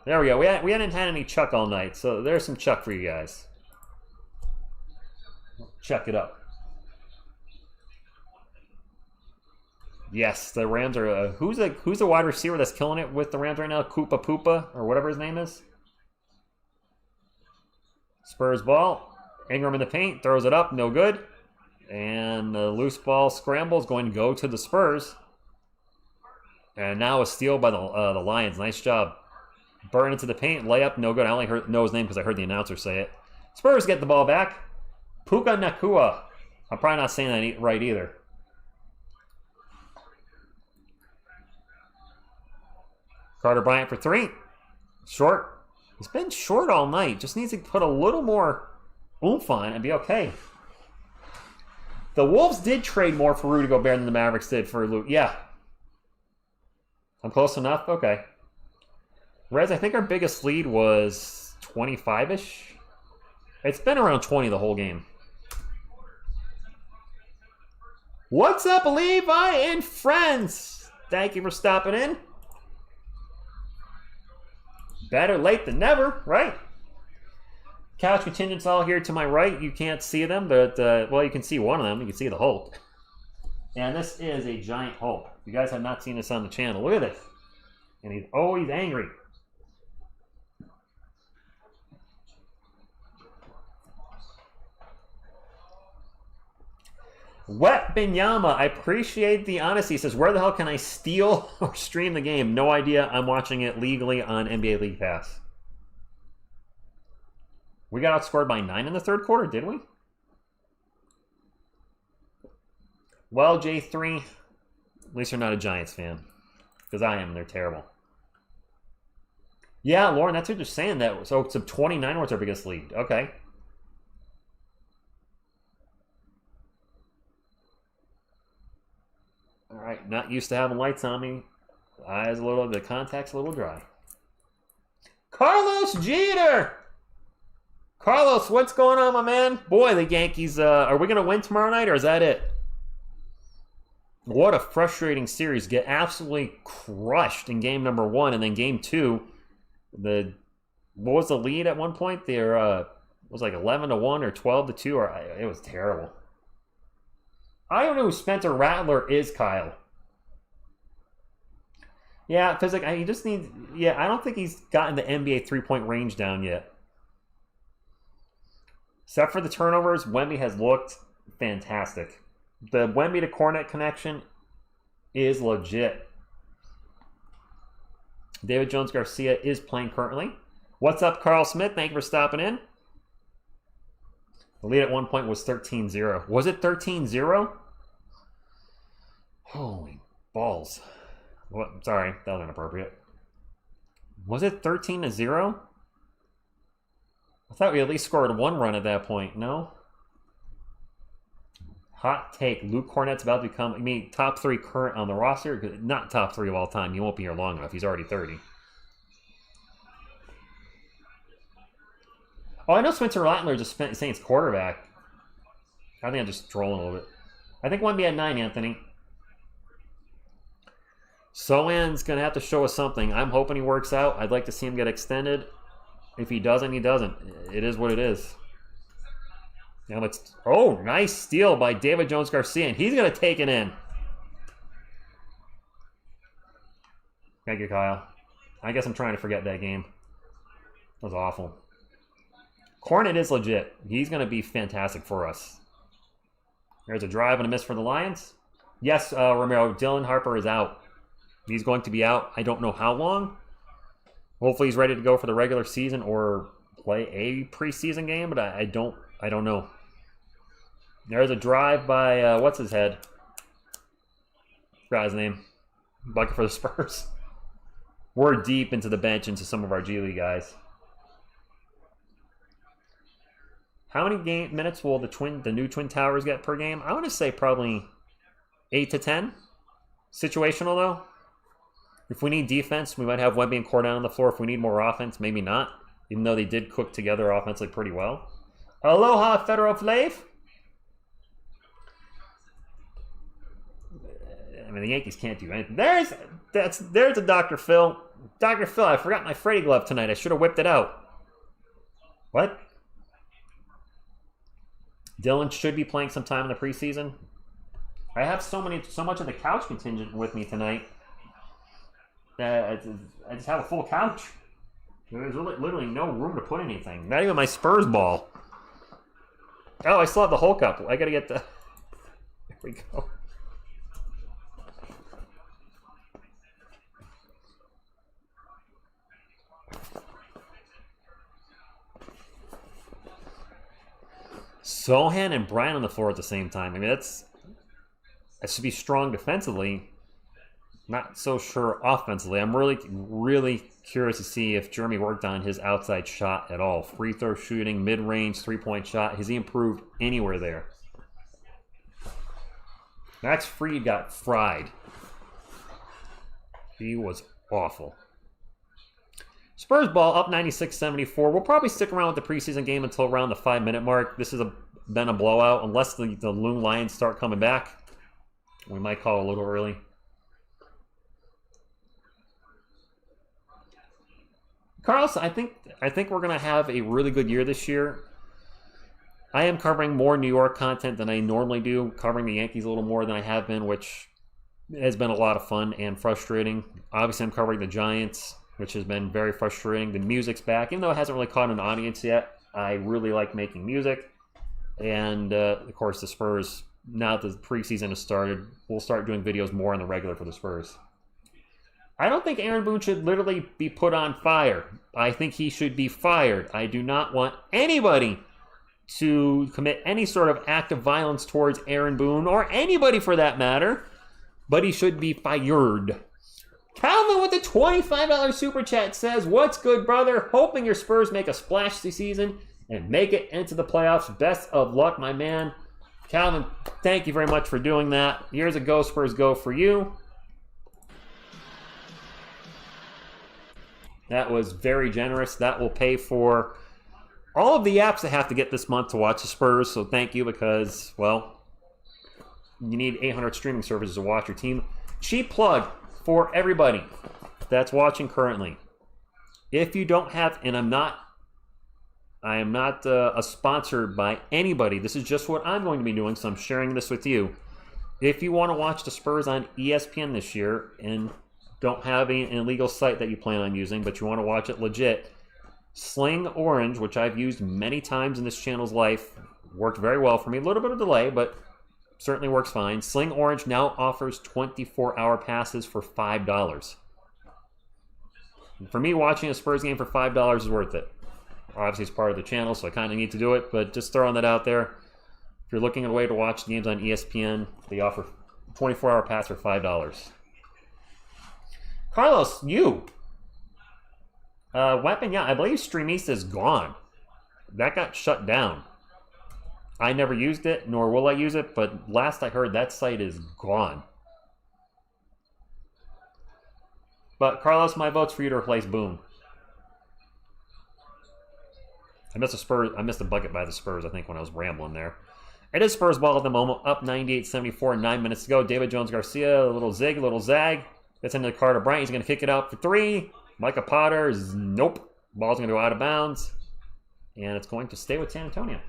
There we go. We hadn't had any Chuck all night, so there's some Chuck for you guys. Check it up. Yes, the Rams are. Who's the wide receiver that's killing it with the Rams right now? Koopa Poopa or whatever his name is. Spurs ball. Ingram in the paint, throws it up, no good. And the loose ball scramble is going to go to the Spurs. And now a steal by the Lions. Nice job. Burn into the paint, layup, no good. I only know his name because I heard the announcer say it. Spurs get the ball back. Puka Nacua. I'm probably not saying that right either. Carter Bryant for 3. Short. He's been short all night. Just needs to put a little more oomph on and be okay. The Wolves did trade more for Rudy Gobert than the Mavericks did for Luke. Yeah. I'm close enough? Okay. Rez, I think our biggest lead was 25-ish. It's been around 20 the whole game. What's up, Levi and friends? Thank you for stopping in. Better late than never, right? Couch contingents all here to my right. You can't see them, but, well, you can see one of them. You can see the Hulk. And this is a giant Hulk. If you guys have not seen this on the channel, look at this. And he's always angry. Wembanyama, I appreciate the honesty. He says, where the hell can I steal or stream the game? No idea. I'm watching it legally on NBA League Pass. We got outscored by 9 in the third quarter, did we? Well, J3, at least you're not a Giants fan. Because I am, and they're terrible. Yeah, Lauren, that's what you're saying. So it's a 29 was our biggest lead. Okay. All right, not used to having lights on me. The contact's a little dry. Carlos Jeter! Carlos, what's going on, my man? Boy, the Yankees, are we going to win tomorrow night, or is that it? What a frustrating series. Get absolutely crushed in game number 1, and then game 2, what was the lead at one point? It was like 11-1 or 12-2, or it was terrible. I don't know who Spencer Rattler is, Kyle. Yeah, because like, he just needs... Yeah, I don't think he's gotten the NBA three-point range down yet. Except for the turnovers, Wemby has looked fantastic. The Wemby to Cornet connection is legit. David Jones-Garcia is playing currently. What's up, Carl Smith? Thank you for stopping in. The lead at one point was 13-0. Was it 13-0? Holy balls. What? Sorry, that was inappropriate. Was it 13-0? I thought we at least scored 1 run at that point. No? Hot take. Luke Cornett's about to become, I mean, top 3 current on the roster? Not top 3 of all time. He won't be here long enough. He's already 30. Oh, I know Spencer Rattler just saying it's quarterback. I think I'm just trolling a little bit. I think one be at 9, Anthony. Sochan's going to have to show us something. I'm hoping he works out. I'd like to see him get extended. If he doesn't, he doesn't. It is what it is. Now let's... Oh, nice steal by David Jones-Garcia, and he's going to take it in. Thank you, Kyle. I guess I'm trying to forget that game. That was awful. Cornet is legit. He's going to be fantastic for us. There's a drive and a miss for the Lions. Yes, Romero, Dylan Harper is out. He's going to be out. I don't know how long. Hopefully he's ready to go for the regular season or play a preseason game, but I don't know. There's a drive by, what's his head? Forgot his name. Bucket for the Spurs. We're deep into the bench into some of our G League guys. How many minutes will the new Twin Towers get per game? I want to say probably 8 to 10. Situational, though. If we need defense, we might have Wemby and Cordell on the floor. If we need more offense, maybe not. Even though they did cook together offensively pretty well. Aloha, Federal Flav. I mean, the Yankees can't do anything. There's a Dr. Phil. Dr. Phil, I forgot my Freddy glove tonight. I should have whipped it out. What? Dylan should be playing some time in the preseason. I have so much of the couch contingent with me tonight that I just have a full couch. There's literally no room to put anything. Not even my Spurs ball. Oh, I still have the Hulk up. I gotta get the... There we go. Sochan and Bryant on the floor at the same time. I mean, that should be strong defensively. Not so sure offensively. I'm really curious to see if Jeremy worked on his outside shot at all. Free throw shooting, mid-range, three-point shot. Has he improved anywhere there? Max Fried got fried. He was awful. Spurs ball up 96-74. We'll probably stick around with the preseason game until around the 5-minute mark. This has been a blowout. Unless the Loong Lions start coming back, we might call a little early. Carlos, I think we're going to have a really good year this year. I am covering more New York content than I normally do, covering the Yankees a little more than I have been, which has been a lot of fun and frustrating. Obviously, I'm covering the Giants, which has been very frustrating. The music's back, even though it hasn't really caught an audience yet. I really like making music. And, of course, the Spurs, now that the preseason has started, we'll start doing videos more on the regular for the Spurs. I don't think Aaron Boone should literally be put on fire. I think he should be fired. I do not want anybody to commit any sort of act of violence towards Aaron Boone, or anybody for that matter, but he should be fired. Calvin with the $25 super chat says, "What's good, brother? Hoping your Spurs make a splash this season and make it into the playoffs. Best of luck, my man." Calvin, thank you very much for doing that. Here's a Go Spurs Go for you. That was very generous. That will pay for all of the apps I have to get this month to watch the Spurs. So thank you, because, well, you need 800 streaming services to watch your team. Cheap plug for everybody that's watching currently. If you don't have, and I am not sponsored by anybody. This is just what I'm going to be doing, so I'm sharing this with you. If you want to watch the Spurs on ESPN this year and don't have an illegal site that you plan on using, but you want to watch it legit, Sling Orange, which I've used many times in this channel's life, worked very well for me. A little bit of delay, but certainly works fine. Sling Orange now offers 24-hour passes for $5. For me, watching a Spurs game for $5 is worth it. Obviously, it's part of the channel, so I kind of need to do it, but just throwing that out there. If you're looking at a way to watch games on ESPN, they offer 24-hour pass for $5. Carlos, you. Weapon, yeah, I believe Streamista is gone. That got shut down. I never used it, nor will I use it, but last I heard, that site is gone. But Carlos, my vote's for you to replace Boone. I missed a bucket by the Spurs, I think, when I was rambling there. It is Spurs ball at the moment, up 98-74, 9 minutes to go. David Jones-Garcia, a little zig, a little zag. Gets into the car to Bryant. He's going to kick it out for three. Micah Potter, nope. Ball's going to go out of bounds. And it's going to stay with San Antonio.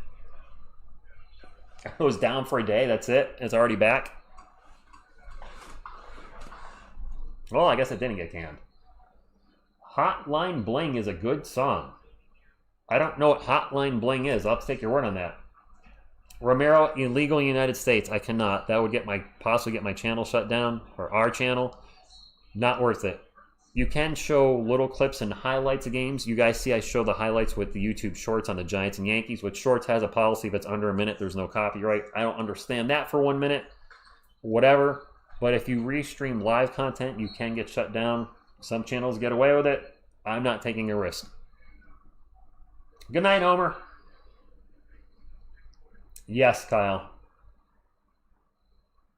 It was down for a day. That's it. It's already back. Well, I guess it didn't get canned. Hotline Bling is a good song. I don't know what Hotline Bling is. I'll have to take your word on that. Romero, illegal in the United States. I cannot. That would possibly get my channel shut down, or our channel. Not worth it. You can show little clips and highlights of games. You guys see I show the highlights with the YouTube Shorts on the Giants and Yankees, which Shorts has a policy if it's under a minute, there's no copyright. I don't understand that for 1 minute. Whatever. But if you restream live content, you can get shut down. Some channels get away with it. I'm not taking a risk. Good night, Homer. Yes, Kyle.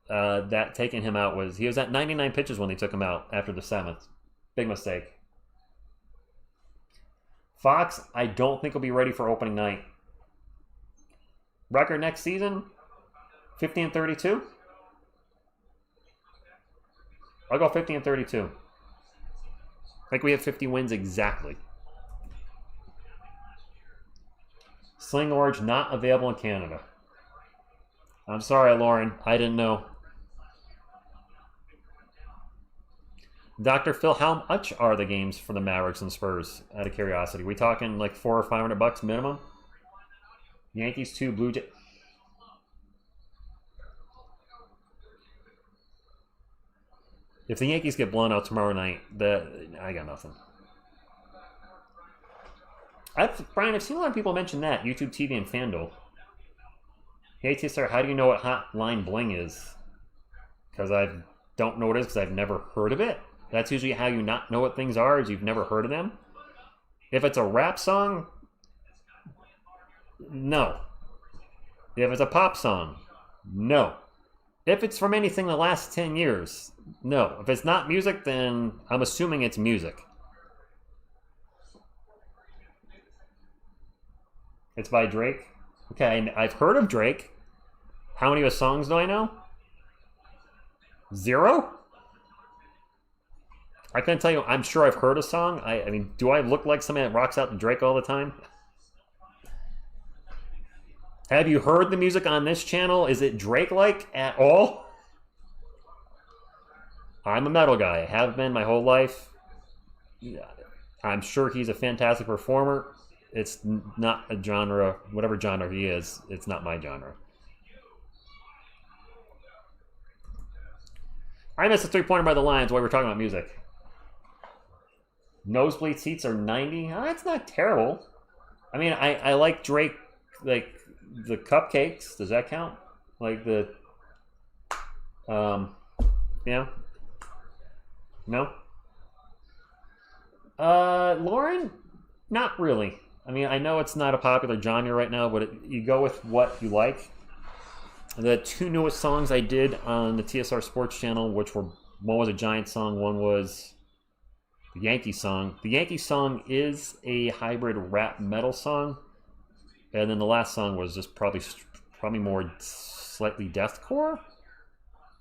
That taking him out he was at 99 pitches when they took him out after the 7th. Big mistake. Fox, I don't think will be ready for opening night. Record next season, 50-32. I'll go 50-32. I think we have 50 wins exactly. Sling Orange not available in Canada. I'm sorry, Lauren. I didn't know. Dr. Phil, how much are the games for the Mavericks and Spurs? Out of curiosity, we talking like $400 or $500 minimum? Yankees 2, Blue Jays. If the Yankees get blown out tomorrow night, I got nothing. Brian, I've seen a lot of people mention that YouTube TV and FanDuel. Hey TSR, how do you know what Hotline Bling is? Because I don't know what it is because I've never heard of it. That's usually how you not know what things are, is you've never heard of them. If it's a rap song, no. If it's a pop song, no. If it's from anything the last 10 years, no. If it's not music, then I'm assuming it's music. It's by Drake. Okay, I've heard of Drake. How many of his songs do I know? 0? I couldn't tell you. I'm sure I've heard a song. I mean, do I look like somebody that rocks out to Drake all the time? Have you heard the music on this channel? Is it Drake-like at all? I'm a metal guy. I have been my whole life. I'm sure he's a fantastic performer. It's not a genre, whatever genre he is, it's not my genre. I missed a three-pointer by the Lions while we were talking about music. Nosebleed seats are 90. Oh, that's not terrible. I mean, I like Drake, like the cupcakes. Does that count? Like the, yeah. No? Lauren? Not really. I mean, I know it's not a popular genre right now, but you go with what you like. The two newest songs I did on the TSR Sports channel, which were, one was a Giants song, one was the Yankees song. The Yankees song is a hybrid rap metal song, and then the last song was just probably more slightly deathcore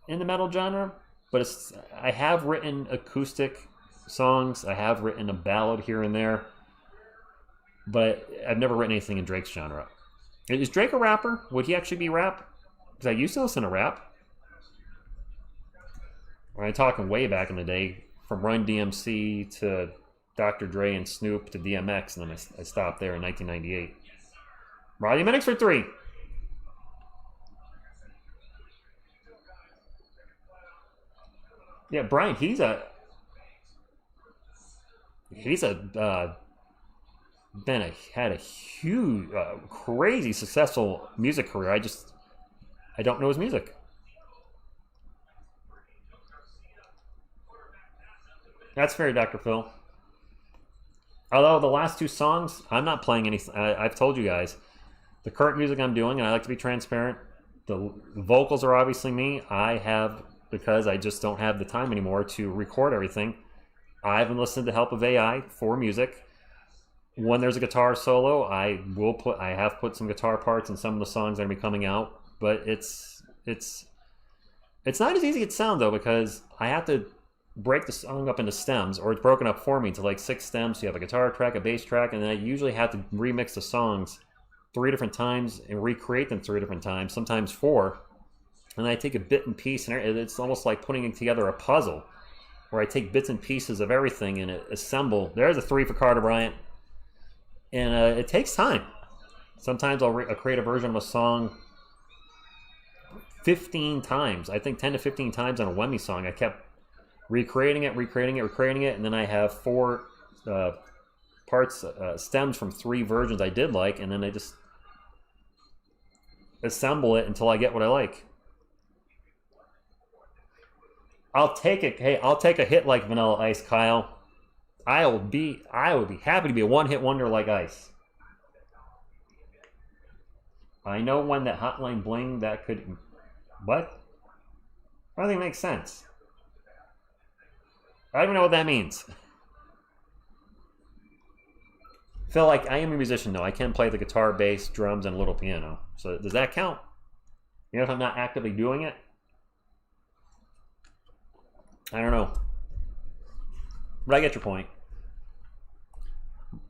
in the metal genre. But I have written acoustic songs. I have written a ballad here and there. But I've never written anything in Drake's genre. Is Drake a rapper? Would he actually be rap? Because I used to listen to rap. I'm talking way back in the day, from Run DMC to Dr. Dre and Snoop to DMX, and then I stopped there in 1998. Riley Minix for 3. Yeah, Bryant, he's a had a huge, crazy successful music career. I don't know his music. That's fair, Dr. Phil. Although the last 2 songs, I'm not playing any. I've told you guys, the current music I'm doing, and I like to be transparent. The vocals are obviously me. I have, because I just don't have the time anymore to record everything, I haven't listened to the help of AI for music. When there's a guitar solo, I have put some guitar parts in some of the songs that are coming out, but it's not as easy as it sounds though, because I have to break the song up into stems, or it's broken up for me into like 6 stems. So you have a guitar track, a bass track, and then I usually have to remix the songs 3 different times and recreate them 3 different times, sometimes 4. And then I take a bit and piece, and it's almost like putting together a puzzle, where I take bits and pieces of everything and assemble. There's a 3 for Carter Bryant. And it takes time. Sometimes I'll create a version of a song 15 times. I think 10 to 15 times on a Wemby song. I kept recreating it, and then I have 4 parts, stems from 3 versions I did like, and then I just assemble it until I get what I like. I'll take it. Hey, I'll take a hit like Vanilla Ice, Kyle. I would be happy to be a one-hit wonder like Ice. I know when that Hotline Bling, that could... What? I don't think it makes sense. I don't even know what that means. I feel like I am a musician, though. I can play the guitar, bass, drums, and a little piano. So does that count? You know, if I'm not actively doing it? I don't know. But I get your point.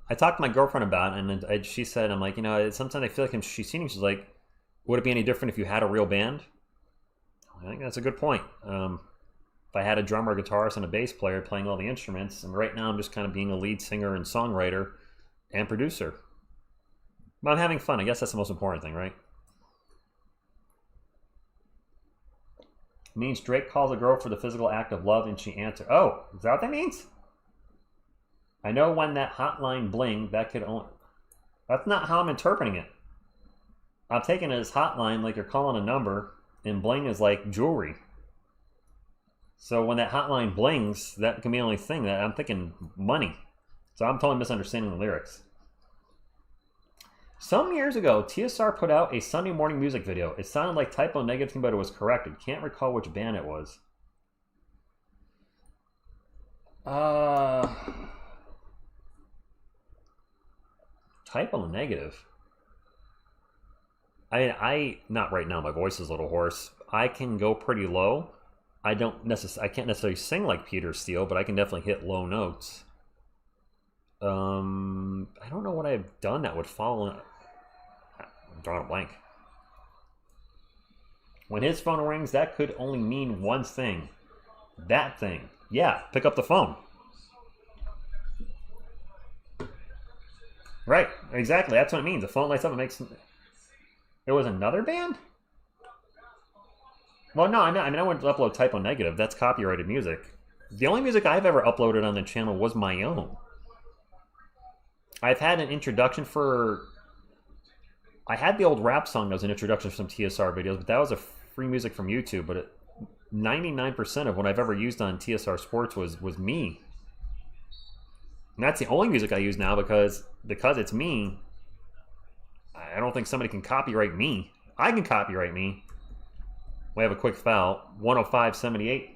I talked to my girlfriend about it, and she said, I'm like, you know, sometimes I feel like she's seen me. She's like, would it be any different if you had a real band? I think that's a good point. If I had a drummer, a guitarist, and a bass player playing all the instruments, and right now I'm just kind of being a lead singer and songwriter and producer. But I'm having fun. I guess that's the most important thing, right? It means Drake calls a girl for the physical act of love, and she answers. Oh, is that what that means? I know when that hotline bling, that could only... That's not how I'm interpreting it. I'm taking it as hotline like you're calling a number, and bling is like jewelry. So when that hotline blings, that can be the only thing. That I'm thinking money. So I'm totally misunderstanding the lyrics. Some years ago, TSR put out a Sunday morning music video. It sounded like typo negative, but it was corrected. Can't recall which band it was. Typo negative. Not right now. My voice is a little hoarse. I can go pretty low. I can't necessarily sing like Peter Steele, but I can definitely hit low notes. I don't know what I've done that would fall in. I'm drawing a blank. When his phone rings, that could only mean one thing. That thing. Yeah, pick up the phone. Right, exactly. That's what it means. The phone lights up and makes... There was another band? Well, no, I wouldn't upload typo negative. That's copyrighted music. The only music I've ever uploaded on the channel was my own. I've had an introduction for... I had the old rap song that was an introduction for some TSR videos, but that was a free music from YouTube. But 99% of what I've ever used on TSR Sports was me. And that's the only music I use now because it's me. I don't think somebody can copyright me. I can copyright me. We have a quick foul. 105.78.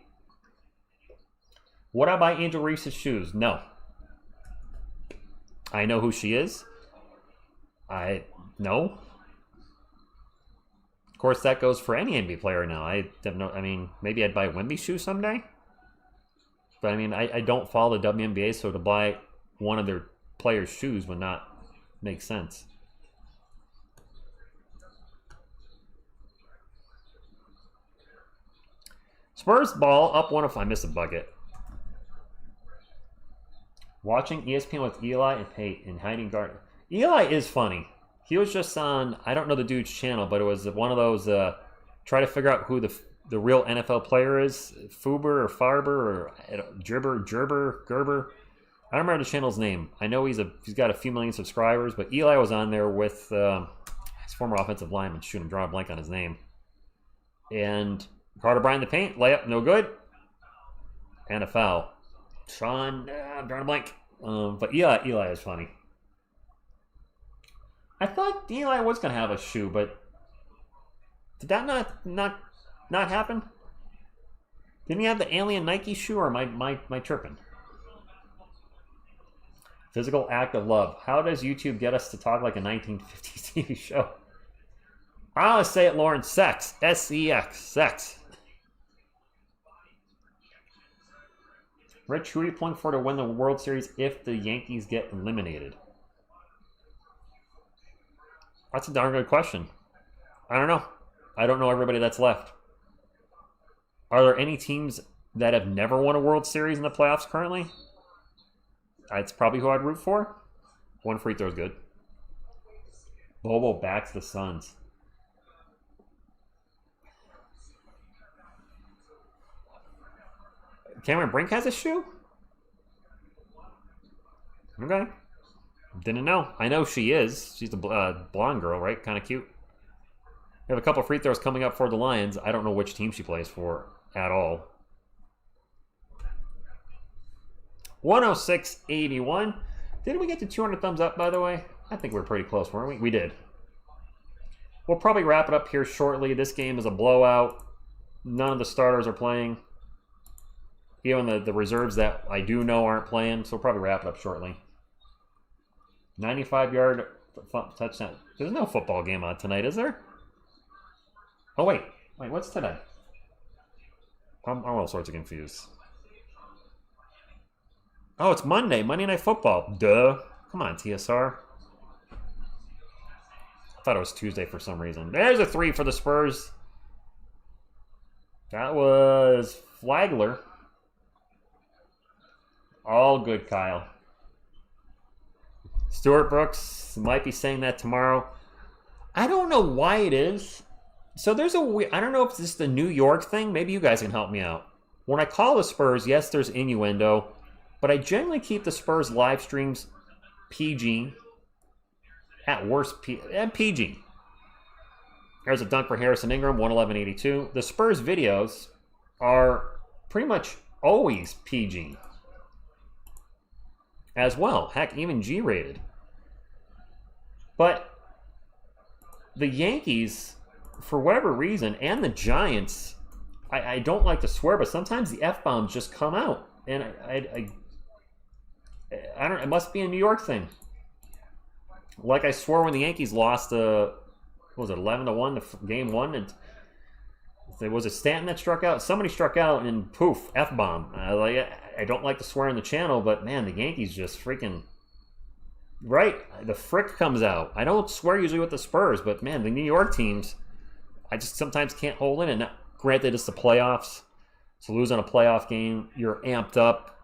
Would I buy Angel Reese's shoes? No. I know who she is. No. Of course, that goes for any NBA player now. Maybe I'd buy Wemby shoes someday. But I don't follow the WNBA, so to buy one of their players' shoes would not make sense. Spurs ball up 105. I missed a bucket. Watching ESPN with Eli and Peyton hiding guard. Eli is funny. He was just on, I don't know the dude's channel, but it was one of those, try to figure out who the real NFL player is. Fuber or Farber or Gerber. I don't remember the channel's name. I know he's got a few million subscribers, but Eli was on there with his former offensive lineman. Shoot, I'm drawing a blank on his name. And Carter Bryant in the paint, layup, no good. And a foul. Sean, I'm drawing a blank. But Eli is funny. I thought Eli was going to have a shoe, but did that not happen? Didn't he have the alien Nike shoe, or am I tripping? Physical act of love. How does YouTube get us to talk like a 1950s TV show? I always say it, Lauren. Sex. S-E-X. Sex. Rich, who are you pulling for to win the World Series if the Yankees get eliminated? That's a darn good question. I don't know. I don't know everybody that's left. Are there any teams that have never won a World Series in the playoffs currently? That's probably who I'd root for. One free throw is good. Bobo backs the Suns. Cameron Brink has a shoe? Okay. Didn't know. I know she is. She's the blonde girl, right? Kind of cute. We have a couple free throws coming up for the Lions. I don't know which team she plays for at all. 106.81. Did we get to 200 thumbs up, by the way? I think we're pretty close, weren't we? We did. We'll probably wrap it up here shortly. This game is a blowout. None of the starters are playing. Even the reserves that I do know aren't playing, so we'll probably wrap it up shortly. 95-yard touchdown. There's no football game on tonight, is there? Oh, wait. Wait, what's today? I'm all sorts of confused. Oh, it's Monday. Monday Night Football. Duh. Come on, TSR. I thought it was Tuesday for some reason. There's a 3 for the Spurs. That was Flagler. All good, Kyle. Stuart Brooks might be saying that tomorrow. I don't know why it is. So there's a weird, I don't know if it's just the New York thing. Maybe you guys can help me out. When I call the Spurs, yes, there's innuendo, but I generally keep the Spurs live streams PG. At worst, PG. There's a dunk for Harrison Ingram, 111.82. The Spurs videos are pretty much always PG as well. Heck, even G-rated. But the Yankees, for whatever reason, and the Giants, I don't like to swear, but sometimes the F-bombs just come out. And I don't, it must be a New York thing. Like I swore when the Yankees lost, what was it, 11-1 to game 1? And there was a Stanton that struck out. Somebody struck out and poof, F-bomb. I don't like to swear on the channel, but man, the Yankees just freaking... Right, the frick comes out. I don't swear usually with the Spurs, but man, the New York teams, I just sometimes can't hold in. And now, granted, it's the playoffs. So losing a playoff game, you're amped up.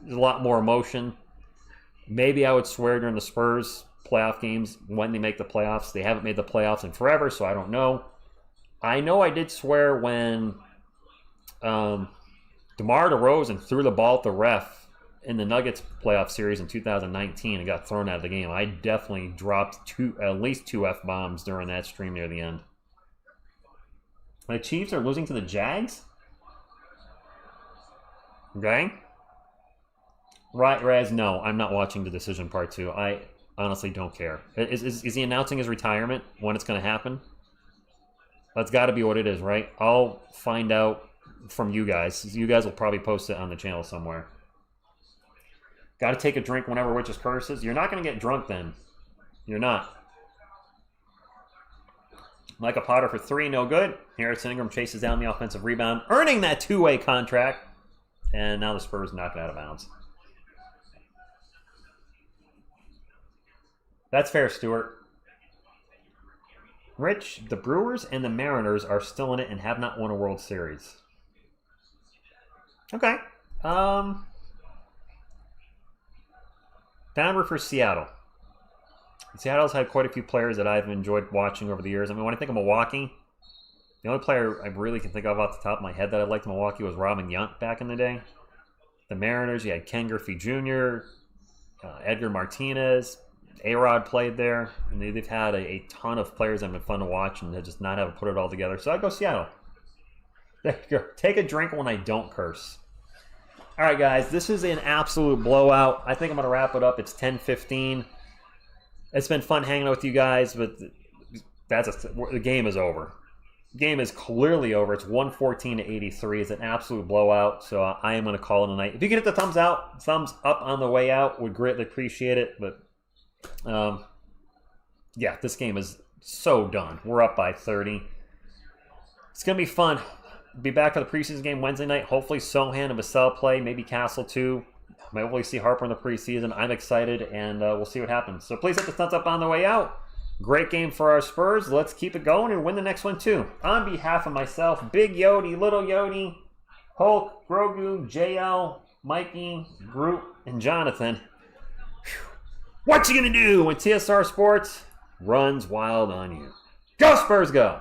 There's a lot more emotion. Maybe I would swear during the Spurs playoff games when they make the playoffs. They haven't made the playoffs in forever, so I don't know. I know I did swear when DeMar DeRozan threw the ball at the ref in the Nuggets playoff series in 2019 and got thrown out of the game. I definitely dropped at least 2 F-bombs during that stream near the end. The Chiefs are losing to the Jags? Okay. Right, Raz, no, I'm not watching the decision part 2. I honestly don't care. Is he announcing his retirement when it's going to happen? That's got to be what it is, right? I'll find out from you guys. You guys will probably post it on the channel somewhere. Got to take a drink whenever witches curses. You're not going to get drunk then. You're not. Micah Potter for 3, no good. Harrison Ingram chases down the offensive rebound, earning that 2-way contract. And now the Spurs knock it out of bounds. That's fair, Stuart. Rich, the Brewers and the Mariners are still in it and have not won a World Series. Okay. Denver for Seattle. Seattle's had quite a few players that I've enjoyed watching over the years. I mean, when I think of Milwaukee, the only player I really can think of off the top of my head that I liked in Milwaukee was Robin Yount back in the day. The Mariners, you had Ken Griffey Jr., Edgar Martinez, A-Rod played there. And they've had a ton of players that have been fun to watch and they just not have put it all together. So I go Seattle. There you go. Take a drink when I don't curse. All right, guys, this is an absolute blowout. I think I'm going to wrap it up. It's 10:15. It's been fun hanging out with you guys, but the game is over. The game is clearly over. It's 114-83. It's an absolute blowout, so I am going to call it a night. If you can hit the thumbs up on the way out, would greatly appreciate it. But, yeah, this game is so done. We're up by 30. It's going to be fun. Be back for the preseason game Wednesday night. Hopefully Sochan and Vassell play. Maybe Castle too. Might hopefully see Harper in the preseason. I'm excited, and we'll see what happens. So please hit the thumbs up on the way out. Great game for our Spurs. Let's keep it going and win the next one too. On behalf of myself, Big Yodi, Little Yodi, Hulk, Grogu, JL, Mikey, Groot, and Jonathan. What you gonna do when TSR Sports runs wild on you? Go Spurs, go!